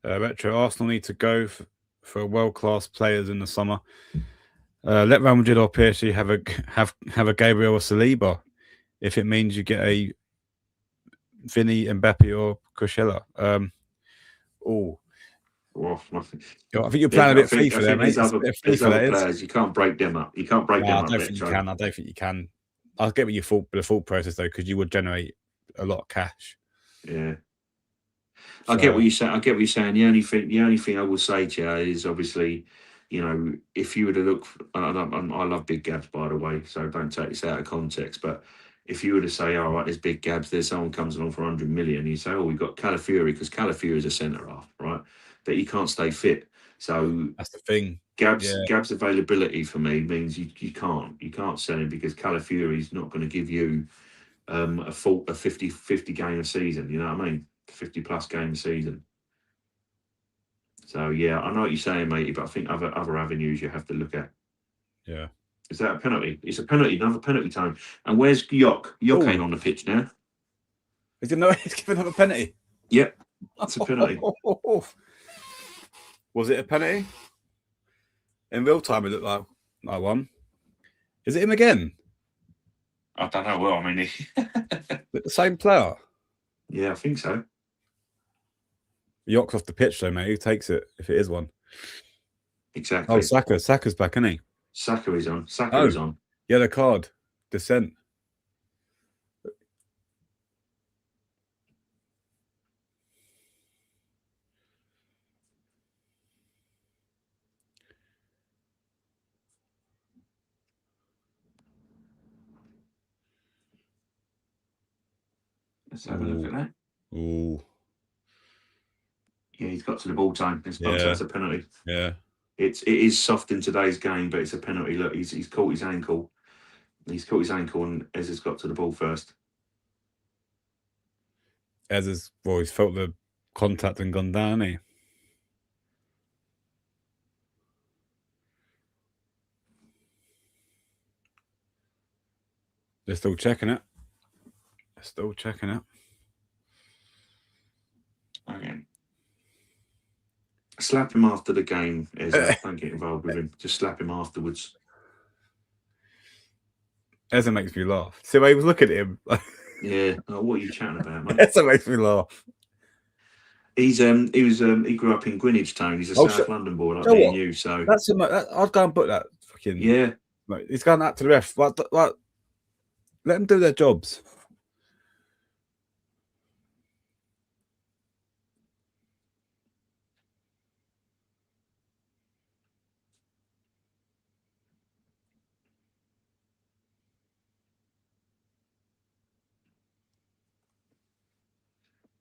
Retro Arsenal need to go for world-class players in the summer. Let Real Madrid or PSG have a Gabriel or Saliba if it means you get a Vinny, Mbappe or Coachella. I think you're playing a bit FIFA there, mate. There's other players. You can't break them up. You can't break them up. I don't think you can. I'll get what you thought, the thought process though, because you would generate a lot of cash. Yeah. I get what you're saying. I get what you're saying. The only thing I will say to you is obviously, if you were to look, I love big Gabs, by the way, so don't take this out of context. But if you were to say, all right, there's big Gabs, there's someone comes along for 100 million, you say, oh, we've got Calafiori, because Calafiori is a centre half, right? But he can't stay fit. So that's the thing. Gab's availability for me means you can't sell him, because Calafiori is not going to give you a 50 game a season. You know what I mean? 50 plus game a season. So yeah, I know what you're saying, matey, but I think other avenues you have to look at. Yeah. Is that a penalty? It's a penalty, another penalty time. And where's Yok? Yok ain't on the pitch now. Is it no? He's giving up a penalty. Yep, it's a penalty. Was it a penalty? In real time, it looked like I won. Is it him again? I don't know. Well, I mean, The same player. Yeah, I think so. Yok's off the pitch, though, mate. Who takes it if it is one? Exactly. Oh, Saka's back, isn't he? Saka is on. Saka is on. Yellow card. Dissent. Let's have a look at that. Ooh. Yeah, he's got to the ball time. That's a penalty. Yeah. It is soft in today's game, but it's a penalty. Look, he's caught his ankle. He's caught his ankle, and Ez has got to the ball first. He's felt the contact and gone down, hasn't he? They're still checking it. Okay. Slap him after the game, Ez. Don't get involved with him. Just slap him afterwards. Eza makes me laugh. See why he was looking at him. Yeah. Oh, what are you chatting about, mate? Eza makes me laugh. He grew up in Greenwich Town. He's a South London boy, like me and you. So that's I'd go and put that fucking Like, he's going out to the ref. Like, let them do their jobs.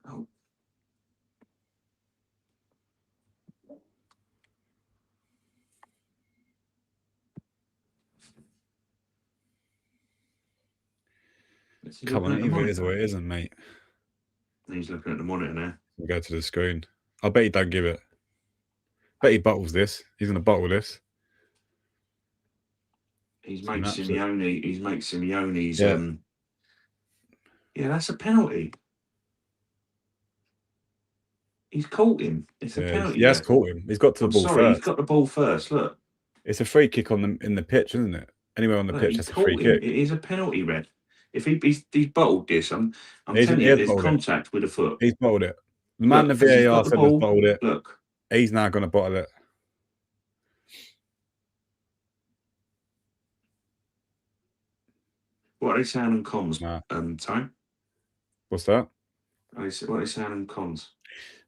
Oh. Come on, either it is or it isn't, mate. He's looking at the monitor now. We'll go to the screen. I bet he don't give it. Bet he bottles this. He's going to bottle this. He's mate Simeone. He's mate Simeone's. Yeah, that's a penalty. He's caught him. It's a penalty. He has caught him. He's got to the ball first. He's got the ball first. Look. It's a free kick in the pitch, isn't it? Anywhere on the pitch, that's a free kick. It is a penalty, Red. If he's bottled this, I'm telling you, there's contact with the foot. He's bottled it. The man the VAR said has bottled it. Look. He's now going to bottle it. What are they saying on comms, Tone? What's that? What are they saying on comms?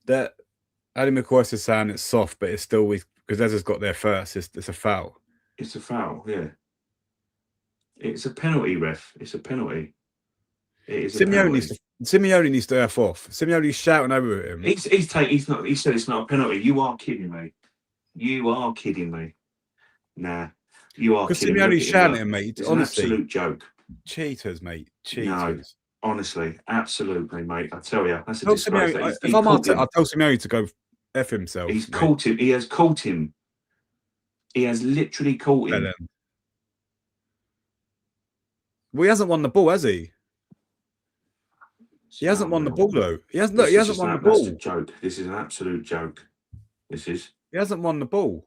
That Ali McCoy is saying it's soft, but it's still because Ezra's got there first. It's a foul. It's a foul, yeah. It's a penalty, ref. It's a penalty. It is Simeone needs to F off. Simeone's shouting over at him. He said it's not a penalty. You are kidding me. You are kidding me. Nah, you are kidding me. Because Simeone's shouting at him, mate. It's honestly, an absolute joke. Cheaters, mate. Cheaters. No, honestly, absolutely, mate. I tell you, that's a disgrace. If I'm Arteta, I'll tell Simeone to go F himself. He's caught him. He has caught him. He has literally caught him. Well, he hasn't won the ball, has he? He hasn't won the ball, though. He hasn't won the ball. That's a joke. This is an absolute joke. This is. He hasn't won the ball.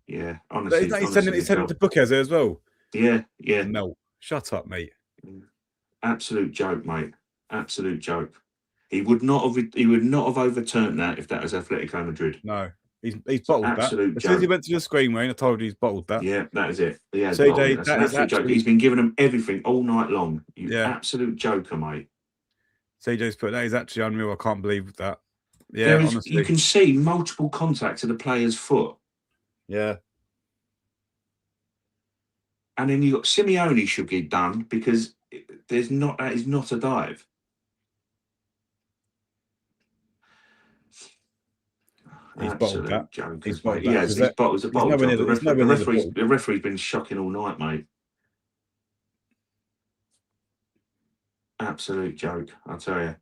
Yeah, honestly. He's sending it to Bookez as well. Yeah. No, shut up, mate. Absolute joke, mate. Absolute joke. He would not have overturned that if that was Atlético Madrid. No. He's bottled that. Absolute As soon as he joke. went to the screen, Wayne, I told you he's bottled that. Yeah, that is it. He has CJ, bottled it. That's an that is absolute joke. actually- He's been giving them everything all night long. You Yeah. absolute joker, mate. CJ's put that is actually unreal. I can't believe that. Yeah, There is, honestly. you can see multiple contact to the player's foot. Yeah. And then you got Simeone should get done because that is not a dive. He's bottled that. Jokers, He's bottled mate. that. He's bottled a bottle job. The referee's been shocking all night, mate. Absolute joke, I tell you.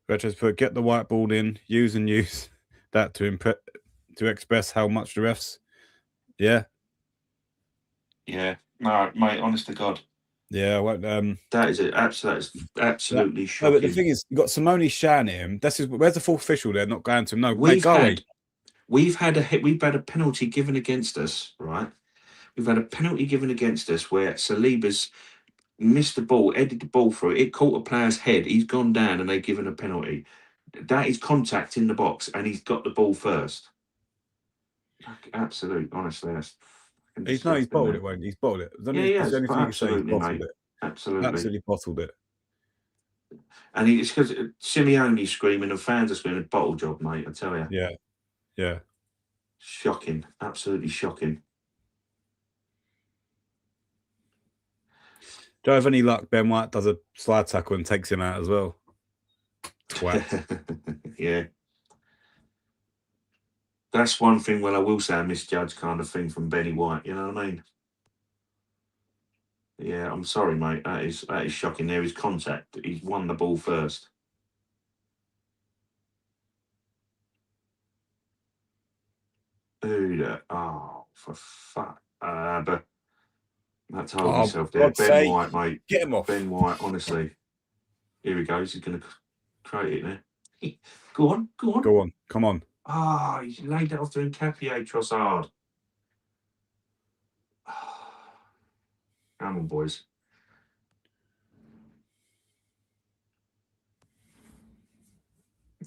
Retro's put get the white ball in, use that to express how much the refs. Yeah. Yeah. No, mate, honest to God. Yeah, I won't, that is it. Absolutely shocking. No, but the thing is, you've got Simone Shan him. Where's the fourth official there? Not going to him. No, we've had a penalty given against us, right? We've had a penalty given against us where Saliba's missed the ball, headed the ball through. It caught a player's head. He's gone down, and they've given a penalty. That is contact in the box, and he's got the ball first. Absolute, honestly, that's. He's bottled it, Wayne. He's bottled it. He has. Absolutely, mate. Absolutely bottled it. And it's because Simeone's screaming and fans are screaming, bottle job, mate, I tell you. Yeah. Yeah. Shocking. Absolutely shocking. Do I have any luck? Ben White does a slide tackle and takes him out as well. Twat. Yeah. That's one thing, I will say, a misjudged kind of thing from Benny White, you know what I mean? Yeah, I'm sorry, mate. That is shocking. There is contact. He's won the ball first. Oh, for fuck. But I told myself there. Ben White, mate. Get him off. Ben White, honestly. Here he goes. He's going to create it there. Go on. Come on. Ah, he's laid it off to Nkapie, Trossard. Come on, boys.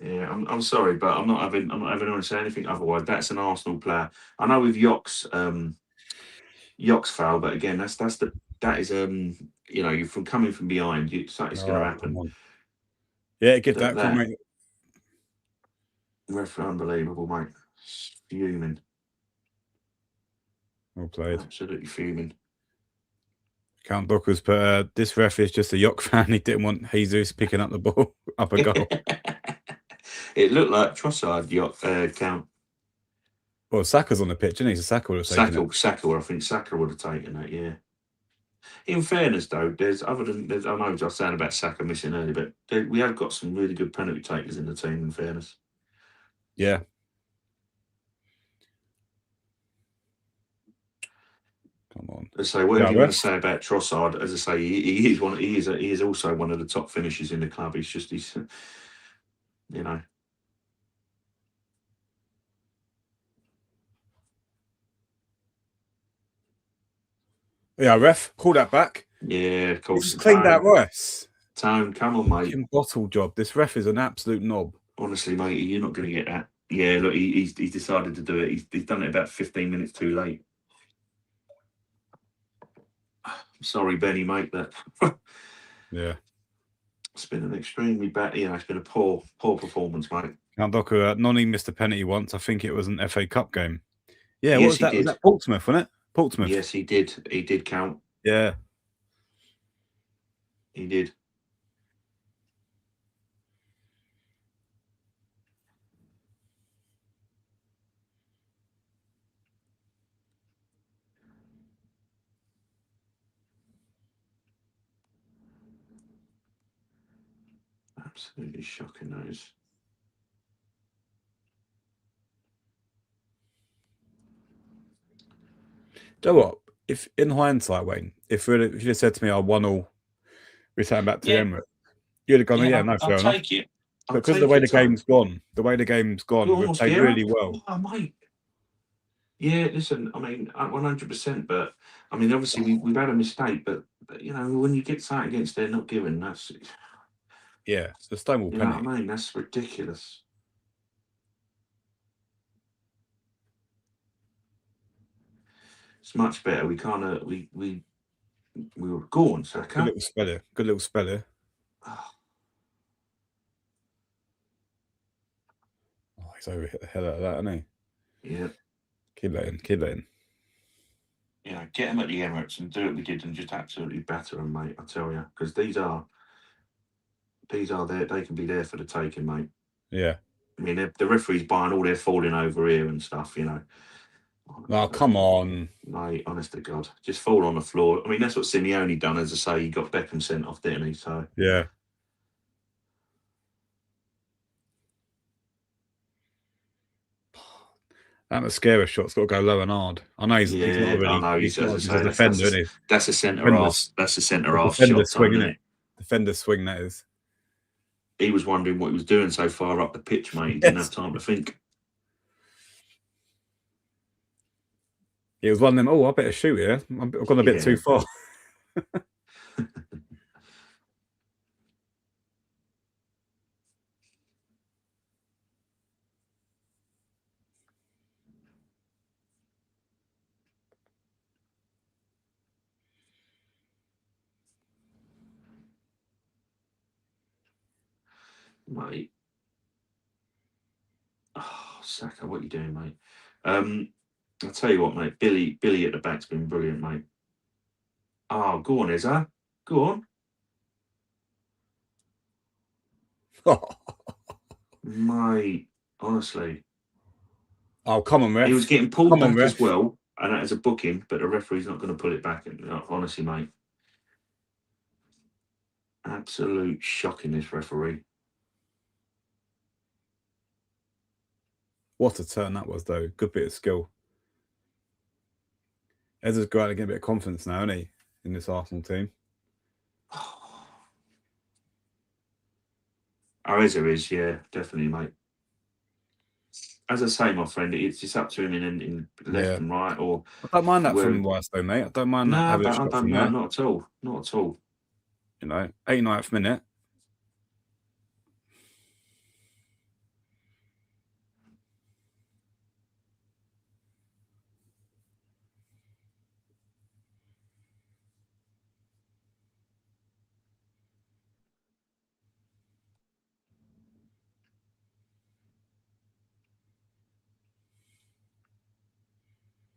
Yeah, I'm sorry, but I'm not having anyone say anything otherwise. That's an Arsenal player. I know with Yock's foul, but again, that is you're coming from behind. It's going to happen. Yeah, give that. Mate. Referee, unbelievable, mate. Fuming. Well played. Absolutely fuming. Count Booker's put this ref is just a Yock fan. He didn't want Jesus picking up the ball up a goal. It looked like Trossard, Yock, Count. Well, Saka's on the pitch, isn't he? So Saka would have taken it. I think Saka would have taken it, yeah. In fairness, though, I know I was saying about Saka missing earlier, but we have got some really good penalty takers in the team, in fairness. Yeah. Come on. So whatever you want to say about Trossard, as I say, he is also one of the top finishers in the club. He's you know. Yeah, ref, call that back. Yeah, of course. He's cleaned out Rice. Tone, come on, mate. Bottle job. This ref is an absolute knob. Honestly, mate, you're not going to get that. Yeah, look, he's decided to do it. He's done it about 15 minutes too late. Sorry, Benny, mate, but yeah, it's been an extremely bad. It's been a poor performance, mate. Count Doku, Nonny missed a penalty once. I think it was an FA Cup game. Yeah, yes, what was that? Was that Portsmouth, wasn't it? Portsmouth. Yes, he did. He did count. Yeah, he did. Absolutely shocking those. Do you know what? If in hindsight, Wayne, if you just said to me, "I won all," return back to the Emirates, you'd have gone, no, fair enough. Take it. Because of the way the game's gone, we've played really well. Oh, mate. Yeah, listen, I mean, 100%, but I mean, obviously we've had a mistake, but when you get something against they're not giving, that's. Yeah, it's the Stonewall penalty. You know what I mean? That's ridiculous. It's much better. We kind of we were go on, Saka. Good little speller. Good little speller. Oh, Oh, he's overhit the hell out of that, isn't he? yeah. Keep that in. Keep that in. Yeah, get them at the Emirates and do what we did and just absolutely batter them, mate. I tell you, because these are there. They can be there for the taking, mate. Yeah. I mean, the referee's buying all their falling over here and stuff, you know. Oh, come on. Mate, honest to God. Just fall on the floor. I mean, that's what Simeone done, as I say. He got Beckham sent off, didn't he? So, Yeah. That mascara shot's got to go low and hard. I know he's yeah, not really. I know. He's As not I he's say, a defender, isn't he? that's a centre half. Defenders. That's a centre The half defender shot swing, time, isn't isn't it? it? Defender swing, that is. He was wondering what he was doing so far up the pitch, mate. He didn't have time to think. It was one of them. Oh, I better shoot here. I've gone a bit too far. Mate. Oh, Saka, what are you doing, mate? I'll tell you what, mate. Billy at the back's been brilliant, mate. Oh, go on, Ezra. Go on. Mate, honestly. Oh, come on, ref. He was getting pulled Come on, back ref. as well, and that is a booking, but the referee's not going to pull it back. Honestly, mate. Absolute shocking, this referee. What a turn that was, though. Good bit of skill. Ezra's got to get a bit of confidence now, isn't he, in this Arsenal team? Oh, Ezra is, yeah, definitely, mate. As I say, my friend, it's just up to him in left and right, or I don't mind that from Rice, though, mate. I don't mind that having a shot from there. not at all, not at all. You know, 89th minute.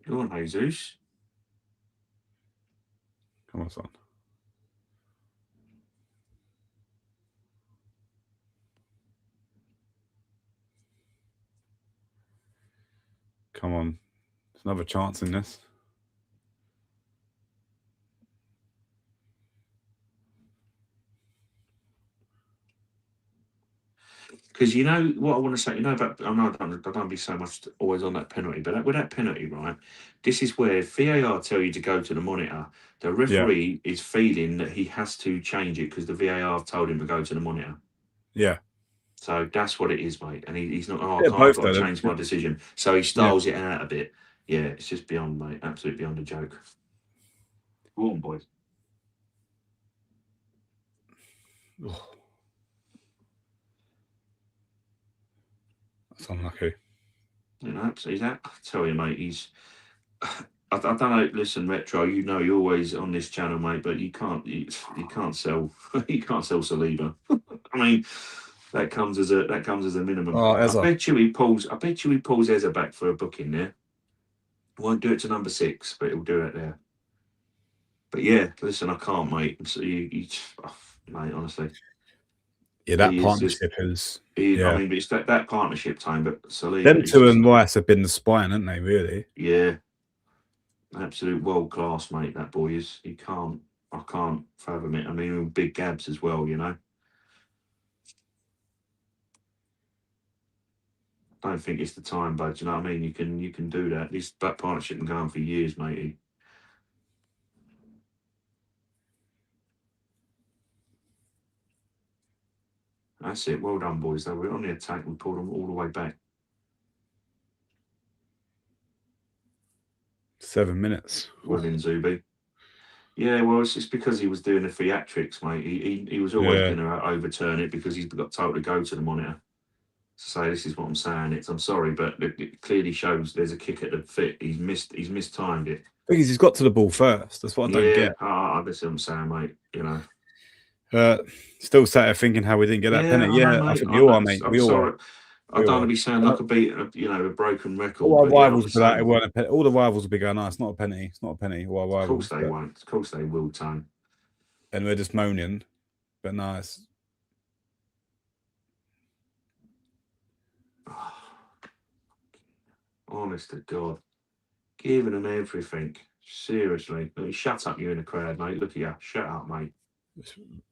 Go on, Jesus. Come on, son. Come on. There's another chance in this. Because you know what I want to say, you know about, I know I don't be so much always on that penalty, but with that penalty, right, this is where VAR tell you to go to the monitor. The referee is feeling that he has to change it because the VAR told him to go to the monitor. Yeah. So that's what it is, mate. And he's not, oh, Yeah, I've got to change my decision. So he Yeah. styles it out a bit. Yeah, it's just beyond, mate. Absolutely beyond a joke. Go on, boys. Oh. That's unlucky. You know, I tell you, mate, he's. I don't know. Listen, Retro, you know you're always on this channel, mate, but you can't sell you can't sell Saliba. I mean, that comes as a minimum. Oh, I bet you he pulls Ezra back for a booking there. Won't do it to number 6, but he'll do it there. But yeah, listen, I can't, mate. So mate, honestly. Yeah, that partnership is. Yeah. I mean, it's that partnership time, but Saliba. Them two and Rice have been the spine, haven't they? Really? Yeah. Absolute world class, mate. That boy is. I can't fathom it. I mean, big Gabs as well, you know. I don't think it's the time, but you know what I mean. You can do that. That partnership been going for years, matey. That's it. Well done, boys. Though we're on the attack. We pulled them all the way back. 7 minutes. Well in, Zubi. Yeah, well, it's just because he was doing the theatrics, mate. He was always going to overturn it because he's got told to go to the monitor. say this is what I'm saying. I'm sorry, but it clearly shows there's a kick at the fit. He's mistimed it. Because he's got to the ball first. That's what I don't get. That's what I'm saying, mate. You know. Still sat there thinking how we didn't get that penalty. I think we all are, mate. We all sorry. are. I don't want to be saying like a broken record. All our rivals will be like, it weren't a penalty. All the rivals will be going, no, it's not a penalty. It's not a penalty. All our rivals. Of course they won't. Of course they will, Tone. And we're just moaning. But no, it's... Honest to God. Giving them everything. Seriously. Shut up, you in the crowd, mate. Look at you. Shut up, mate.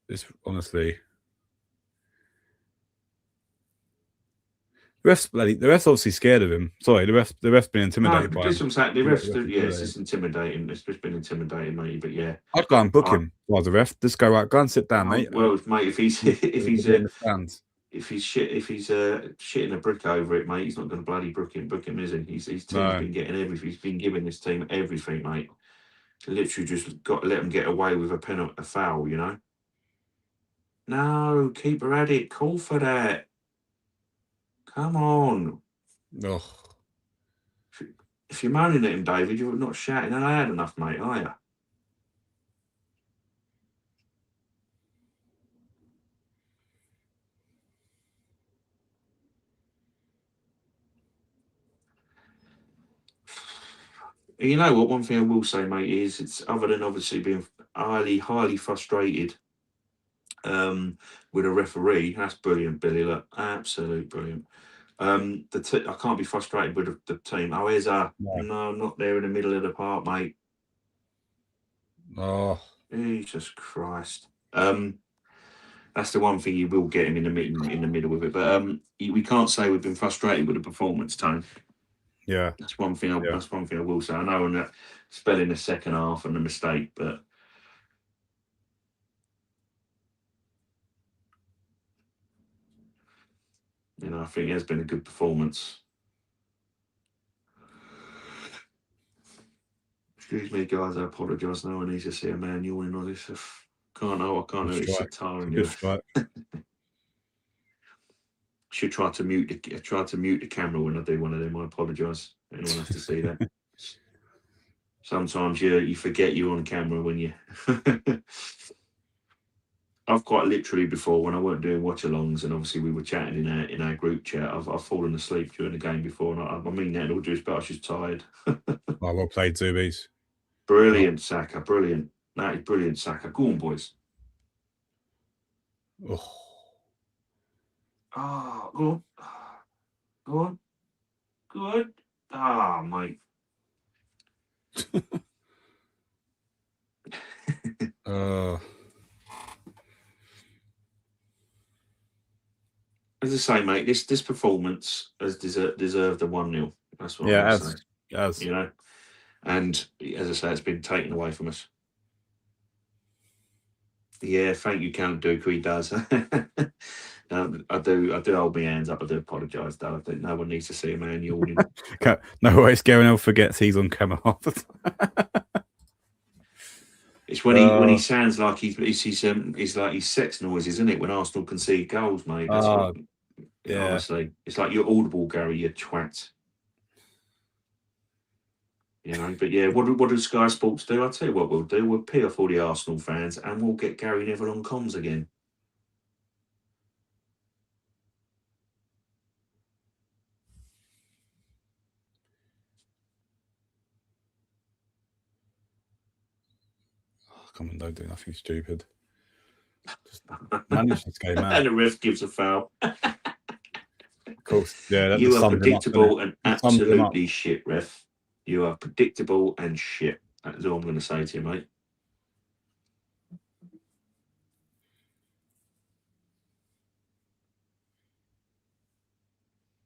It's honestly... The ref's obviously scared of him. Sorry, the ref's been intimidated by him. The ref's, yes, it's intimidating. It's just been intimidating, mate. But yeah, I'd go and book him while the ref. Just go right, go and sit down, mate. Well, mate, if he's shitting a brick over it, mate, he's not going to bloody book him, is he? His team's been getting everything. He's been giving this team everything, mate. Literally just got to let them get away with a foul, you know. No, keeper at it. Call for that. Come on. Oh. If you're moaning at him, David, you're not shouting loud enough, mate, are you? You know what? One thing I will say, mate, is it's other than obviously being highly frustrated with a referee. That's brilliant, Billy. Look, absolute brilliant. I can't be frustrated with the team. Oh, here's no, not there in the middle of the park, mate. Oh, Jesus Christ. That's the one thing you will get him in the middle with it. But we can't say we've been frustrated with the performance, Tone. Yeah, that's one thing. That's one thing I will say. I know on that spelling the second half and the mistake, but you know, I think it has been a good performance. Excuse me, guys. I apologise. No one needs to see a man yawning on this. I can't know it's a tiring. Should try to mute the camera when I do one of them. I apologise. Anyone has to see that. Sometimes you forget you're on camera when you. I've quite literally before, when I weren't doing watch-alongs and obviously we were chatting in our group chat, I've fallen asleep during the game before, and I mean that in all due respect, I was just tired. Well played, Zubies. Brilliant, Saka. Brilliant. That is brilliant, Saka. Go on, boys. Oh. Oh, go on. Go on. Good. Ah, mate. As I say, mate, this performance has deserved a 1-0. That's what I'm saying. Yes. You know, and as I say, it's been taken away from us. Yeah, thank you, Count Dooku. He does. I do hold my hands up. I do apologise, though. I think no one needs to see a man yawning. No worries, Gary forgets he's on camera half the time. It's when he sounds like he's like his sex noises, isn't it? When Arsenal concede goals, mate. That's honestly, it's like you're audible, Gary, you twat. You know, but yeah, what does Sky Sports do? I'll tell you what we'll do. We'll pee off all the Arsenal fans and we'll get Gary Neville on comms again. Oh, come on, don't do nothing stupid. Just manage this game out. And the ref gives a foul. Of course, yeah. You are predictable and absolutely shit, ref. You are predictable and shit. That's all I'm going to say to you, mate.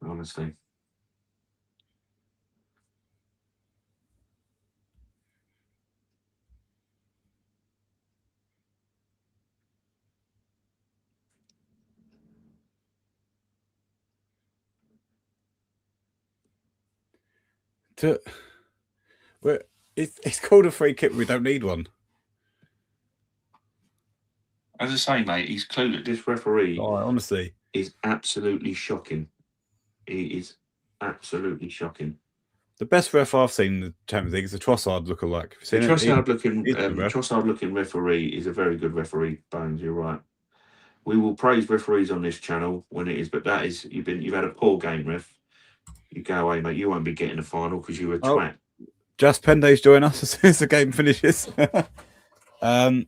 Honestly. It's called a free kick. We don't need one. As I say, mate, he's clueless. This referee, honestly, is absolutely shocking. It is absolutely shocking. The best ref I've seen in the Champions League is the Trossard lookalike. The He's a good ref. Trossard-looking referee is a very good referee. Bones, you're right. We will praise referees on this channel when it is, but that is you've had a poor game, ref. You go away, mate. You won't be getting a final because you were a twat. Just Pende's join us as soon as the game finishes. I'm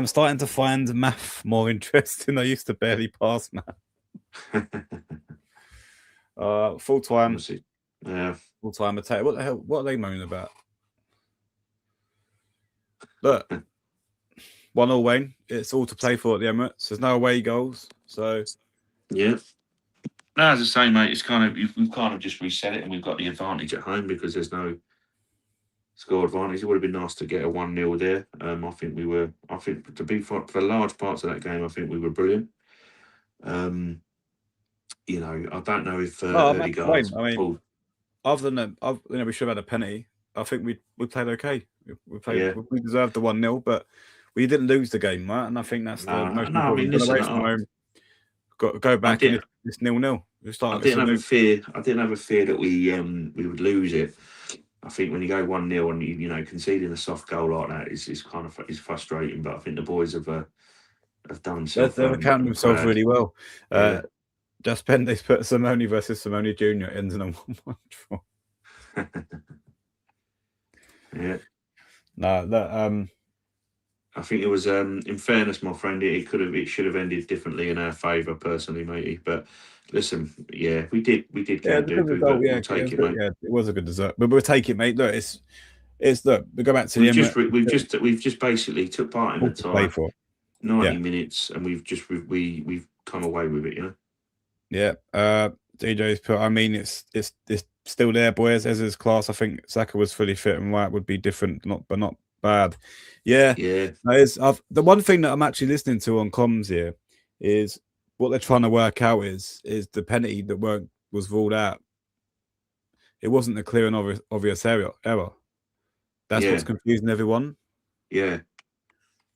starting to find math more interesting. I used to barely pass math. Full time. Yeah. Full time attack. What the hell? What are they moaning about? Look, 1-1 Wayne. It's all to play for at the Emirates. There's no away goals. So yeah. No, as I say, mate, it's kind of we've kind of just reset it, and we've got the advantage at home because there's no score advantage. It would have been nice to get a 1-0 there. I think to be for large parts of that game, I think we were brilliant. You know, I don't know if Odegaard. Other than that, we should have had a penalty. I think we played okay. We deserved the 1-0, but we didn't lose the game, right? And I think that's the most important. I mean, listen, got to go back and it's 0-0. I didn't have a fear that we would lose it. I think when you go 1-0 and you conceding a soft goal like that is kind of frustrating. But I think the boys have done themselves. They've accounted themselves really well. Just Pende's put Simone versus Simone Junior ends in a 1-1 draw. Yeah. No, that I think it was in fairness, my friend, it should have ended differently in our favour, personally, matey. But listen, yeah, we did we'll take it, mate. Yeah, it was a good result. But we'll take it, mate. Look, it's look, we go back to we've just basically took part in the tie 90 minutes, and we've come away with it, Yeah. DJ's put, I mean, it's still there, boys. As his class, I think Saka was fully fit and right would be different, but not bad. Yeah. The one thing that I'm actually listening to on comms here is what they're trying to work out is the penalty that was ruled out. It wasn't a clear and obvious error. That's what's confusing everyone. Yeah.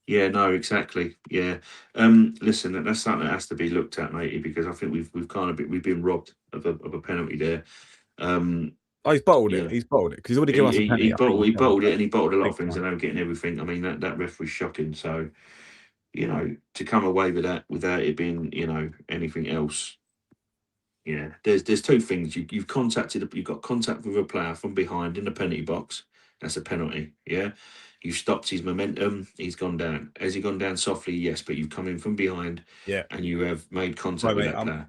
Yeah, no, exactly. Yeah. Listen, that's something that has to be looked at, matey, because I think we've been robbed of a penalty there. He's bottled it. He's bottled it because he's already given us a penalty. He bottled it, and he bottled a lot of things, and I'm getting everything. I mean, that ref was shocking. So, to come away with that without it being, anything else. Yeah, there's two things. You've got contact with a player from behind in the penalty box. That's a penalty. Yeah. You've stopped his momentum. He's gone down. Has he gone down softly? Yes, but you've come in from behind. Yeah. And you have made contact with that player.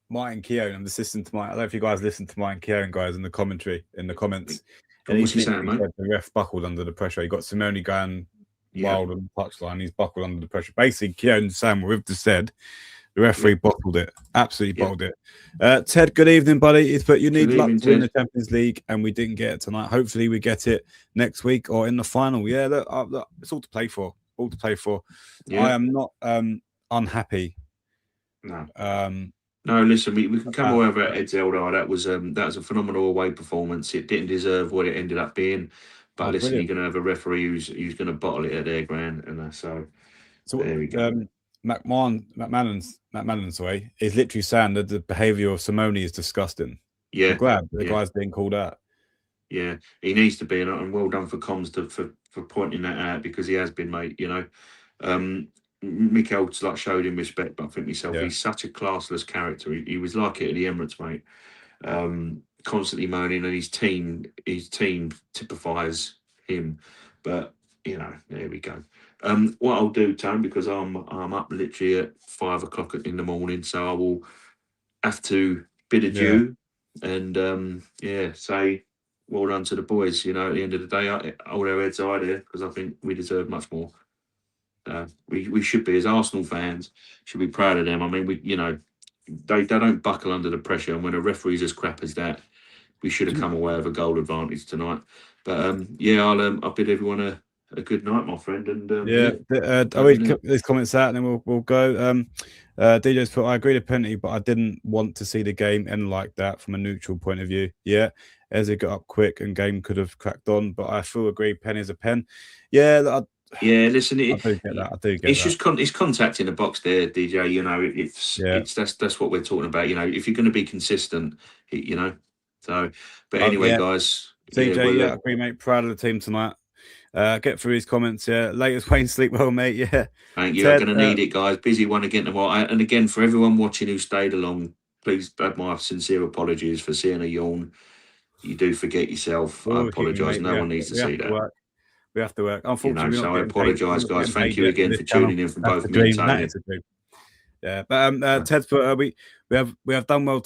Martin Keown, I'm just listening to I don't know if you guys listen to Martin Keown, guys, in the comments. And what's he saying, mate? The ref buckled under the pressure. He got Simone going wild on the touchline. He's buckled under the pressure. Basically, Keown saying what we've just said. The referee bottled it. Absolutely bottled it. Ted, good evening, buddy. It's but you need luck to win the Champions League, and we didn't get it tonight. Hopefully, we get it next week or in the final. Yeah, look, it's all to play for. All to play for. Yeah. I am not unhappy. No. No, listen, we can come away with Ed Eldar. That was a phenomenal away performance. It didn't deserve what it ended up being. But listen, brilliant. You're going to have a referee who's going to bottle it at their ground, and so there we go. McMannon's way is literally saying that the behaviour of Simone is disgusting. Yeah, I'm glad the guy's being called out. Yeah, he needs to be, and well done for comms for pointing that out because he has been, mate. Mikel showed him respect, but I think myself, he's such a classless character. He was like it at the Emirates, mate. Constantly moaning, and his team typifies him. But there we go. What I'll do, Tone, because I'm up literally at 5 o'clock in the morning, so I will have to bid adieu and say well done to the boys. At the end of the day, all their heads are there because I think we deserve much more. We should be, as Arsenal fans, should be proud of them. I mean, they don't buckle under the pressure, and when a referee's as crap as that, we should have come away with a goal advantage tonight. But I'll bid everyone a good night, my friend. And I'll read these comments out, and then we'll go. DJ's put, I agree with penalty, but I didn't want to see the game end like that from a neutral point of view. Yeah, as it got up quick and game could have cracked on, but I still agree. Pen is a pen. Yeah, Yeah, listen, I do get that. I do get it's that. just it's contact in the box there, DJ. You know, it's that's what we're talking about. You know, if you're going to be consistent, you know. So, but anyway, Yeah, guys, CJ, well, I agree, mate. Proud of the team tonight. Get through his comments. Yeah, latest Wayne, sleep well, mate. Yeah, thank you. I'm Ted. going to need it, guys. Busy one again tomorrow. And again, for everyone watching who stayed along, please have my sincere apologies for seeing a yawn. You do forget yourself. I We're human, apologise. mate. No one needs to We have see to that. work. We have to work. You know, Unfortunately, we're not so I getting paid. apologise, We're not guys. getting Thank paid you yet for again this for channel. tuning in from That's both the me and dream. That Tony. is the dream. Yeah, but Ted, we have done well.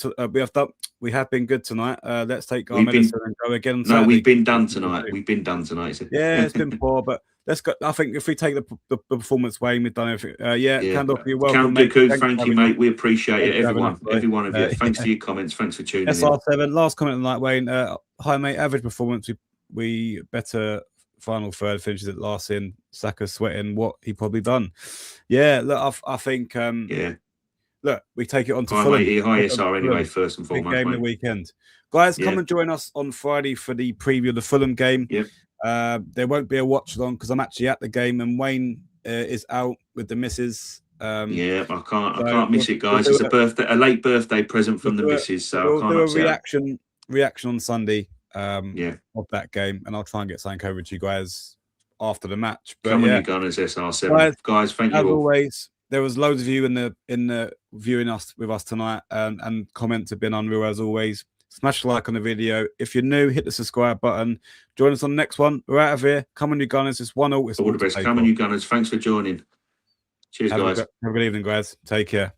We have been good tonight. Let's take our medicine and go again on Saturday. We've been done tonight. We've been done tonight. Yeah, it's been poor, but let's go. I think if we take the performance way, we've done everything. Candle, you're welcome, mate. Thank you, mate. We appreciate it, everyone, every one of you. Thanks Yeah. for your comments. Thanks for tuning in. SR7, last comment of the night, Wayne. Hi, mate. Average performance. We better final third finishes at last in. Saka sweating what he probably done. Yeah, look, I think. Look, we take it on to Fulham. Hi, SR, anyway, first and foremost. Big game of the weekend. Guys, come and join us on Friday for the preview of the Fulham game. Yep. There won't be a watch along because I'm actually at the game and Wayne is out with the missus. I can't miss it, guys. It's a late birthday present from the missus, so I can't do upset a reaction on Sunday of that game, and I'll try and get something over to you guys after the match. But come on, you Gunners, SR7. Guys, thank you all. As always, there was loads of you in the viewing us with us tonight, and comments have been unreal as always. Smash a like on the video. If you're new, hit the subscribe button. Join us on the next one. We're out of here. Come on, you Gunners. It's 1-0. All the best. Come on, you Gunners. Thanks for joining. Cheers, guys. Have a good evening, guys. Take care.